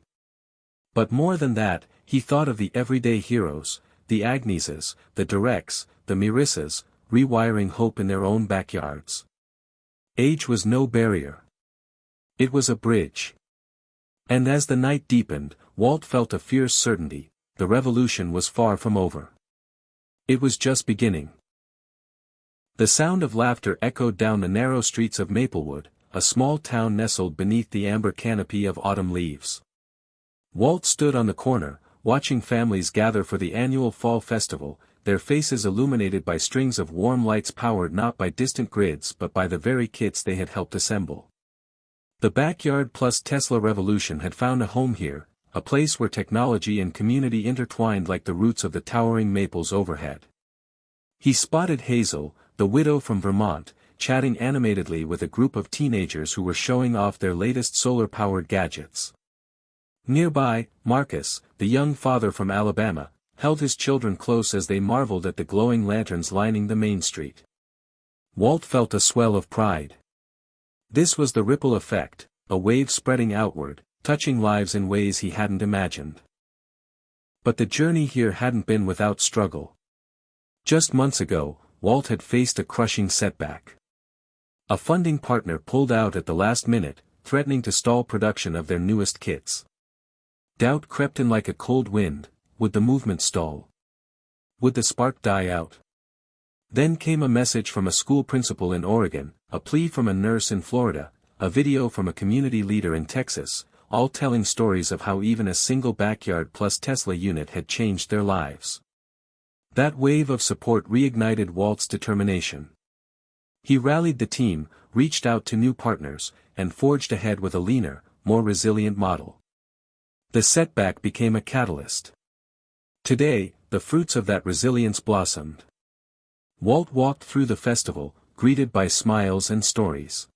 But more than that, he thought of the everyday heroes, the Agneses, the Directs, the Mirissas, rewiring hope in their own backyards. Age was no barrier. It was a bridge. And as the night deepened, Walt felt a fierce certainty, the revolution was far from over. It was just beginning. The sound of laughter echoed down the narrow streets of Maplewood, a small town nestled beneath the amber canopy of autumn leaves. Walt stood on the corner, watching families gather for the annual fall festival, their faces illuminated by strings of warm lights powered not by distant grids but by the very kits they had helped assemble. The Backyard Plus Tesla revolution had found a home here, a place where technology and community intertwined like the roots of the towering maples overhead. He spotted Hazel, the widow from Vermont, chatting animatedly with a group of teenagers who were showing off their latest solar-powered gadgets. Nearby, Marcus, the young father from Alabama, held his children close as they marveled at the glowing lanterns lining the main street. Walt felt a swell of pride. This was the ripple effect, a wave spreading outward, touching lives in ways he hadn't imagined. But the journey here hadn't been without struggle. Just months ago, Walt had faced a crushing setback. A funding partner pulled out at the last minute, threatening to stall production of their newest kits. Doubt crept in like a cold wind. Would the movement stall? Would the spark die out? Then came a message from a school principal in Oregon, a plea from a nurse in Florida, a video from a community leader in Texas, all telling stories of how even a single backyard plus Tesla unit had changed their lives. That wave of support reignited Walt's determination. He rallied the team, reached out to new partners, and forged ahead with a leaner, more resilient model. The setback became a catalyst. Today, the fruits of that resilience blossomed. Walt walked through the festival, greeted by smiles and stories.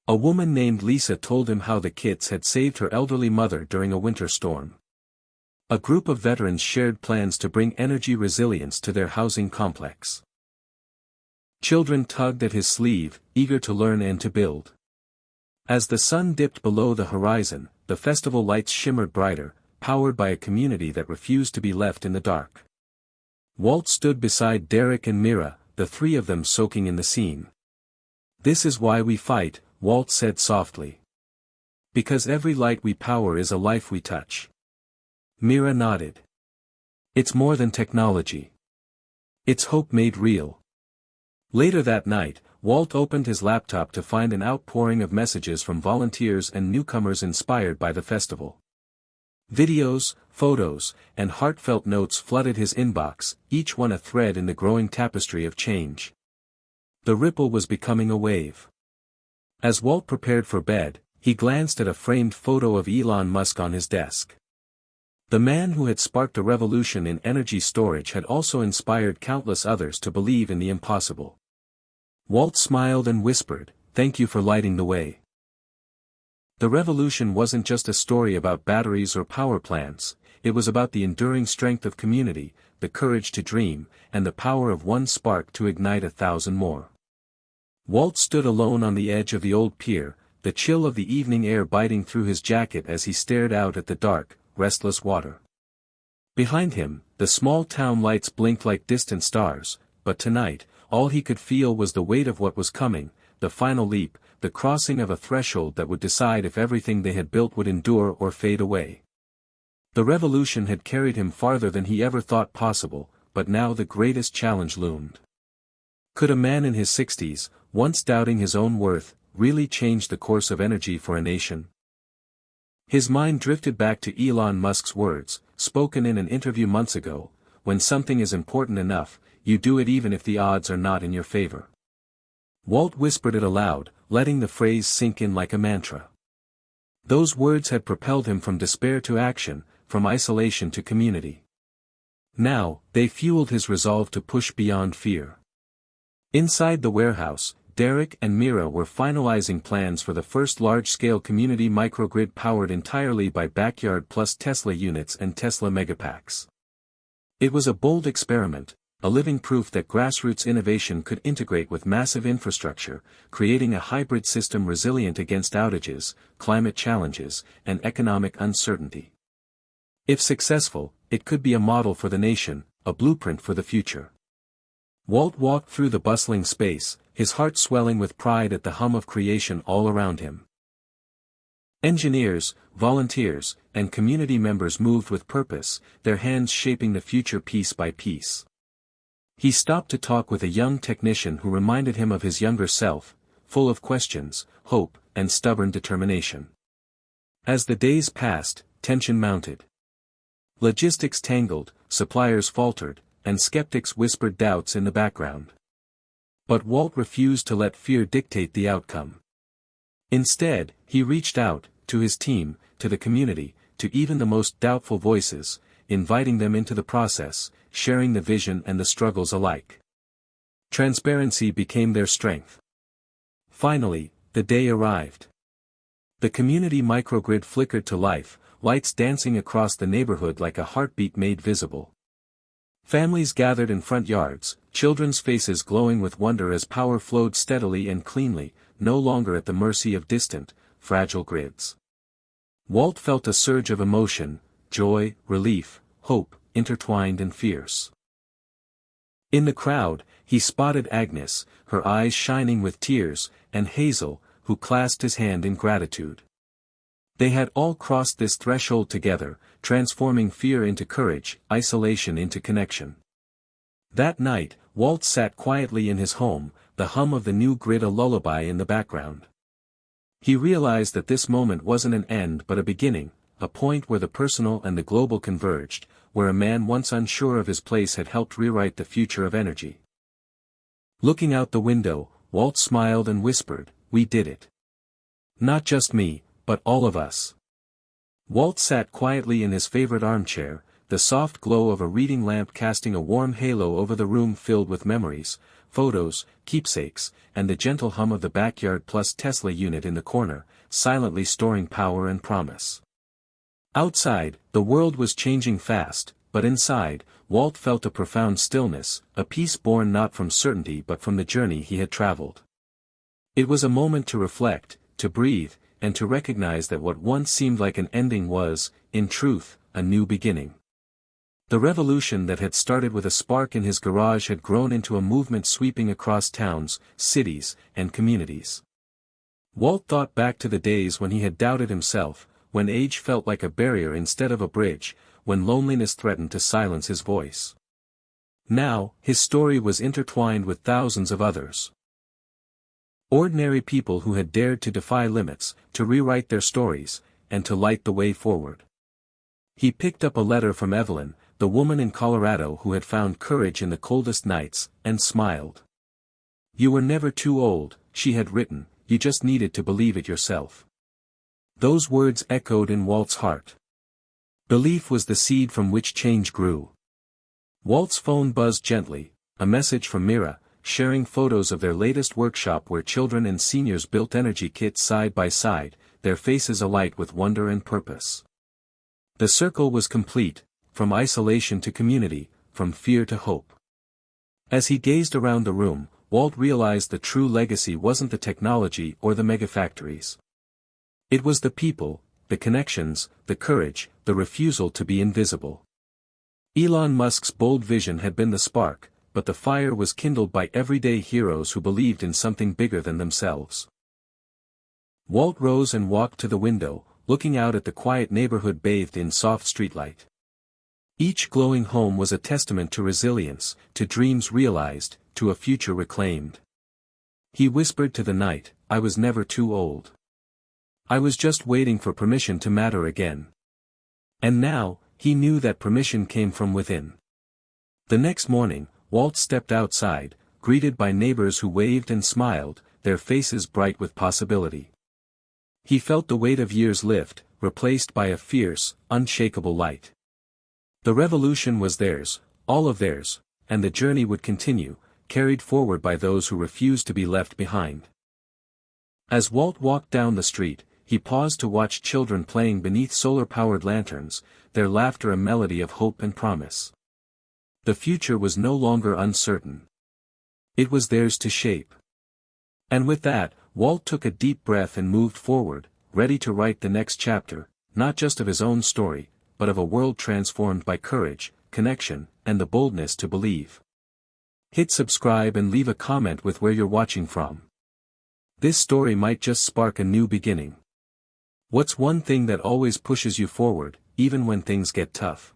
A woman named Lisa told him how the kits had saved her elderly mother during a winter storm. A group of veterans shared plans to bring energy resilience to their housing complex. Children tugged at his sleeve, eager to learn and to build. As the sun dipped below the horizon, the festival lights shimmered brighter, powered by a community that refused to be left in the dark. Walt stood beside Derek and Mira, the three of them soaking in the scene. "This is why we fight," Walt said softly. "Because every light we power is a life we touch." Mira nodded. "It's more than technology. It's hope made real." Later that night, Walt opened his laptop to find an outpouring of messages from volunteers and newcomers inspired by the festival. Videos, photos, and heartfelt notes flooded his inbox, each one a thread in the growing tapestry of change. The ripple was becoming a wave. As Walt prepared for bed, he glanced at a framed photo of Elon Musk on his desk. The man who had sparked a revolution in energy storage had also inspired countless others to believe in the impossible. Walt smiled and whispered, "Thank you for lighting the way." The revolution wasn't just a story about batteries or power plants, it was about the enduring strength of community, the courage to dream, and the power of one spark to ignite 1,000 more. Walt stood alone on the edge of the old pier, the chill of the evening air biting through his jacket as he stared out at the dark, restless water. Behind him, the small town lights blinked like distant stars, but tonight, all he could feel was the weight of what was coming, the final leap, the crossing of a threshold that would decide if everything they had built would endure or fade away. The revolution had carried him farther than he ever thought possible, but now the greatest challenge loomed. Could a man in his 60s, once doubting his own worth, really change the course of energy for a nation? His mind drifted back to Elon Musk's words, spoken in an interview months ago, "When something is important enough, you do it even if the odds are not in your favor." Walt whispered it aloud, letting the phrase sink in like a mantra. Those words had propelled him from despair to action, from isolation to community. Now, they fueled his resolve to push beyond fear. Inside the warehouse, Derek and Mira were finalizing plans for the first large-scale community microgrid powered entirely by backyard plus Tesla units and Tesla Megapacks. It was a bold experiment, a living proof that grassroots innovation could integrate with massive infrastructure, creating a hybrid system resilient against outages, climate challenges, and economic uncertainty. If successful, it could be a model for the nation, a blueprint for the future. Walt walked through the bustling space, his heart swelling with pride at the hum of creation all around him. Engineers, volunteers, and community members moved with purpose, their hands shaping the future piece by piece. He stopped to talk with a young technician who reminded him of his younger self, full of questions, hope, and stubborn determination. As the days passed, tension mounted. Logistics tangled, suppliers faltered, and skeptics whispered doubts in the background. But Walt refused to let fear dictate the outcome. Instead, he reached out, to his team, to the community, to even the most doubtful voices, inviting them into the process, sharing the vision and the struggles alike. Transparency became their strength. Finally, the day arrived. The community microgrid flickered to life, lights dancing across the neighborhood like a heartbeat made visible. Families gathered in front yards, children's faces glowing with wonder as power flowed steadily and cleanly, no longer at the mercy of distant, fragile grids. Walt felt a surge of emotion, joy, relief, hope, intertwined and fierce. In the crowd, he spotted Agnes, her eyes shining with tears, and Hazel, who clasped his hand in gratitude. They had all crossed this threshold together, transforming fear into courage, isolation into connection. That night, Walt sat quietly in his home, the hum of the new grid a lullaby in the background. He realized that this moment wasn't an end but a beginning, a point where the personal and the global converged, where a man once unsure of his place had helped rewrite the future of energy. Looking out the window, Walt smiled and whispered, "We did it. Not just me, but all of us." Walt sat quietly in his favorite armchair, the soft glow of a reading lamp casting a warm halo over the room filled with memories, photos, keepsakes, and the gentle hum of the backyard plus Tesla unit in the corner, silently storing power and promise. Outside, the world was changing fast, but inside, Walt felt a profound stillness, a peace born not from certainty but from the journey he had traveled. It was a moment to reflect, to breathe, and to recognize that what once seemed like an ending was, in truth, a new beginning. The revolution that had started with a spark in his garage had grown into a movement sweeping across towns, cities, and communities. Walt thought back to the days when he had doubted himself, when age felt like a barrier instead of a bridge, when loneliness threatened to silence his voice. Now, his story was intertwined with thousands of others. Ordinary people who had dared to defy limits, to rewrite their stories, and to light the way forward. He picked up a letter from Evelyn, the woman in Colorado who had found courage in the coldest nights, and smiled. "You were never too old," she had written, "you just needed to believe it yourself." Those words echoed in Walt's heart. Belief was the seed from which change grew. Walt's phone buzzed gently, a message from Mira, sharing photos of their latest workshop where children and seniors built energy kits side by side, their faces alight with wonder and purpose. The circle was complete, from isolation to community, from fear to hope. As he gazed around the room, Walt realized the true legacy wasn't the technology or the megafactories. It was the people, the connections, the courage, the refusal to be invisible. Elon Musk's bold vision had been the spark, but the fire was kindled by everyday heroes who believed in something bigger than themselves. Walt rose and walked to the window, looking out at the quiet neighborhood bathed in soft streetlight. Each glowing home was a testament to resilience, to dreams realized, to a future reclaimed. He whispered to the night, "I was never too old. I was just waiting for permission to matter again." And now, he knew that permission came from within. The next morning, Walt stepped outside, greeted by neighbors who waved and smiled, their faces bright with possibility. He felt the weight of years lift, replaced by a fierce, unshakable light. The revolution was theirs, all of theirs, and the journey would continue, carried forward by those who refused to be left behind. As Walt walked down the street, he paused to watch children playing beneath solar-powered lanterns, their laughter a melody of hope and promise. The future was no longer uncertain. It was theirs to shape. And with that, Walt took a deep breath and moved forward, ready to write the next chapter, not just of his own story, but of a world transformed by courage, connection, and the boldness to believe. Hit subscribe and leave a comment with where you're watching from. This story might just spark a new beginning. What's one thing that always pushes you forward, even when things get tough?